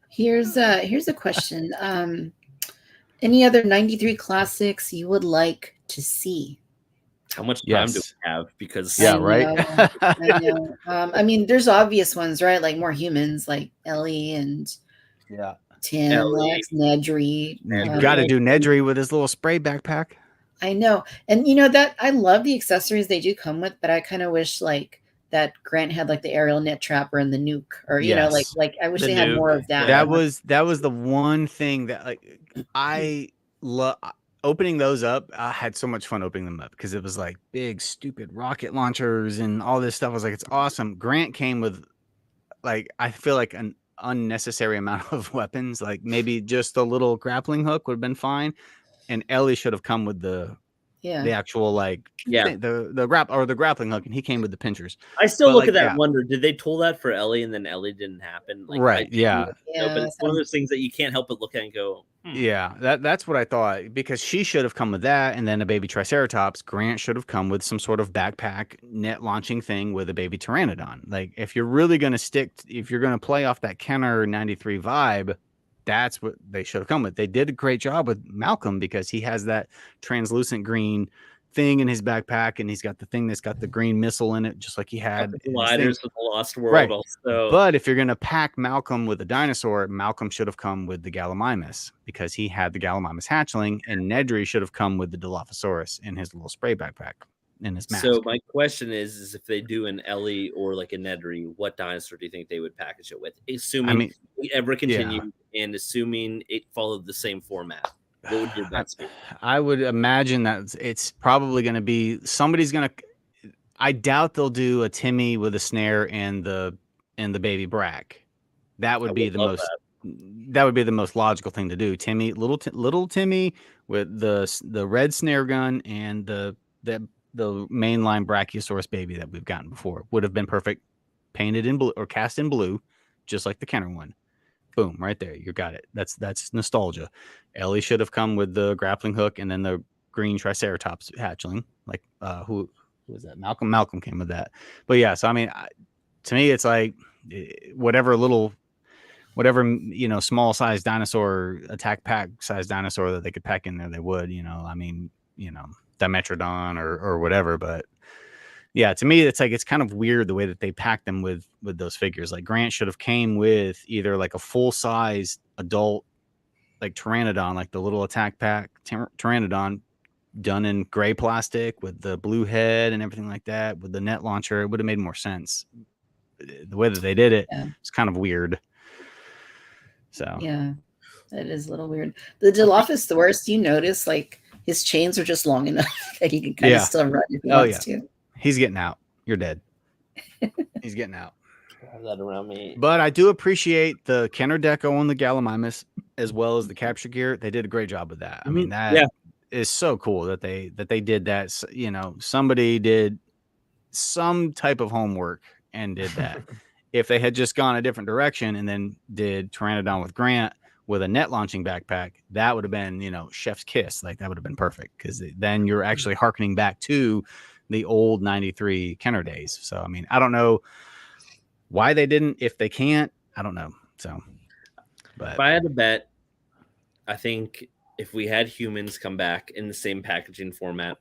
Here's a question. Any other 93 classics you would like to see? How much time do we have? Because I know. I mean, there's obvious ones, right? Like more humans, like Ellie and Tim, Lex, Nedry. You got to do Nedry with his little spray backpack. I know, and you know that I love the accessories they do come with, but I kind of wish like that Grant had like the aerial net trapper and the nuke, or you know, like I wish they had more of that. That was the one thing that like I love opening those up. I had so much fun opening them up because it was like big stupid rocket launchers and all this stuff. I was like, it's awesome. Grant came with like, I feel like an unnecessary amount of weapons, like maybe just a little grappling hook would have been fine, and Ellie should have come with the actual the grappling hook, and he came with the pinchers. I still look at that and wonder, did they tool that for Ellie and then Ellie didn't happen? Like, right. But it's one of those things that you can't help but look at and go, Yeah, that's what I thought, because she should have come with that, and then a baby Triceratops. Grant should have come with some sort of backpack net launching thing with a baby Pteranodon. Like, if you're really going to if you're going to play off that Kenner 93 vibe, that's what they should have come with. They did a great job with Malcolm because he has that translucent green thing in his backpack, and he's got the thing that's got the green missile in it, just like he had the gliders with the Lost World. Right. Also, but if you're gonna pack Malcolm with a dinosaur, Malcolm should have come with the Gallimimus because he had the Gallimimus hatchling, and Nedry should have come with the Dilophosaurus in his little spray backpack in his mask. So my question is if they do an Ellie or like a Nedry, what dinosaur do you think they would package it with? Assuming it ever continued and assuming it followed the same format. What would your bets be? I would imagine that it's probably going to be somebody's going to. I doubt they'll do a Timmy with a snare and the baby Brack. That would be the most. That would be the most logical thing to do. Timmy, little Timmy with the red snare gun and the the mainline Brachiosaurus baby that we've gotten before. Would have been perfect, painted in blue or cast in blue, just like the Kenner one. Boom, right there, you got it. That's nostalgia. Ellie should have come with the grappling hook and then the green Triceratops hatchling. Like who was that? Malcolm came with that. But yeah, so I mean, to me, it's like whatever small size dinosaur, attack pack size dinosaur that they could pack in there, they would. I mean, Dimetrodon or whatever. But yeah, to me, it's like it's kind of weird the way that they pack them with those figures. Like Grant should have came with either like a full size adult, like Pteranodon, like the little attack pack Pteranodon, done in gray plastic with the blue head and everything like that, with the net launcher. It would have made more sense. The way that they did it, it's kind of weird. So yeah, that is a little weird. The Dilophosaurus, you notice like his chains are just long enough that he can kind of still run if he wants to. He's getting out. You're dead. He's getting out. Have that around me. But I do appreciate the Kenner Deco on the Gallimimus as well as the capture gear. They did a great job with that. I mean, that is so cool that they did that. Somebody did some type of homework and did that. If they had just gone a different direction and then did Pteranodon with Grant with a net launching backpack, that would have been, chef's kiss. Like that would have been perfect, because then you're actually hearkening back to the old 93 Kenner days. So, I mean, I don't know why they didn't. If they can't, I don't know. So, but if I had to bet, I think if we had humans come back in the same packaging format,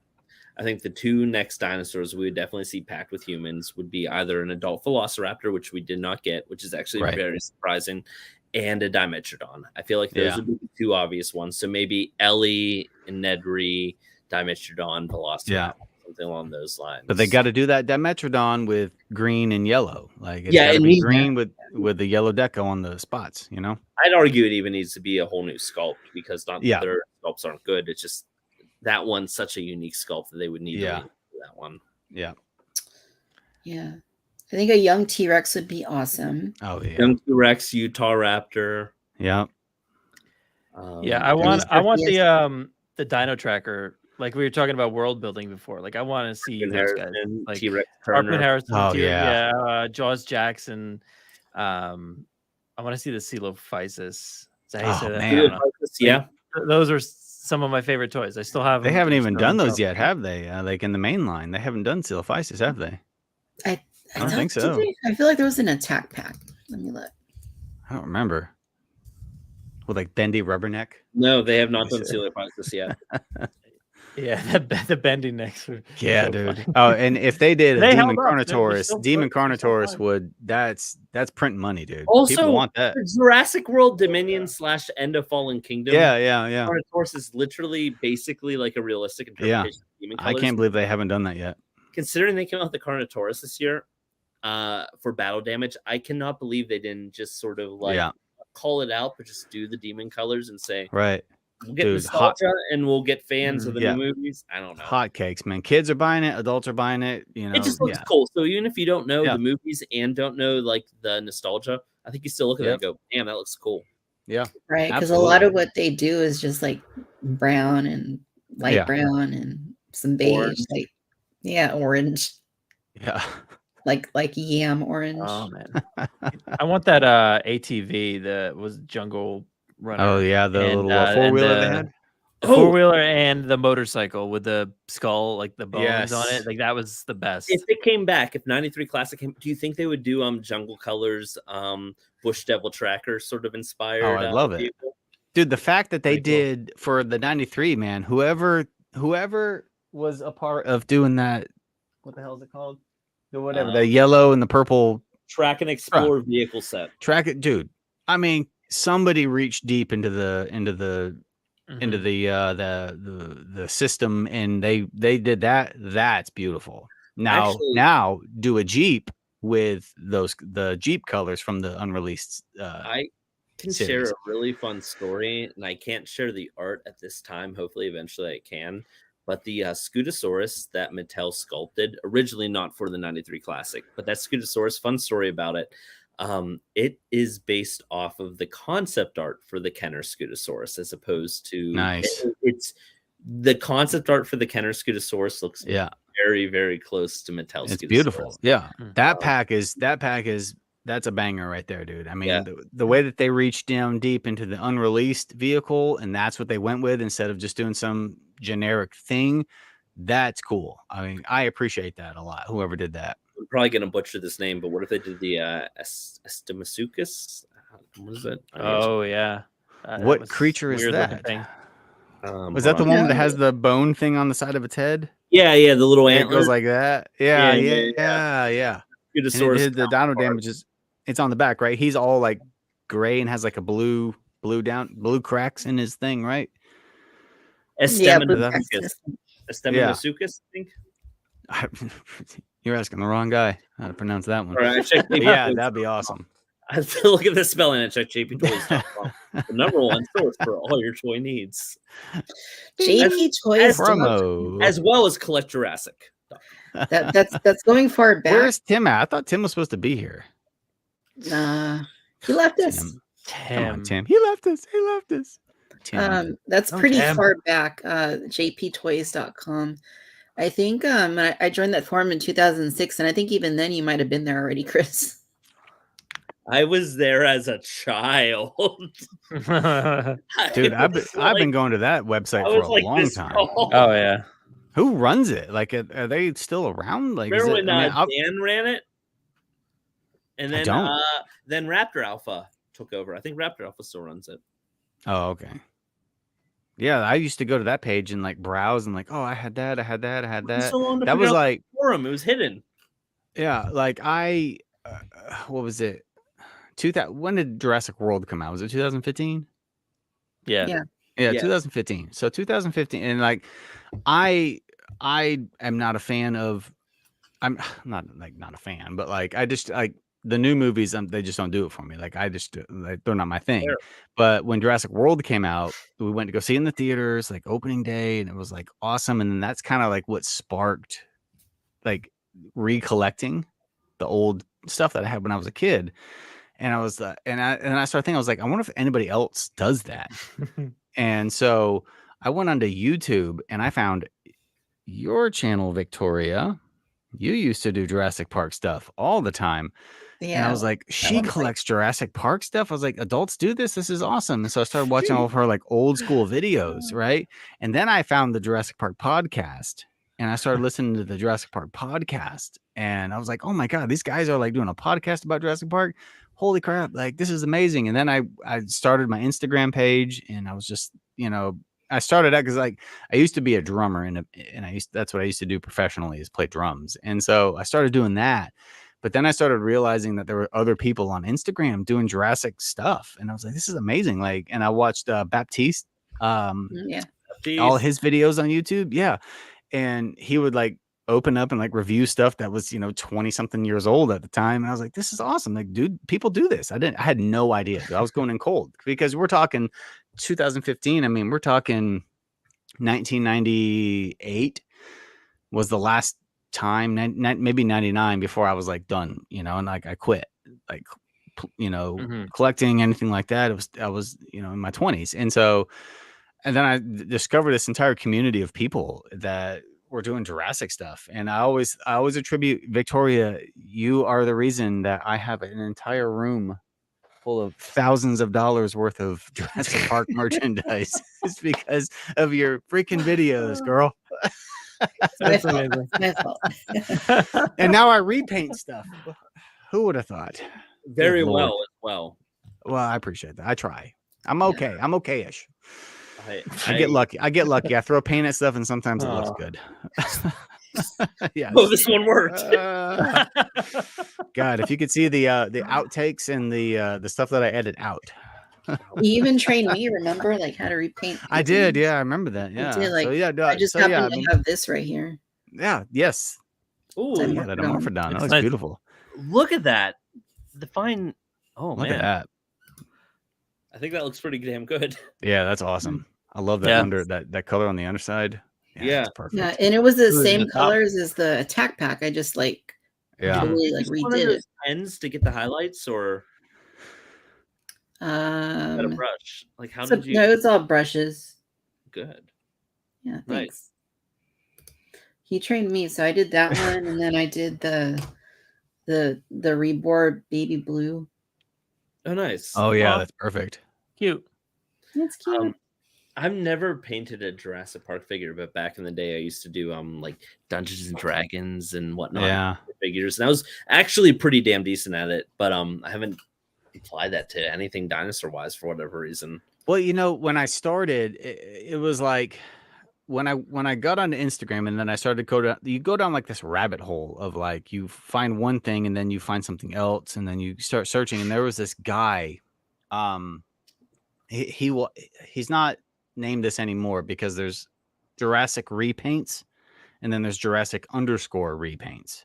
I think the two next dinosaurs we would definitely see packed with humans would be either an adult Velociraptor, which we did not get, which is actually very surprising, and a Dimetrodon. I feel like those would be the two obvious ones. So maybe Ellie and Nedry, Dimetrodon, Velociraptor, something along those lines. But they got to do that Dimetrodon with green and yellow. Like it's gotta be green with the yellow deco on the spots. I'd argue it even needs to be a whole new sculpt, because not that their sculpts aren't good. It's just that one's such a unique sculpt that they would need to do that one. Yeah. I think a young T-Rex would be awesome. Oh yeah. Young T-Rex, Utah Raptor. Yeah. I want the Dino Tracker. Like we were talking about world building before. Like I want to see those guys. Like T-Rex Hartman Harrison. Oh yeah. Jaws Jackson. I want to see the Coelophysis. Yeah. Those are some of my favorite toys. I still have. They haven't even done those yet, have they? Like in the main line, they haven't done Coelophysis, have they? I don't think so. I feel like there was an attack pack. Let me look. I don't remember. With like bendy rubberneck. No, they have not done Coelophysis yet. The bending necks. Yeah, so dude. Funny. Oh, and if they did a Demon Carnotaurus, would that's print money, dude. Also, people want that. Jurassic World Dominion / End of Fallen Kingdom. Yeah. Carnotaurus is literally basically like a realistic interpretation of Demon Colors. I can't believe they haven't done that yet. Considering they came out with the Carnotaurus this year for battle damage, I cannot believe they didn't just sort of call it out, but just do the demon colors and say, we'll get nostalgia and we'll get fans of the new movies. I don't know. Hotcakes, man. Kids are buying it. Adults are buying it. It just looks cool. So even if you don't know the movies and don't know like the nostalgia, I think you still look at it and go, damn, that looks cool. Yeah. Right. Because a lot of what they do is just like brown and light brown and some beige. Orange. Orange. Yeah. Like yam orange. Oh man. I want that ATV that was Jungle Runner. Oh yeah, the little four-wheeler they had. Four-wheeler and the motorcycle with the skull, like the bones on it. Like that was the best. If it came back, if 93 Classic came, do you think they would do Jungle Colors, Bush Devil Tracker sort of inspired? Oh, I love it. Dude, the fact that they did for the 93, man, whoever was a part of doing that, what the hell is it called? The yellow and the purple Track and Explore vehicle set. Track it, dude. I mean, somebody reached deep into the system, and they did that. That's beautiful. Now do a Jeep with the Jeep colors from the unreleased. I can share a really fun story, and I can't share the art at this time. Hopefully, eventually I can. But the Scutosaurus that Mattel sculpted, originally not for the 93 Classic, but that Scutosaurus, fun story about it. It is based off of the concept art for the Kenner Scutosaurus, as opposed to nice. It's the concept art for the Kenner Scutosaurus looks very very, very close to Mattel's. It's beautiful. Yeah, that Um, pack is that's a banger right there, dude. I mean, Yeah. the way that they reached down deep into the unreleased vehicle, and that's what they went with instead of just doing some generic thing. That's cool. I mean, I appreciate that a lot. Whoever did that. I'm probably gonna butcher this name, but what if they did the Estimasuchus? What is it? Oh yeah. That What was creature is weird looking that? thing. Was that the hold one on. that has the bone thing on the side of its head? Yeah, the little And it antler. goes like that. Yeah. Yeah. And Scutosaurus it, the dino damage is it's on the back, right? He's all like gray and has like a blue cracks in his thing, right? Estemasuchus. Yeah. Estemasuchus, I think. You're asking the wrong guy how to pronounce that one. All right, I checked Yeah, that'd be awesome. I have to look at the spelling and check jptoys.com. The number one source for all your toy needs. JP Toys. Promo. As well as Collect Jurassic. That's going far back. Where's Tim at? I thought Tim was supposed to be here. He left us. Come on, Tim. He left us. Tim. That's pretty far back. jptoys.com. I think I joined that forum in 2006, and I think even then you might have been there already, Chris. I was there as a child. Dude, I've been going to that website for a long time. Oh yeah. Who runs it? Like, are they still around? Like, remember is it, when Dan ran it, and then Raptor Alpha took over. I think Raptor Alpha still runs it. Oh, okay. Yeah, I used to go to that page and like browse and like, oh, I had that. So that was like forum. It was hidden. Yeah, like what was it? When did Jurassic World come out? Was it 2015? Yeah. 2015. So 2015, and like I am not a fan of. I'm not a fan, but like I just like the new movies. They just don't do it for me. Like they're not my thing. Fair. But when Jurassic World came out, we went to go see it in the theaters, like opening day, and it was like awesome. And then that's kind of like what sparked like recollecting the old stuff that I had when I was a kid. And I was and I started thinking, I was like, I wonder if anybody else does that. And so I went onto YouTube and I found your channel, Victoria. You used to do Jurassic Park stuff all the time. Yeah. And I was like, she collects Jurassic Park stuff. I was like, adults do this. This is awesome. And so I started watching all of her like old school videos, right? And then I found the Jurassic Park podcast. And I started listening to the Jurassic Park podcast. And I was like, oh my God, these guys are like doing a podcast about Jurassic Park. Holy crap, like this is amazing. And then I started my Instagram page, and I was just, I started out because like I used to be a drummer, and that's what I used to do professionally, is play drums. And so I started doing that. But then I started realizing that there were other people on Instagram doing Jurassic stuff. And I was like, this is amazing. Like, and I watched Baptiste, all his videos on YouTube. Yeah. And he would like open up and like review stuff that was 20 something years old at the time, and I was like, this is awesome. Like, dude, people do this. I had no idea. I was going in cold because we're talking 2015. I mean, we're talking 1998 was the last time, maybe 99 before I was like done, and like I quit like collecting anything like that. I was in my 20s, and then I discovered this entire community of people that were doing Jurassic stuff. And I always attribute, Victoria, you are the reason that I have an entire room full of thousands of dollars worth of Jurassic Park merchandise. It's because of your freaking videos, girl. That's amazing. And now I repaint stuff. Who would have thought? Very well as well. Well, I appreciate that. I try. I'm okay. I'm okay-ish. I get lucky. I throw paint at stuff, and sometimes it looks good. Yeah. Oh, this one worked. God, if you could see the outtakes and the stuff that I edit out. You even trained me, remember, like how to repaint. I did, yeah, I remember that. Yeah. I just happen to have this right here. Yeah. Yes. Oh, that Morphodon. That looks beautiful. Look at that. The fine. Oh, look man. at that. I think that looks pretty damn good. Yeah, that's awesome. I love that that color on the underside. Yeah, it's perfect. Yeah, and it was the same colors as the attack pack. I just totally redid it. Pens to get the highlights, or got a brush. Like how did you? No, it's all brushes. Good. Yeah, thanks. He trained me, so I did that one, and then I did the reborn baby blue. Oh, nice. Oh yeah, Aw. that's perfect. Cute. It's cute. I've never painted a Jurassic Park figure, but back in the day, I used to do like Dungeons and Dragons and whatnot Yeah. figures, and I was actually pretty damn decent at it. But I haven't applied that to anything dinosaur wise for whatever reason. Well, when I started, it was like when I got onto Instagram and then I started you go down like this rabbit hole of like you find one thing and then you find something else and then you start searching, and there was this guy, he's not named this anymore because there's Jurassic repaints and then there's Jurassic _ repaints.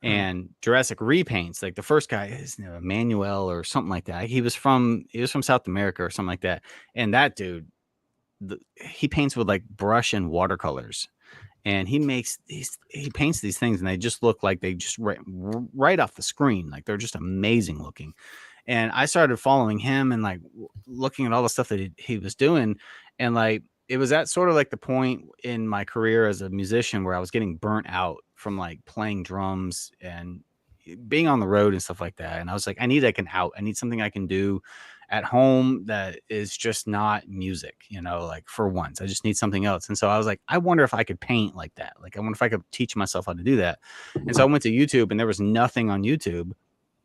And Jurassic repaints, like the first guy is Manuel or something like that. He was from South America or something like that. And that dude, he paints with like brush and watercolors, and he paints these things and they just look like they just right off the screen. Like they're just amazing looking. And I started following him and like looking at all the stuff that he was doing. And like, it was at sort of like the point in my career as a musician where I was getting burnt out from like playing drums and being on the road and stuff like that. And I was like, I need like an out. I need something I can do at home that is just not music, like for once. I just need something else. And so I was like, I wonder if I could paint like that. Like, I wonder if I could teach myself how to do that. And so I went to YouTube, and there was nothing on YouTube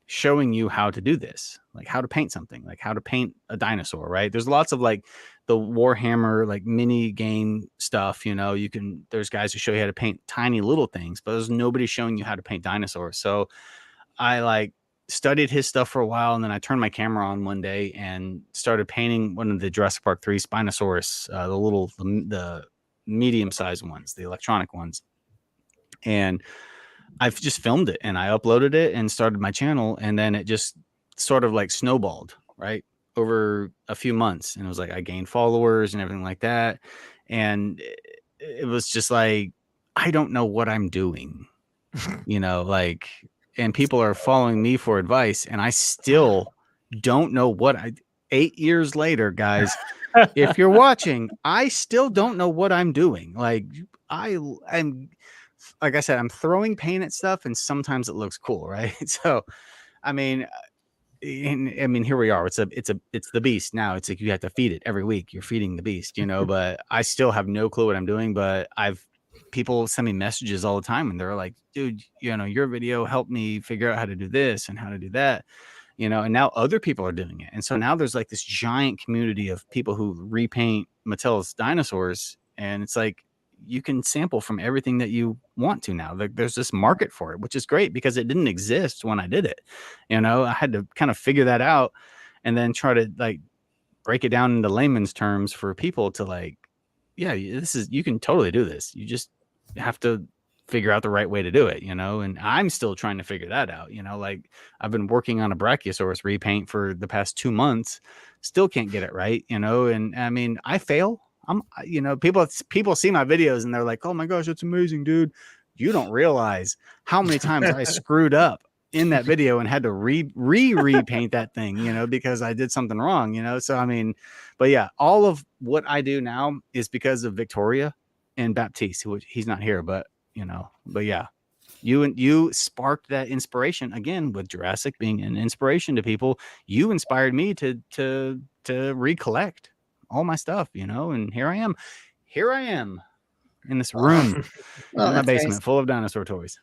showing you how to do this, like how to paint something, like how to paint a dinosaur, right? There's lots of like the Warhammer like mini game stuff, there's guys who show you how to paint tiny little things, but there's nobody showing you how to paint dinosaurs. So I like studied his stuff for a while, and then I turned my camera on one day and started painting one of the Jurassic Park 3 Spinosaurus, the medium-sized ones, the electronic ones. And I've just filmed it and I uploaded it and started my channel, and then it just sort of like snowballed right over a few months. And it was like I gained followers and everything like that. And it was just like, I don't know what I'm doing, like, and people are following me for advice, and I still don't know 8 years later, guys, if you're watching, I still don't know what I'm doing. Like I'm, like I said, I'm throwing paint at stuff, and sometimes it looks cool, right? So, I mean, here we are. It's the beast now. It's like you have to feed it every week. You're feeding the beast, But I still have no clue what I'm doing. But people send me messages all the time, and they're like, "Dude, your video helped me figure out how to do this and how to do that." And now other people are doing it, and so now there's like this giant community of people who repaint Mattel's dinosaurs, and it's like, you can sample from everything that you want to now. There's this market for it, which is great because it didn't exist when I did it. I had to kind of figure that out and then try to like break it down into layman's terms for people to like, yeah, you can totally do this. You just have to figure out the right way to do it, and I'm still trying to figure that out. Like I've been working on a Brachiosaurus repaint for the past 2 months, still can't get it right, and I mean, I fail. People see my videos and they're like, "Oh my gosh, that's amazing, dude." You don't realize how many times I screwed up in that video and had to repaint that thing, because I did something wrong, So I mean, but yeah, all of what I do now is because of Victoria and Baptiste, which he's not here, but yeah, you sparked that inspiration again with Jurassic being an inspiration to people. You inspired me to recollect all my stuff, and here I am in this room in my basement full of dinosaur toys.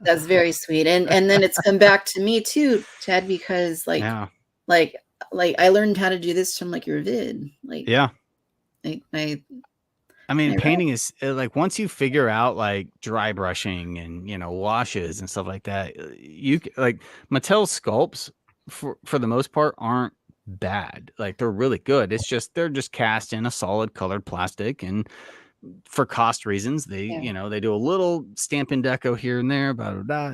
That's very sweet. And then it's come back to me too, Ted, because like I learned how to do this from like your vid. Like, yeah. I mean, painting is like, once you figure out like dry brushing and, washes and stuff like that, you like Mattel sculpts for the most part aren't bad. Like they're really good. It's just, they're just cast in a solid colored plastic, and for cost reasons, they, they do a little Stampin' Deco here and there,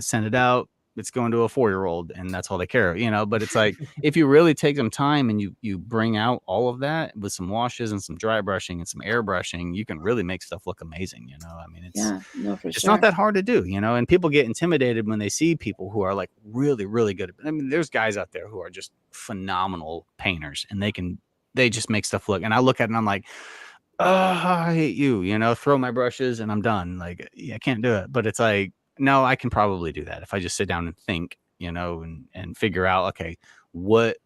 send it out. It's going to a 4-year-old, and that's all they care, but it's like, if you really take some time and you bring out all of that with some washes and some dry brushing and some airbrushing, you can really make stuff look amazing. I mean, it's not that hard to do, and people get intimidated when they see people who are like really, really good. I mean, there's guys out there who are just phenomenal painters, and they just make stuff look, and I look at it and I'm like, I hate you, throw my brushes and I'm done. Like, yeah, I can't do it. But it's like, no, I can probably do that if I just sit down and think, and figure out, okay, what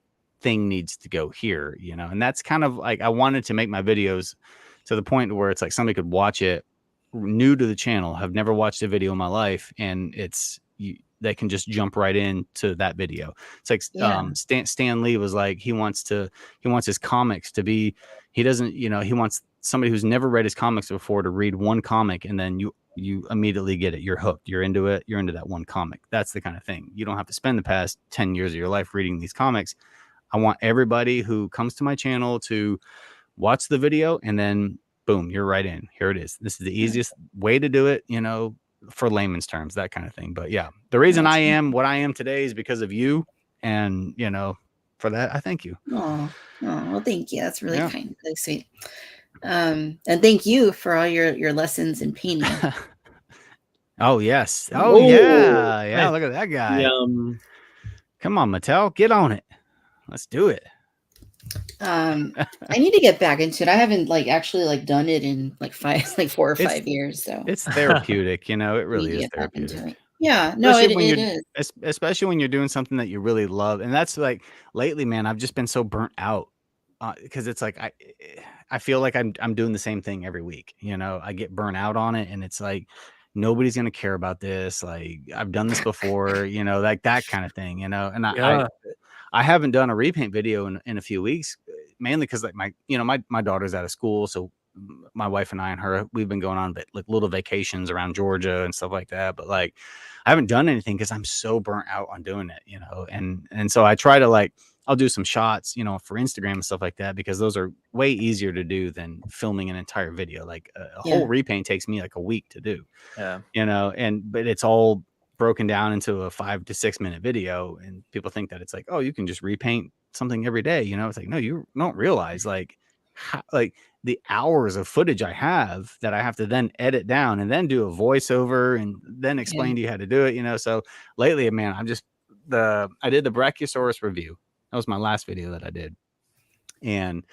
thing needs to go here, and that's kind of like, I wanted to make my videos to the point where it's like somebody could watch it new to the channel, have never watched a video in my life, and they can just jump right into that video. It's like Stan Lee was like, he wants his comics to be, he doesn't, he wants somebody who's never read his comics before to read one comic, and then you immediately get it. You're hooked. You're into it. You're into that one comic. That's the kind of thing. You don't have to spend the past 10 years of your life reading these comics. I want everybody who comes to my channel to watch the video, and then boom, you're right in. Here it is. This is the easiest way to do it, for layman's terms, that kind of thing. But yeah, the reason I am what I am today is because of you. And, for that, I thank you. Oh, well, thank you. That's really kind, really sweet. And thank you for all your lessons in painting. Oh, yes. Oh, yeah. Yeah. Look at that guy. Come on, Mattel, get on it. Let's do it. I need to get back into it. I haven't actually done it in 4 or 5 years. So it's therapeutic, it really is therapeutic. Yeah, no, it is. Especially when you're doing something that you really love. And that's like lately, man, I've just been so burnt out because it's like I feel like I'm doing the same thing every week. I get burnt out on it, and it's like nobody's gonna care about this. Like, I've done this before, like that kind of thing, and I haven't done a repaint video in a few weeks, mainly because like my daughter's out of school, so my wife and I and her, we've been going on little vacations around Georgia and stuff like that. But like, I haven't done anything because I'm so burnt out on doing it, and so I try to I'll do some shots, for Instagram and stuff like that, because those are way easier to do than filming an entire video. Like a whole repaint takes me like a week to do, but it's all broken down into a 5 to 6 minute video, and people think that it's like, oh, you can just repaint something every day. It's like, no, you don't realize the hours of footage I have that I have to then edit down and then do a voiceover and then explain to you how to do it. So lately, man, I did the Brachiosaurus review. That was my last video that I did. And,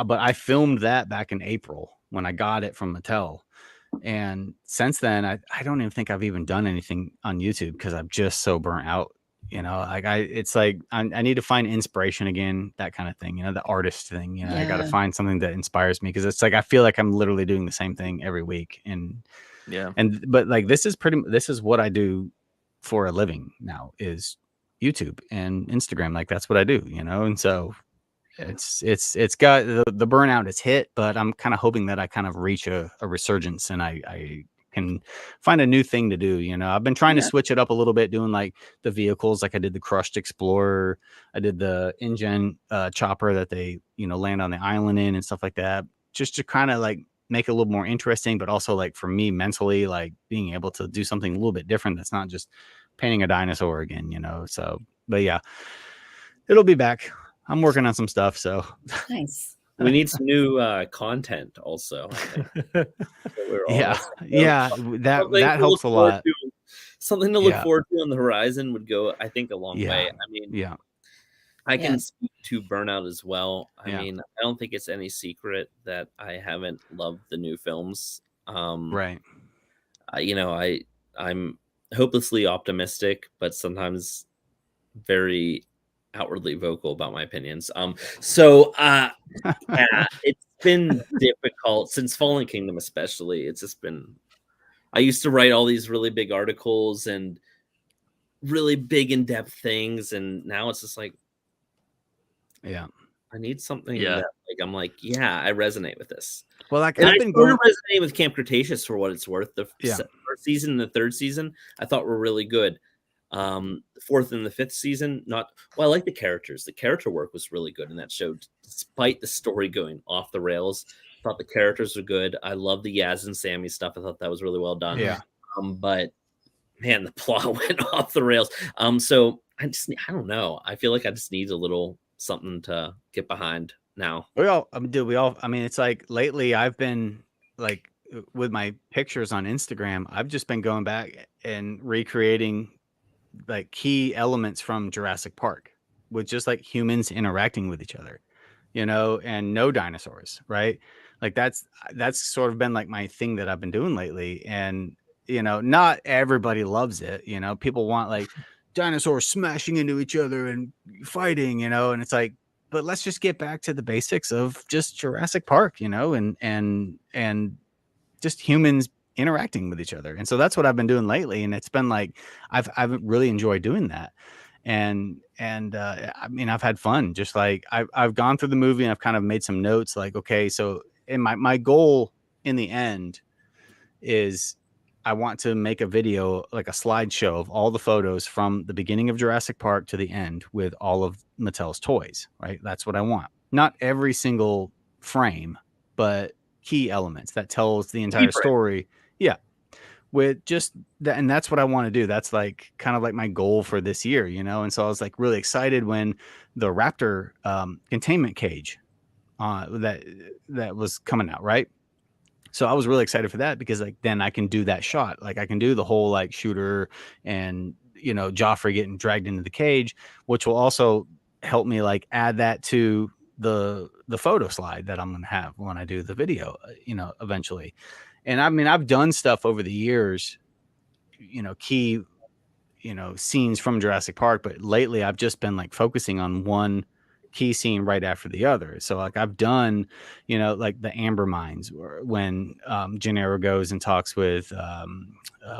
but I filmed that back in April when I got it from Mattel. And since then, I don't even think I've even done anything on YouTube because I'm just so burnt out. It's like I need to find inspiration again, that kind of thing. The artist thing. I got to find something that inspires me, because it's like I feel like I'm literally doing the same thing every week. But like this is what I do for a living now, is YouTube and Instagram. Like, that's what I do. And so it's got the burnout is hit, but I'm kind of hoping that I kind of reach a resurgence and I can find a new thing to do. I've been trying to switch it up a little bit, doing like the vehicles. Like I did the Crushed Explorer, I did the InGen chopper that they land on the island in and stuff like that, just to kind of like make it a little more interesting, but also like for me mentally, like being able to do something a little bit different that's not just painting a dinosaur again. So, but yeah, it'll be back. I'm working on some stuff, so nice. We need some new content also. I think. That helps a lot. Something to look forward to on the horizon would go, I think, a long way. I mean, I can speak to Burnout as well. I mean, I don't think it's any secret that I haven't loved the new films. Right. I'm hopelessly optimistic, but sometimes very outwardly vocal about my opinions. It's been difficult since Fallen Kingdom, especially. It's just been, I used to write all these really big articles and really big in-depth things, and now it's just like, I need something that I'm like, I resonate with this. Well, like, I've been resonating with Camp Cretaceous for what it's worth. The first season and the third season I thought were really good. The fourth and the fifth season, I like the characters. The character work was really good in that show, despite the story going off the rails. I thought the characters were good. I love the Yaz and Sammy stuff. I thought that was really well done. But man, the plot went off the rails. So I don't know. I feel like I just need a little something to get behind now. I mean, it's like lately I've been like, with my pictures on Instagram, I've just been going back and recreating like key elements from Jurassic Park, with just like humans interacting with each other, and no dinosaurs, right? Like that's sort of been like my thing that I've been doing lately. And not everybody loves it. People want like dinosaurs smashing into each other and fighting, and it's like, but let's just get back to the basics of just Jurassic Park, and just humans interacting with each other. And so that's what I've been doing lately. And it's been like, I've really enjoyed doing that. And I mean, I've had fun. Just like I've gone through the movie and I've kind of made some notes like, okay, so in my goal in the end is I want to make a video, like a slideshow of all the photos from the beginning of Jurassic Park to the end with all of Mattel's toys, right? That's what I want. Not every single frame, but key elements that tells the entire story. Yeah. With just that. And that's what I want to do. That's like kind of like my goal for this year, And so I was like really excited when the Raptor containment cage that was coming out, right? So I was really excited for that because like then I can do that shot. Like I can do the whole like shooter and Joffrey getting dragged into the cage, which will also help me like add that to the photo slide that I'm gonna have when I do the video, eventually. And I mean, I've done stuff over the years, key, scenes from Jurassic Park, but lately I've just been like focusing on one key scene right after the other. So like I've done, like the Amber Mines when Gennaro goes and talks with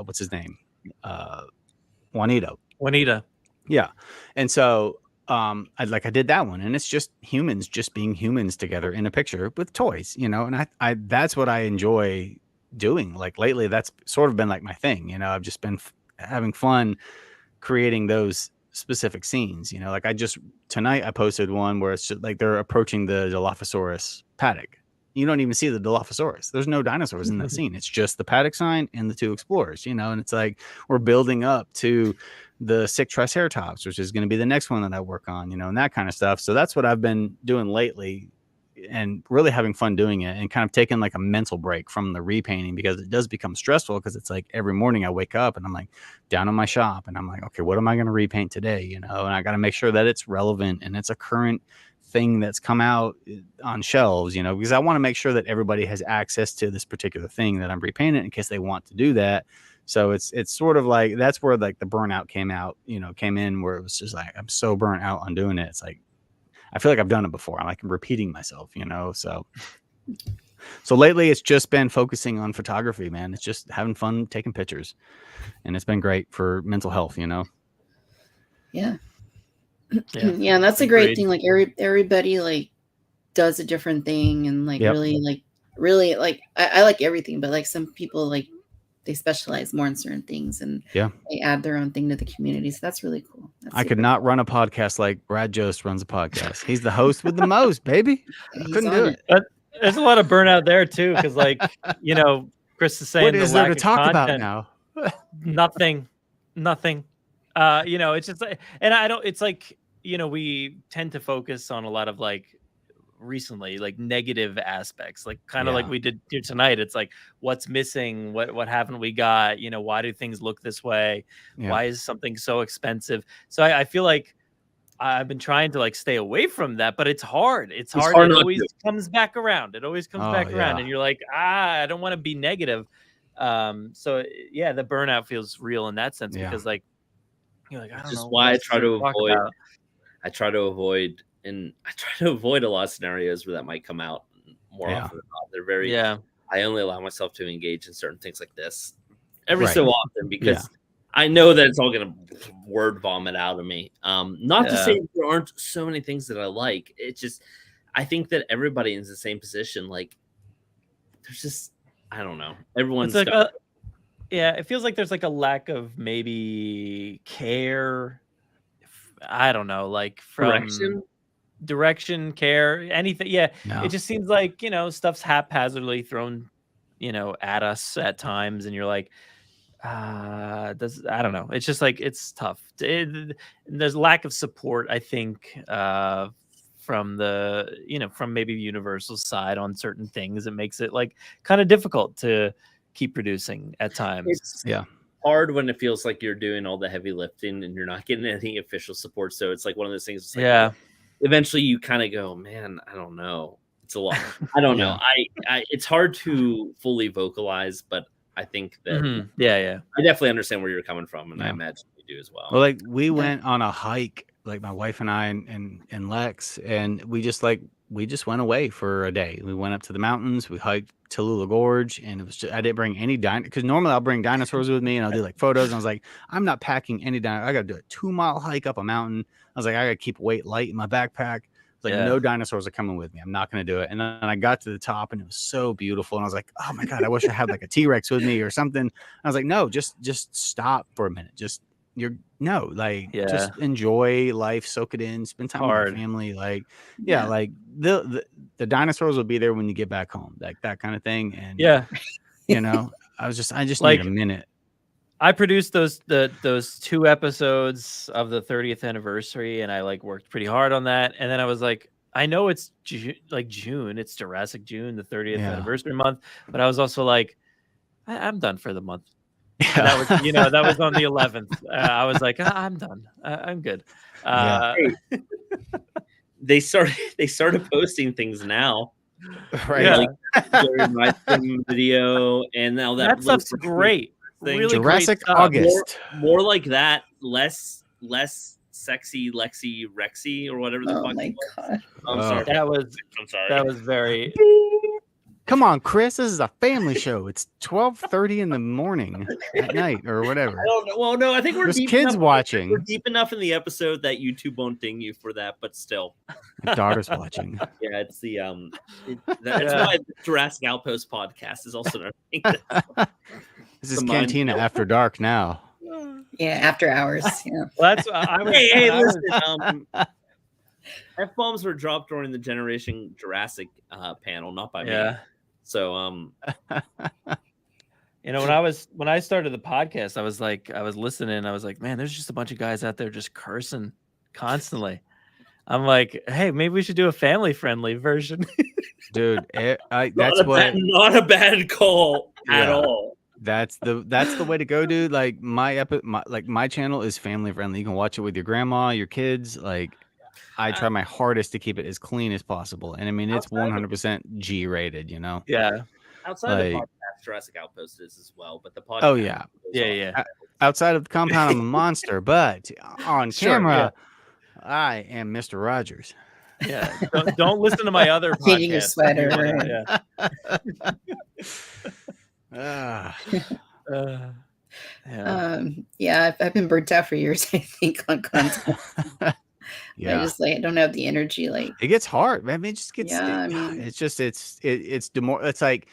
what's his name? Juanito. Yeah. And so I did that one, and it's just humans just being humans together in a picture with toys, and I that's what I enjoy doing. Like lately, that's sort of been like my thing. I've just been having fun creating those specific scenes. Like tonight I posted one where it's just like they're approaching the Dilophosaurus paddock. You don't even see the Dilophosaurus. There's no dinosaurs in that scene. It's just the paddock sign and the two explorers, and it's like we're building up to the sick Triceratops, which is going to be the next one that I work on, and that kind of stuff. So that's what I've been doing lately and really having fun doing it and kind of taking like a mental break from the repainting, because it does become stressful, because it's like every morning I wake up and I'm like down in my shop and I'm like, okay, what am I going to repaint today? And I got to make sure that it's relevant and it's a current thing that's come out on shelves, because I want to make sure that everybody has access to this particular thing that I'm repainting in case they want to do that. So it's sort of like, that's where like the burnout came in, where it was just like, I'm so burnt out on doing it. It's like, I feel like I've done it before. I'm like repeating myself, so lately it's just been focusing on photography, man. It's just having fun taking pictures, and it's been great for mental health, Yeah. Yeah, and that's a great thing. Like everybody like does a different thing, and like really like I like everything, but like some people like they specialize more in certain things, and they add their own thing to the community. So that's really cool. I could not run a podcast like Brad Jost runs a podcast. He's the host with the most, baby. I couldn't do it. But there's a lot of burnout there too, because like Chris is saying, what is there to talk about now? Nothing. It's just like, and I don't. It's like we tend to focus on a lot of like recently like negative aspects, like kind of like we did here tonight. It's like, what's missing, what haven't we got, why do things look this way, why is something so expensive? So I feel like I've been trying to like stay away from that, but it's hard. It always comes back around. And you're like, I don't want to be negative. So yeah, the burnout feels real in that sense, because like you're like, I don't know. Why I try to avoid. I try to avoid a lot of scenarios where that might come out more often than not. They're very, I only allow myself to engage in certain things like this every so often, because I know that it's all going to word vomit out of me. Not to say there aren't so many things that I like. It's just, I think that everybody is in the same position. Like there's just, I don't know. Everyone's like it feels like there's like a lack of maybe care. I don't know, like from direction, care, anything. It just seems like stuff's haphazardly thrown at us at times, and you're like, I don't know, it's just like, it's tough. There's lack of support, I think, from the from maybe Universal's side on certain things. It makes it like kind of difficult to keep producing at times. It's hard when it feels like you're doing all the heavy lifting and you're not getting any official support. So it's like one of those things. It's like, eventually you kind of go, man, I don't know. It's It's a lot. I don't know. I it's hard to fully vocalize, but I think that yeah. I definitely understand where you're coming from, and I imagine you do as well. Well, like we went on a hike, like my wife and I and Lex, and we just went away for a day. We went up to the mountains. We hiked Tallulah Gorge, and it was I didn't bring any because normally I'll bring dinosaurs with me and I'll do like photos. And I was like, I'm not packing any dinosaurs. I got to do a 2-mile hike up a mountain. I was like, I got to keep weight light in my backpack. Like no dinosaurs are coming with me. I'm not going to do it. And then I got to the top and it was so beautiful. And I was like, oh my God, I wish I had like a T-Rex with me or something. I was like, no, just stop for a minute. Just just enjoy life, soak it in, spend time with your family. Like, like the dinosaurs will be there when you get back home, like that kind of thing. And you know, I just like, need a minute. I produced those 2 episodes of the 30th anniversary, and I like worked pretty hard on that. And then I was like, I know it's June, it's Jurassic June, the 30th anniversary month, but I was also like, I'm done for the month. And that was, that was on the 11th. I was like, I'm done. I'm good. They started posting things now, right? Like my video, and now that stuff's great. Really Jurassic August, more like that, less sexy Lexi Rexy or whatever the fuck. Oh my God. I'm sorry. I'm sorry. That was very. Come on, Chris. This is a family show. It's 12:30 in the morning at night or whatever. I don't know. Well, no, I think there's kids watching. We're deep enough in the episode that YouTube won't ding you for that, but still. My daughter's watching. Yeah, it's the that's why the Jurassic Outpost podcast is also another thing. This is Cantina After Dark now. Yeah, after hours. Yeah. Well, that's I was, hey, listen. F-bombs were dropped during the Generation Jurassic panel, not by me. So when I started the podcast, I was listening, I was like, man, there's just a bunch of guys out there just cursing constantly. I'm like, hey, maybe we should do a family-friendly version. Dude, not a bad call at all. That's the way to go, dude. Like my channel is family friendly. You can watch it with your grandma, your kids. Like I try my hardest to keep it as clean as possible. And I mean, it's 100% G rated, Yeah. Outside the podcast, Jurassic Outpost is as well, but the podcast. Yeah. Outside of the compound, I'm a monster, but on camera, I am Mr. Rogers. Yeah. Don't listen to my other podcast. Changing your sweater. I've been burnt out for years, I think, on content. I don't have the energy. Like it gets hard, man. It just gets. It's like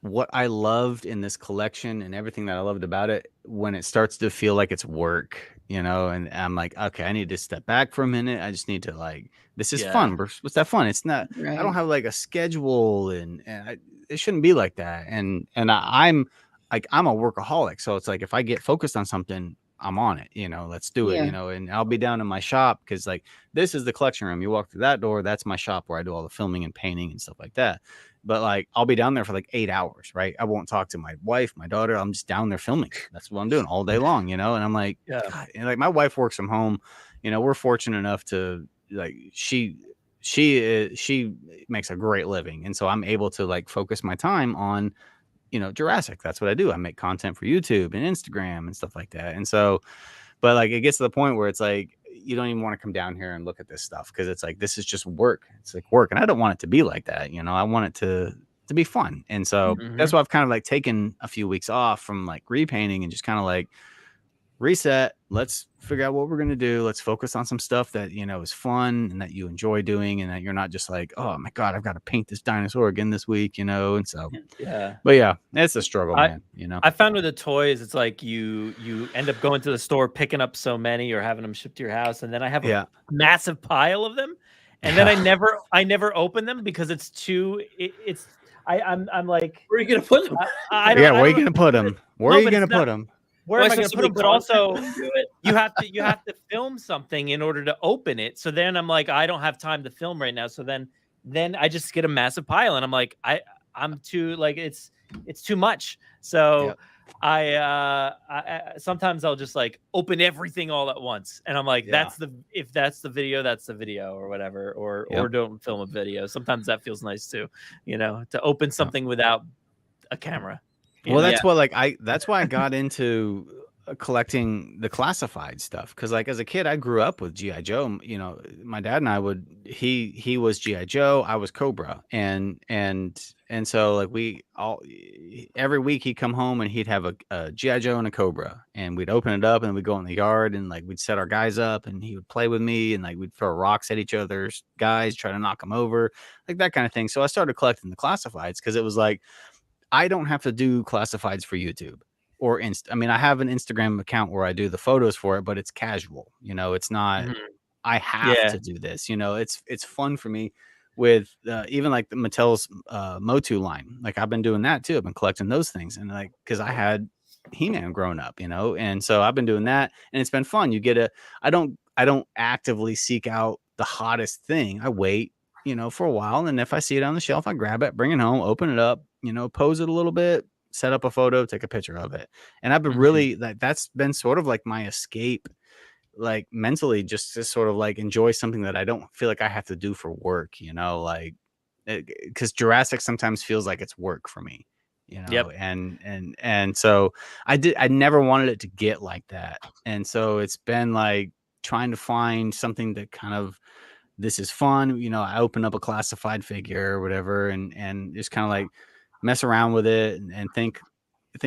what I loved in this collection and everything that I loved about it. When it starts to feel like it's work, and I'm like, okay, I need to step back for a minute. I just need to this is fun. What's that fun? It's not. Right. I don't have like a schedule, and it shouldn't be like that. And I'm a workaholic, so it's like if I get focused on something, I'm on it, let's do it, and I'll be down in my shop because this is the collection room. You walk through that door, that's my shop where I do all the filming and painting and stuff like that. But I'll be down there for 8 hours, right? I won't talk to my wife, my daughter. I'm just down there filming. That's what I'm doing all day long, and I'm like, God. And my wife works from home. We're fortunate enough to she makes a great living. And so I'm able to focus my time on, Jurassic. That's what I do. I make content for YouTube and Instagram and stuff like that. And so, but it gets to the point where it's you don't even want to come down here and look at this stuff because it's this is just work. It's work. And I don't want it to be like that. I want it to be fun. And so that's why I've kind of taken a few weeks off from repainting and just kind of reset. Let's figure out what we're going to do. Let's focus on some stuff that, is fun and that you enjoy doing and that you're not just oh my God, I've got to paint this dinosaur again this week, and so, but it's a struggle, man. I found with the toys, it's you end up going to the store, picking up so many or having them shipped to your house. And then I have a massive pile of them. And then I never open them because it's too, I'm like, where are you going to put them? Where are you going to put them? Where are you going to put them? Where am I going to put them? But also, you have to film something in order to open it. So then I'm like, I don't have time to film right now. So then I just get a massive pile, and I'm like, I'm too it's too much. So I sometimes I'll just like open everything all at once, and I'm like, Yeah. if that's the video, that's the video, or whatever, or don't film a video. Sometimes that feels nice too, to open something without a camera. Well, that's what that's why I got into collecting the classified stuff, because like as a kid I grew up with GI Joe. My dad and I would he was GI Joe, I was Cobra, and so like we all every week he'd come home and he'd have a GI Joe and a Cobra, and we'd open it up and we'd go in the yard and like we'd set our guys up and he would play with me, and like we'd throw rocks at each other's guys, try to knock them over, like that kind of thing. So I started collecting the classifieds because it was like, I don't have to do classifieds for YouTube or I mean, I have an Instagram account where I do the photos for it, but it's casual. It's not, I have to do this, it's fun for me with even like the Mattel's Motu line. Like I've been doing that too. I've been collecting those things, and like, cause I had He-Man growing up, and so I've been doing that, and it's been fun. I don't actively seek out the hottest thing. I wait, for a while. And if I see it on the shelf, I grab it, bring it home, open it up, pose it a little bit, set up a photo, take a picture of it. And I've been really that's been sort of like my escape, like mentally, just to sort of like enjoy something that I don't feel like I have to do for work, like, because Jurassic sometimes feels like it's work for me, and so I never wanted it to get like that. And so it's been like trying to find something that kind of, this is fun. I open up a classified figure or whatever, and just kind of like mess around with it and think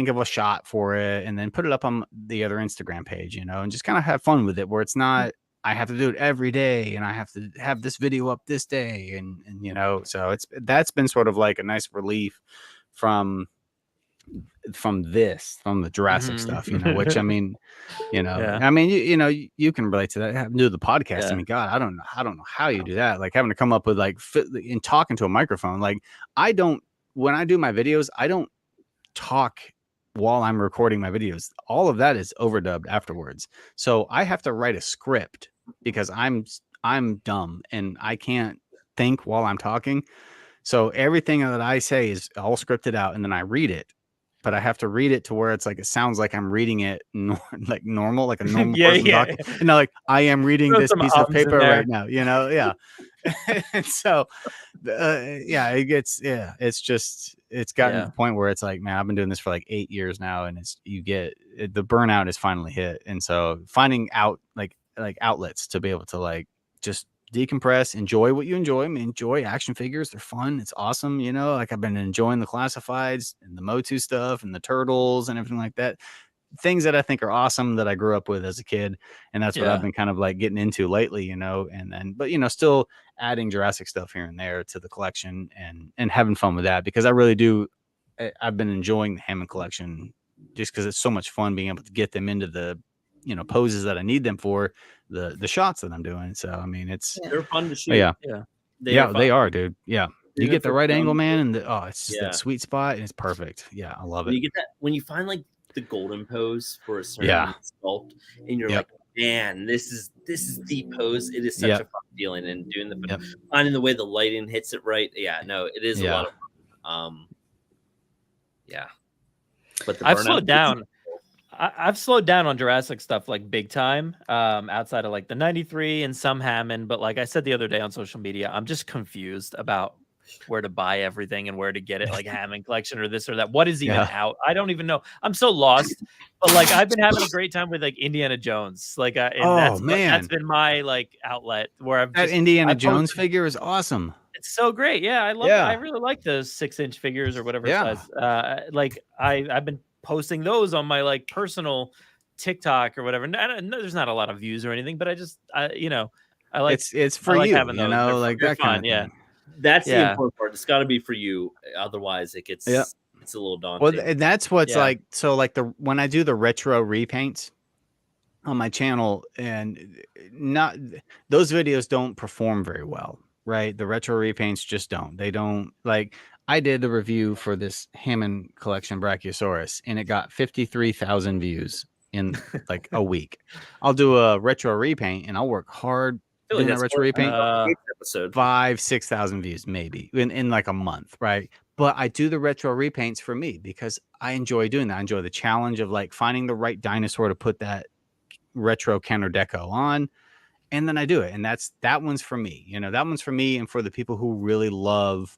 of a shot for it, and then put it up on the other Instagram page, and just kind of have fun with it, where it's not, I have to do it every day and I have to have this video up this day. And so that's been sort of like a nice relief from the Jurassic stuff, which I mean, I mean, you can relate to that. Having to do the podcast. I mean, God, I don't know how you do that. Like having to come up with like and talking to a microphone. Like when I do my videos, I don't talk while I'm recording my videos. All of that is overdubbed afterwards. So I have to write a script because I'm dumb and I can't think while I'm talking. So everything that I say is all scripted out, and then I read it. But I have to read it to where it's like, it sounds like I'm reading it like normal, like a normal person talking. And like, I am reading this piece of paper right now, Yeah. And so, it's gotten to the point where it's like, man, I've been doing this for like 8 years now, and the burnout is finally hit. And so finding out like outlets to be able to like just decompress, enjoy what you enjoy. I mean, enjoy action figures. They're fun. It's awesome. Like I've been enjoying the classifieds and the Motu stuff and the turtles and everything like that. Things that I think are awesome that I grew up with as a kid. And that's what I've been kind of like getting into lately, but still adding Jurassic stuff here and there to the collection and having fun with that, because I really do. I've been enjoying the Hammond collection just because it's so much fun being able to get them into the, poses that I need them for, the shots that I'm doing. So I mean, they're fun to shoot. They are, dude. Yeah, you get the right angle, man, and it's just that sweet spot, and it's perfect. Yeah, I love it. You get that when you find like the golden pose for a certain sculpt, and you're like, man, this is the pose. It is such a fun feeling, and doing finding the way the lighting hits it right. Yeah, no, it is a lot of fun. But I've slowed down. I've slowed down on Jurassic stuff like big time, outside of like the 93 and some Hammond. But like I said the other day on social media, I'm just confused about where to buy everything and where to get it, like Hammond collection or this or that. What is even out? I don't even know. I'm so lost. But like I've been having a great time with like Indiana Jones. Like that's been my like outlet where I've that Indiana Jones figure is awesome. It's so great. Yeah, I love it. I really like those 6-inch figures or whatever size. Like I've been posting those on my like personal TikTok or whatever. No, there's not a lot of views or anything, but I like it's for like you, having those. Like that kind of thing. That's the important part. It's got to be for you. Otherwise, it gets it's a little daunting. Well, and that's what's like. So like when I do the retro repaints on my channel, and not those videos don't perform very well, right? The retro repaints just don't. They don't like. I did the review for this Hammond collection Brachiosaurus, and it got 53,000 views in like a week. I'll do a retro repaint, and I'll work hard doing that retro repaint. 5,000-6,000 views maybe in like a month, right? But I do the retro repaints for me because I enjoy doing that. I enjoy the challenge of like finding the right dinosaur to put that retro counter deco on. And then I do it. And that one's for me. That one's for me and for the people who really love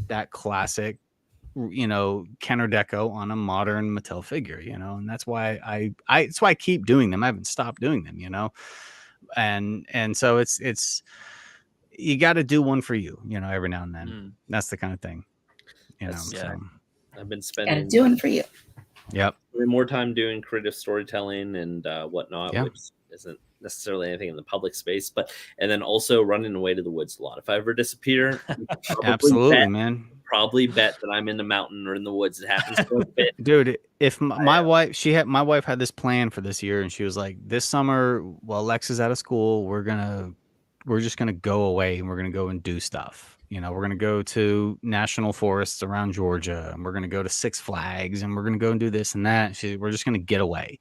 that classic, counter deco on a modern Mattel figure, and that's why that's why I keep doing them. I haven't stopped doing them, and so it's you got to do one for you, every now and then. That's the kind of thing, So. I've been spending doing for you. Yep. More time doing creative storytelling and whatnot, yeah. which isn't necessarily anything in the public space, and then also running away to the woods a lot. If I ever disappear, absolutely, man. Probably bet that I'm in the mountain or in the woods. It happens for a bit. Dude, if my wife had this plan for this year, and she was like, this summer while Lex is out of school, we're just gonna go away and we're gonna go and do stuff. We're gonna go to national forests around Georgia, and we're gonna go to Six Flags, and we're gonna go and do this and that. We're just gonna get away.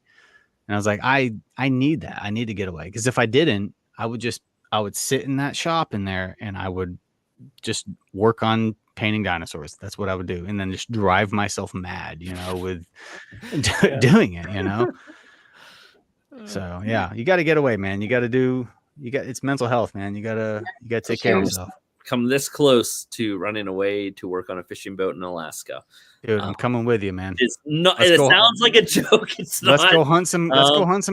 And I was like, I need that. I need to get away, because if I didn't, I would sit in that shop in there and I would just work on painting dinosaurs. That's what I would do, and then just drive myself mad, with doing it. So yeah, you got to get away, man. It's mental health, man. You gotta take care of yourself. Come this close to running away to work on a fishing boat in Alaska. Dude, I'm coming with you, man. It's not. It sounds like a joke. It's not. Let's go hunt some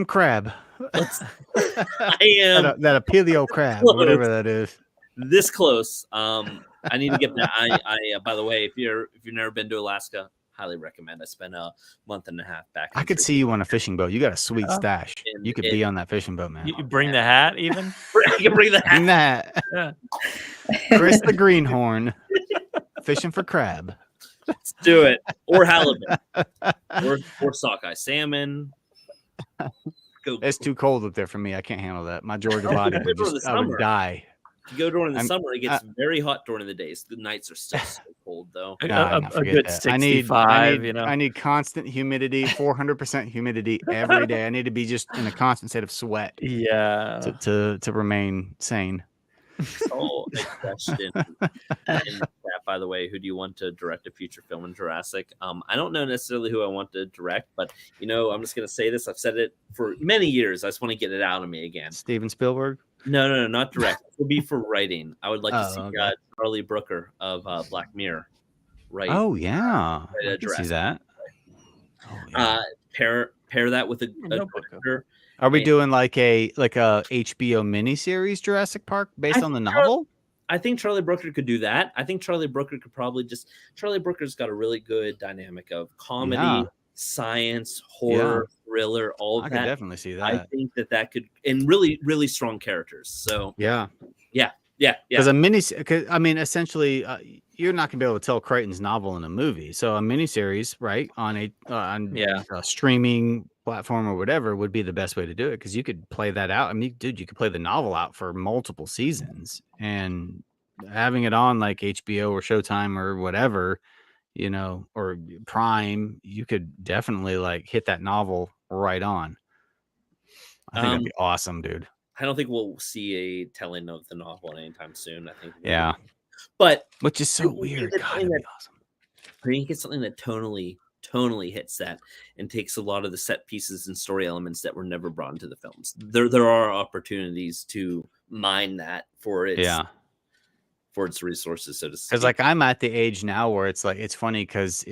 crab. I am that a paleo crab, or whatever that is. This close. I need to get that. By the way, if you've never been to Alaska, highly recommend. I spent a month and a half back. I could see you on a fishing boat. You got a sweet stash. You could be on that fishing boat, man. You bring the hat, even. You can bring the hat. Bring that. Yeah. Chris the Greenhorn, fishing for crab. Let's do it. Or halibut. or sockeye salmon. It's too cold up there for me. I can't handle that. My Georgia body I would die. If you go during the summer, it gets very hot during the days. The nights are still so cold, though. A good 65. I need constant humidity, 400% humidity every day. I need to be just in a constant state of sweat. Yeah. To remain sane. Oh, next question. And by the way, who do you want to direct a future film in Jurassic? I don't know necessarily who I want to direct, but I'm just gonna say this. I've said it for many years. I just want to get it out of me again. Steven Spielberg? No, not direct. It would be for writing. I would like to see Charlie Brooker of Black Mirror. Right. Oh yeah, I can see that. Oh, yeah. Pair that with a director. Are we doing like a HBO miniseries Jurassic Park based on the novel? I think Charlie Brooker could do that. I think Charlie Brooker could probably Charlie Brooker's got a really good dynamic of comedy, science, horror, thriller, all of that. I could definitely see that. I think that could, and really, really strong characters. So yeah. Because essentially, you're not gonna be able to tell Crichton's novel in a movie. So a miniseries, right, on a streaming platform or whatever would be the best way to do it, because you could play that out. I mean, dude, you could play the novel out for multiple seasons, and having it on like HBO or Showtime or whatever, or Prime, you could definitely like hit that novel right on. I think that'd be awesome, dude. I don't think we'll see a telling of the novel anytime soon. I think. Yeah. But which is so weird. God, that'd be awesome. I think it's something that tonally hits that and takes a lot of the set pieces and story elements that were never brought into the films. There are opportunities to mine that for its resources, so to speak. Because like I'm at the age now where it's like, it's funny because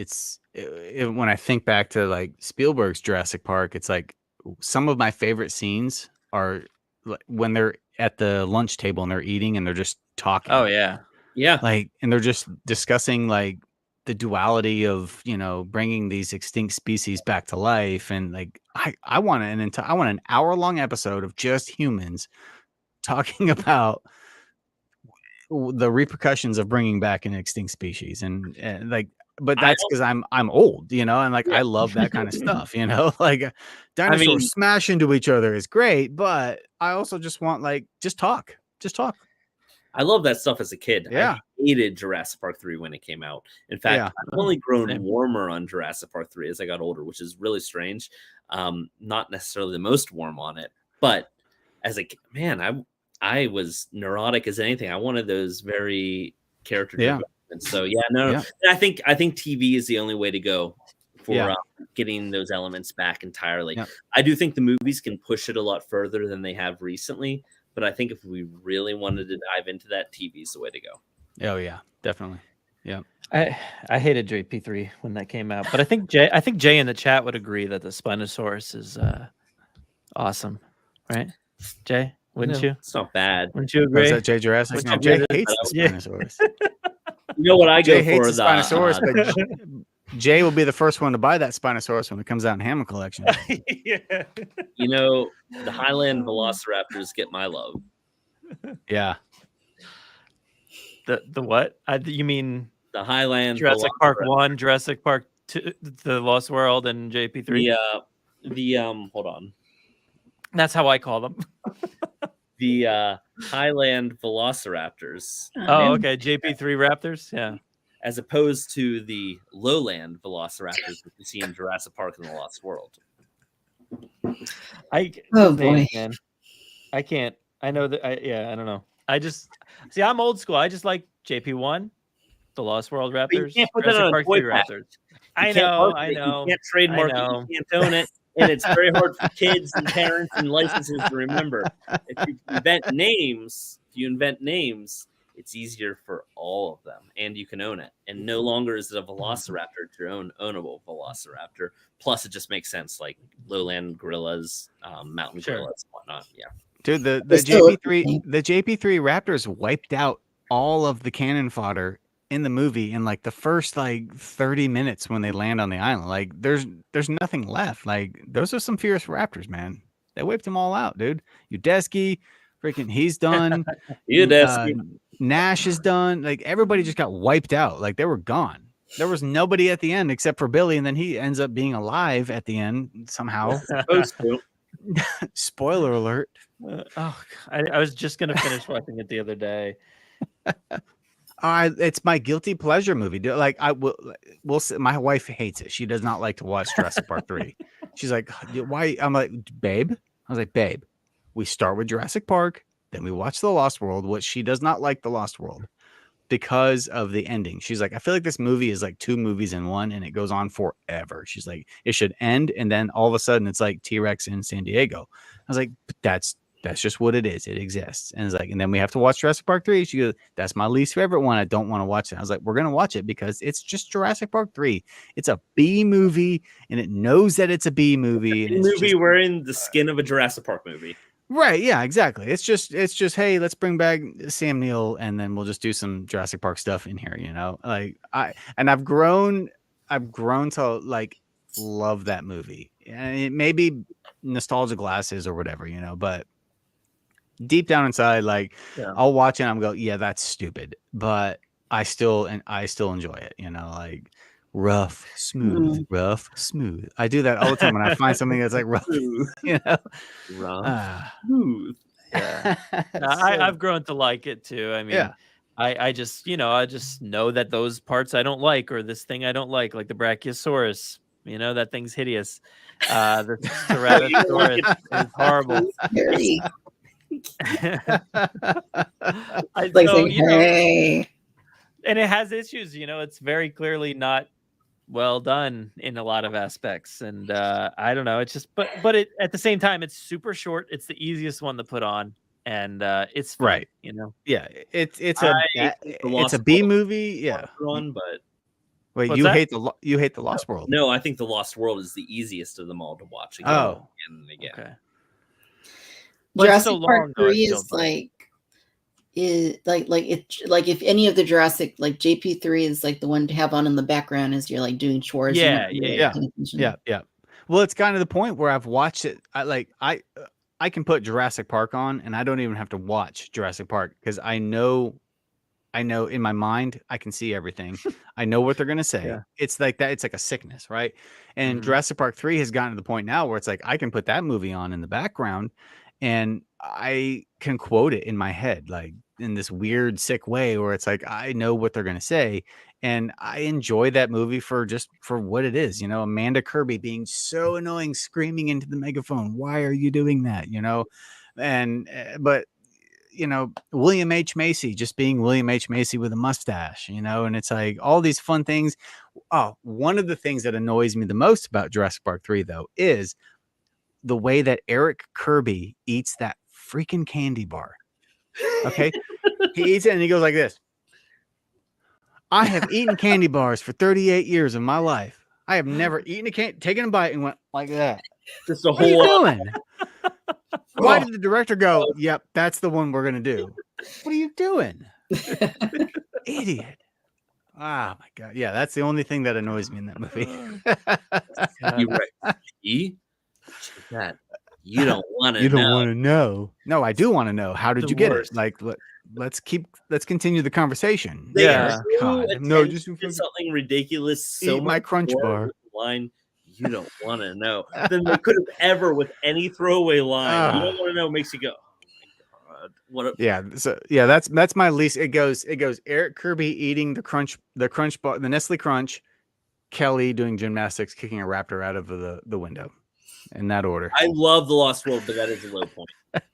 when I think back to like Spielberg's Jurassic Park, it's like some of my favorite scenes are when they're at the lunch table and they're eating and they're just talking. Oh yeah. Like, and they're just discussing like the duality of, bringing these extinct species back to life. And like, I want an hour-long episode of just humans talking about the repercussions of bringing back an extinct species. And like, but that's because I'm old, and like, I love that kind of stuff, like dinosaurs smash into each other is great, but I also just want just talk. I love that stuff as a kid. Yeah. I hated Jurassic Park 3 when it came out. In fact, I've only grown warmer on Jurassic Park 3 as I got older, which is really strange. Not necessarily the most warm on it, but as a man, I was neurotic as anything. I wanted those very character And so no, Yeah. I think TV is the only way to go for Yeah. getting those elements back entirely. Yeah. I do think the movies can push it a lot further than they have recently, but I think if we really wanted to dive into that, TV is the way to go. Oh yeah, definitely. Yeah. I hated JP3 when that came out, but I think Jay in the chat would agree that the Spinosaurus is awesome, right? Jay, wouldn't you? It's not bad. Wouldn't you Oh, agree? is that Jay Jurassic? Would No, you Jay agree hates the Yeah. Spinosaurus. You know what I Jay go hates for? the Spinosaurus, but Jay will be the first one to buy that Spinosaurus when it comes out in Hammer Collection. Yeah. You know, the Highland Velociraptors get my love. Yeah. The what? You mean The Highland Jurassic Park Velociraptor. 1, Jurassic Park 2, The Lost World, and JP3? Hold on. That's how I call them. The Highland Velociraptors. Oh, okay. JP3 Raptors? Yeah. As opposed to the Lowland Velociraptors that you see in Jurassic Park and the Lost World. Oh, boy. Man. I can't. I know that. I don't know. I just see. I'm old school. I just like JP1, the Lost World Raptors, can't put that Jurassic on a Park toy 3 pack. Raptors. You I can't know. market it, You can't trademark I know. it. You can't own it. And it's very hard for kids and parents and licenses to remember. If you invent names, it's easier for all of them, and you can own it. And no longer is it a Velociraptor; it's your own ownable Velociraptor. Plus, it just makes sense, like lowland gorillas, mountain gorillas, and whatnot. Yeah, Dude, the still JP3 Raptors wiped out all of the cannon fodder in the movie in like the first like 30 minutes when they land on the island. Like there's nothing left. Like those are some fierce Raptors, man. They wiped them all out, dude. Udesky, freaking he's done. Nash is done. Like everybody just got wiped out. Like they were gone. There was nobody at the end except for Billy, and then he ends up being alive at the end somehow. supposed to. Spoiler alert. I was just gonna finish watching it the other day. It's my guilty pleasure movie. Like I will my wife hates it. She does not like to watch Jurassic Park 3. She's like, why? I'm like, babe. I was like, babe, we start with Jurassic Park, then we watch The Lost World, which she does not like The Lost World because of the ending. She's like, I feel like this movie is like 2 movies in one and it goes on forever. She's like, it should end. And then all of a sudden it's like T-Rex in San Diego. I was like, but that's just what it is. It exists. And it's like, and then we have to watch Jurassic Park 3. She goes, that's my least favorite one. I don't want to watch it. I was like, we're going to watch it because it's just Jurassic Park 3. It's a B movie and it knows that it's a B movie. Wearing the skin of a Jurassic Park movie. Right. Yeah, exactly. It's just, hey, let's bring back Sam Neill and then we'll just do some Jurassic Park stuff in here, you know? Like I've grown to like love that movie. And it may be nostalgia glasses or whatever, you know, but deep down inside, like I'll watch it and I'm go, yeah, that's stupid. But I still enjoy it, you know, like rough, smooth. I do that all the time when I find something that's like rough, you know, Smooth. Yeah. I've grown to like it too. I mean, I just know that those parts I don't like, or this thing I don't like the Brachiosaurus, you know, that thing's hideous. The Ceratosaurus is horrible. Hey. And it has issues, you know, it's very clearly not well done in a lot of aspects. And I don't know, it's just but it at the same time, it's super short. It's the easiest one to put on, and it's fun, right, you know. Yeah, it's a B movie. Yeah, one, but wait, What's you that? hate the Lost World? No, I think the Lost World is the easiest of them all to watch again. Oh, and again. Okay. Jurassic Park 3 is like if any of the Jurassic, like JP3 is like the one to have on in the background as you're like doing chores. Yeah. Well, it's kind of the point where I've watched it. I can put Jurassic Park on and I don't even have to watch Jurassic Park because I know in my mind I can see everything. I know what they're gonna say. Yeah. It's like that. It's like a sickness, right? And Jurassic Park 3 has gotten to the point now where it's like I can put that movie on in the background and I can quote it in my head, like in this weird, sick way where it's like I know what they're gonna say, and I enjoy that movie for what it is. You know, Amanda Kirby being so annoying, screaming into the megaphone, "Why are you doing that?" You know, and but William H. Macy just being William H. Macy with a mustache, and it's like all these fun things. Oh, one of the things that annoys me the most about Jurassic Park 3, though, is the way that Eric Kirby eats that freaking candy bar. Okay. He eats it and he goes like this. I have eaten candy bars for 38 years of my life. I have never taken a bite and went like that. Just a What are you whole. doing? Why did the director go, yep, that's the one we're going to do? What are you doing? Idiot. Oh, my God. Yeah, that's the only thing that annoys me in that movie. You're right. That you don't want to. You don't want to know. No, I do want to know. How did The you get worst. it? Like, let's continue the conversation. They Yeah. God. no, No, just just something ridiculous. So eat my much crunch more bar. with the line. You don't want to know. Than they could have ever with any throwaway line. You don't want to know makes you go, oh my God, what? Yeah. So yeah, that's my least. It goes Eric Kirby eating the crunch bar, the Nestle Crunch, Kelly doing gymnastics, kicking a raptor out of the window, in that order. I love the Lost World, but that is a low point.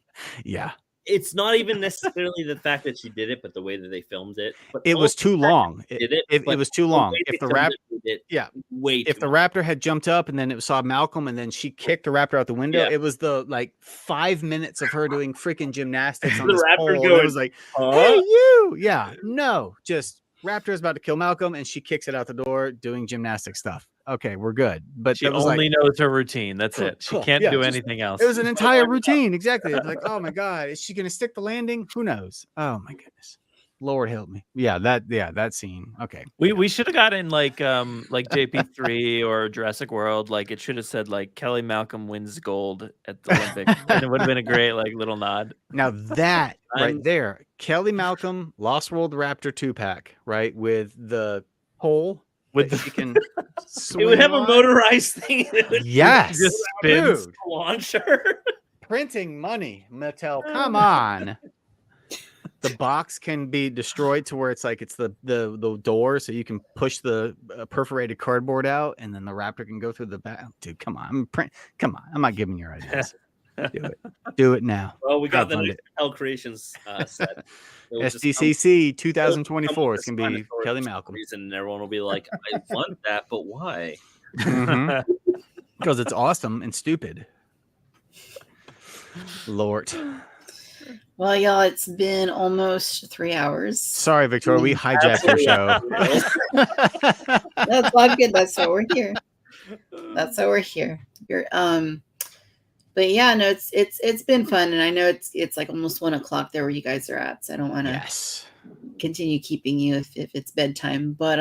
Yeah. It's not even necessarily the fact that she did it, but the way that they filmed it. But It was too long. It but was too the long. way If they the filmed raptor, it, yeah, way if too the much. raptor had jumped up and then it saw Malcolm and then she kicked the raptor out the window, Yeah. it was the like 5 minutes of her doing freaking gymnastics on The this raptor pole. And it going, was like, huh? hey, you. Yeah, no, just raptor is about to kill Malcolm and she kicks it out the door doing gymnastic stuff. Okay, we're good. But She that was only like, knows her routine. That's it. She can't yeah, do just- anything else. it was an entire routine. Exactly. It's like, oh my God, is she going to stick the landing? Who knows? Oh my goodness. Lord help me. Yeah, that scene. Okay. We should have gotten like JP3 or Jurassic World. Like it should have said like Kelly Malcolm wins gold at the Olympics. And it would have been a great like little nod. Now that right I'm- there, Kelly Malcolm, Lost World Raptor 2-pack, right? With the pole With that the she can It would have a swing on. motorized thing. And it would Yes, just spins. dude. launch her. Printing money, Mattel. Come on. The box can be destroyed to where it's like it's the door, so you can push the perforated cardboard out, and then the raptor can go through the back. Dude, come on, come on. I'm not giving you ideas. Do it now. Well, we got the Crowdfund next Hell Creations set. It will just SDCC come 2024. with It's gonna this be dinosaur Kelly for some Malcolm. reason, and everyone will be like, "I want that, but why?" Because it's awesome and stupid. Lord. Well, y'all, it's been almost 3 hours. Sorry, Victoria, we hijacked your show. That's all good. That's why we're here. That's why we're here. But yeah, no, it's been fun, and I know it's like almost 1 o'clock there where you guys are at, so I don't want to Yes. continue keeping you if it's bedtime. But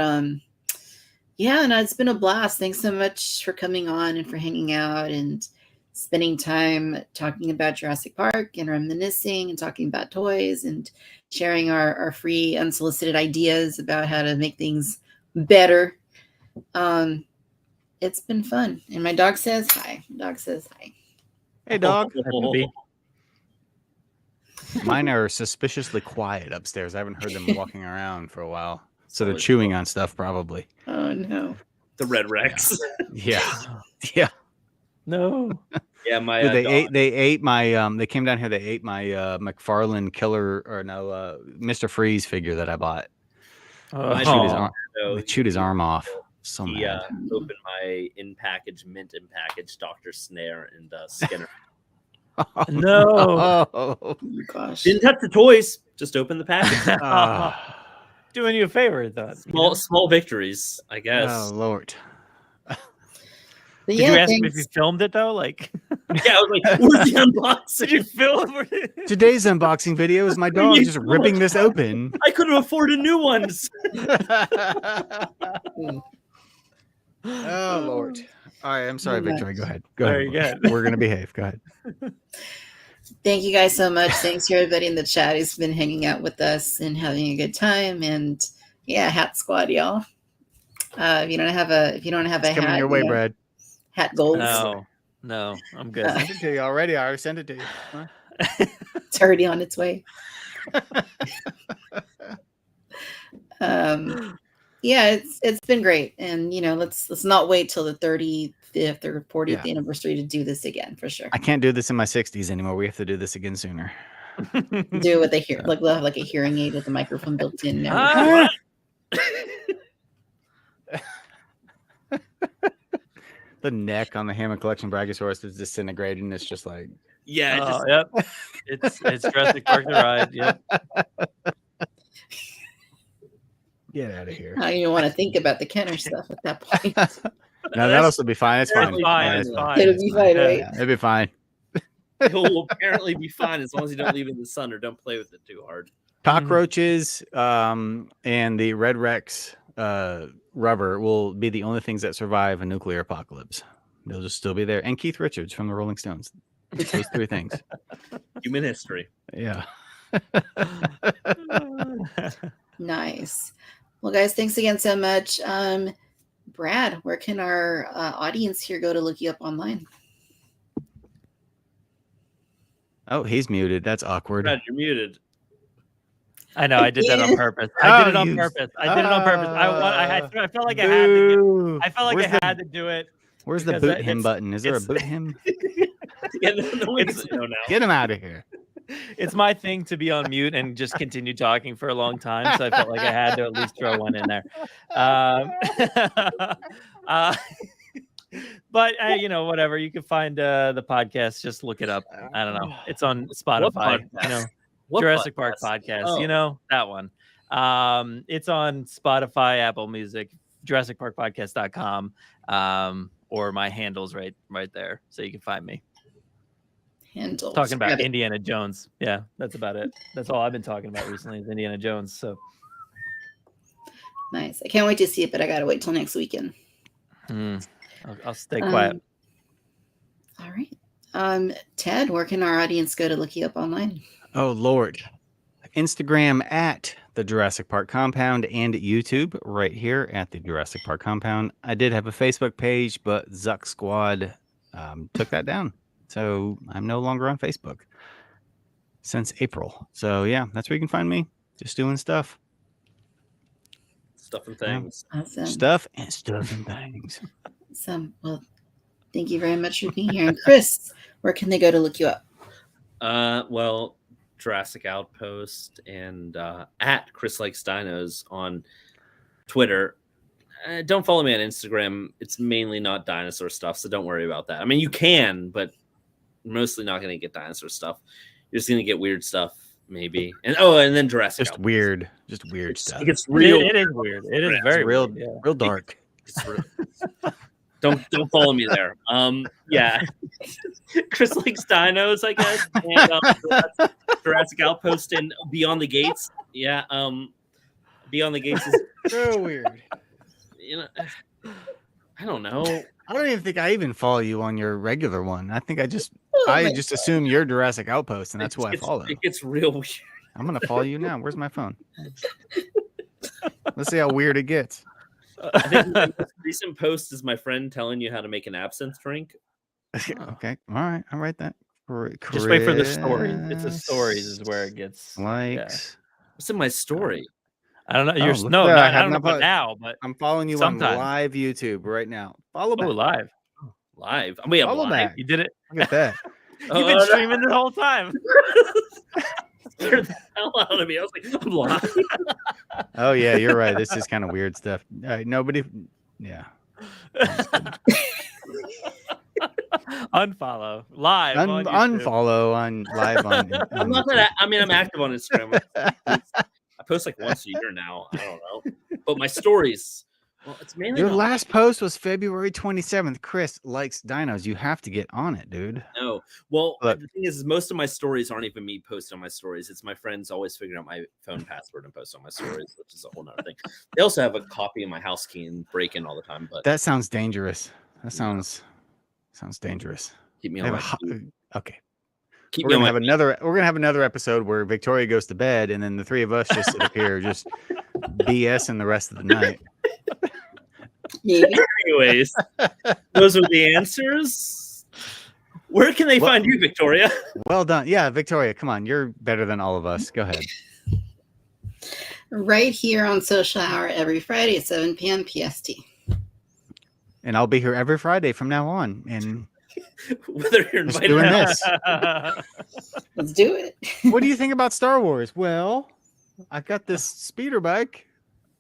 yeah, no, it's been a blast. Thanks so much for coming on and for hanging out and spending time talking about Jurassic Park and reminiscing and talking about toys and sharing our free unsolicited ideas about how to make things better. It's been fun. And my dog says hi. Dog says hi. Hey, dog. Maybe. Mine are suspiciously quiet upstairs. I haven't heard them walking around for a while. So they're Solid. chewing on stuff, probably. Oh no. The Red Rex. Yeah. Yeah. No. Yeah, my Dude, dog. they ate my they came down here, they ate my McFarlane killer Mr. Freeze figure that I bought. My They chewed his dog, arm, though, they chewed his arm off. So He mad. opened my mint in package Dr. Snare and Skinner. No. Oh, Oh my gosh. Didn't touch the toys, just opened the package. Ah. Doing you a favor, I thought. Small victories, I guess. Oh, Lord. But Did you ask him thanks. if you filmed it though? Like, Yeah, I was like, where's the unboxing? did you film? Today's unboxing video is my dog just ripping this open. I couldn't afford a new ones. Oh, Lord. All right, I'm sorry, Oh, my. Victoria. Go ahead. Go Very ahead. good. We're going to behave. Go ahead. Thank you guys so much. Thanks to everybody in the chat who's been hanging out with us and having a good time. And yeah, hat squad, y'all. If you don't have a It's coming hat, your way, you know, Brad. hat goals. No, I'm good. Uh, Sent it to you already. I already sent it to you. Huh? It's already on its way. Yeah, it's been great, and let's not wait till the 35th or 40th Yeah. anniversary to do this again for sure. I can't do this in my 60s anymore. We have to do this again sooner. Do it with a hear, like they'll have like a hearing aid with the microphone built in. And Ah! The neck on the Hammer Collection Brachiosaurus is disintegrating. And it's just like, Yeah, Oh, yep. It's Jurassic Park the ride. Yep. get out of here. I don't even want to think about the Kenner stuff at that point. No, that'll also be fine. It's fine. It's fine. Yeah, It's fine. It'll be fine, right? Yeah, it'll be fine. it will apparently be fine as long as you don't leave it in the sun or don't play with it too hard. Cockroaches and the Red Rex rubber will be the only things that survive a nuclear apocalypse. They'll just still be there. And Keith Richards from the Rolling Stones. Those three things. Human history. Yeah. Nice. Well, guys, thanks again so much. Brad, where can our audience here go to look you up online? Oh, he's muted. That's awkward. Brad, you're muted. I know. I did that on purpose. I did it on purpose. I felt like I had to. Boo. I felt like Where's I had to do it. Where's the because boot him button? Is there a it's- boot him? Yeah, no one's know now. Get him out of here. It's my thing to be on mute and just continue talking for a long time. So I felt like I had to at least throw one in there. But whatever. You can find the podcast. Just look it up. I don't know. It's on Spotify. What Jurassic podcast? Park podcast. Oh. That one. It's on Spotify, Apple Music, JurassicParkPodcast.com, or my handles right there, so you can find me. Handles. Talking about Got it. Indiana Jones. Yeah, that's about it. That's all I've been talking about recently is Indiana Jones. So Nice. I can't wait to see it, but I gotta wait till next weekend. I'll stay quiet. All right. Ted, where can our audience go to look you up online? Oh, Lord. Instagram at the Jurassic Park Compound and YouTube right here at the Jurassic Park Compound. I did have a Facebook page, but Zuck Squad took that down. So I'm no longer on Facebook since April. So yeah, that's where you can find me. Just doing stuff. Stuff and things. Awesome. Stuff and things. Awesome. Well, thank you very much for being here. And Chris, where can they go to look you up? Well, Jurassic Outpost and at Chris Likes Dinos on Twitter. Don't follow me on Instagram. It's mainly not dinosaur stuff, so don't worry about that. I mean, you can, but mostly not going to get dinosaur stuff. You're just going to get weird stuff, maybe. And then Jurassic Just Outpost. weird stuff. It gets real. It is weird. It is It's very real, weird, yeah. real dark. It's real. Don't follow me there. Yeah. Chris Likes Dinos, I guess. And Jurassic Outpost and Beyond the Gates. Yeah. Beyond the Gates is So weird. I don't know. I don't even think I even follow you on your regular one. I think I just my just assume you're Jurassic Outpost, and that's who I It's- follow. It gets real weird. I'm gonna follow you now. Where's my phone? Let's see how weird it gets. I think the most recent post is my friend telling you how to make an absinthe drink. Okay, all right, I'll write that. Just wait for the stories. It's the stories is where it gets. likes. What's in my story? I don't know. Oh, You're look no, at that. not, I I have don't know not put- about now, but I'm following you Sometime. on live YouTube right now. Follow back. oh, live. Live. I mean, I'm Follow live. back. You did it. Look at that. You've been no. streaming the whole time. Scared the hell out of me. I was like, I'm live. Oh yeah, you're right. This is kind of weird stuff. All right, nobody. Yeah. Unfollow live. on YouTube. Unfollow on live on. I'm not that. I mean, I'm active on Instagram. I post like once a year now. I don't know. But my stories. Well, it's mainly Your not- last post was February 27th. Chris likes dinos. You have to get on it, dude. No. Well, Look. the thing is, most of my stories aren't even me posting on my stories. It's my friends always figuring out my phone password and post on my stories, which is a whole nother thing. They also have a copy of my house key and break in all the time. But That sounds dangerous. That sounds dangerous. keep me They on have my a feet. okay. Keep We're me on gonna my have another. We're gonna have another episode where Victoria goes to bed, and then the three of us just sit up here, just BSing the rest of the night. Maybe. Anyways, those are the answers. Where can they Well- find you, Victoria? Well done. Yeah, Victoria, come on. You're better than all of us. Go ahead. Right here on Social Hour every Friday at 7 p.m. PST. And I'll be here every Friday from now on. And Whether you're Just invited doing or not. this. Let's do it. What do you think about Star Wars? Well, I got this speeder bike.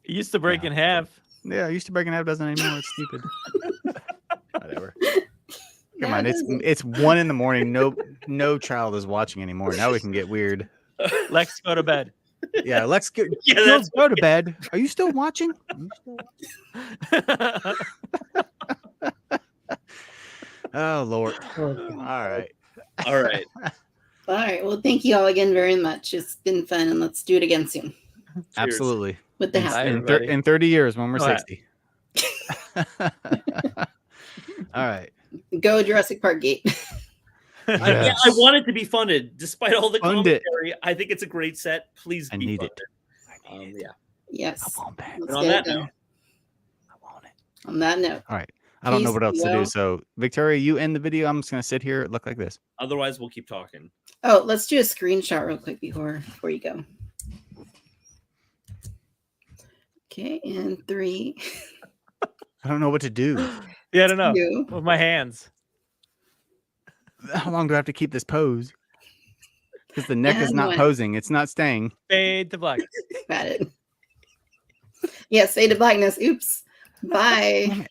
It used to break in half. Yeah, I used to break in half, doesn't anymore. It's stupid. Whatever. Come No, on, it it's doesn't. 1 a.m. No child is watching anymore. Now we can get weird. Lex, go to bed. Yeah, let's go. Yeah, Go, that's- go to bed. Are you still watching? Oh Lord. All right. All right. All right. Well, thank you all again very much. It's been fun, and let's do it again soon Absolutely. with the In, house. Bye, in, everybody. in 30 years when we're Go ahead. 60. All right. Go Jurassic Park Gate. Yeah, Yes. I want it to be funded, despite all the Fund it. commentary. I think it's a great set. Please, I be need funded. it. Yeah. Yes. I want that. Let's And on get that it done. note, I want it. On that note, All right. I don't know Peace, what else to well. do. So, Victoria, you end the video. I'm just going to sit here. Look like this. otherwise we'll keep talking. oh, let's do a screenshot real quick before you go. Okay, and 3, I don't know what to do. Yeah, I don't know. 2. With my hands. How long do I have to keep this pose? Because the neck is And not 1. posing. It's not staying. Fade to black. Got it. Yes, fade to blackness. Oops. Bye.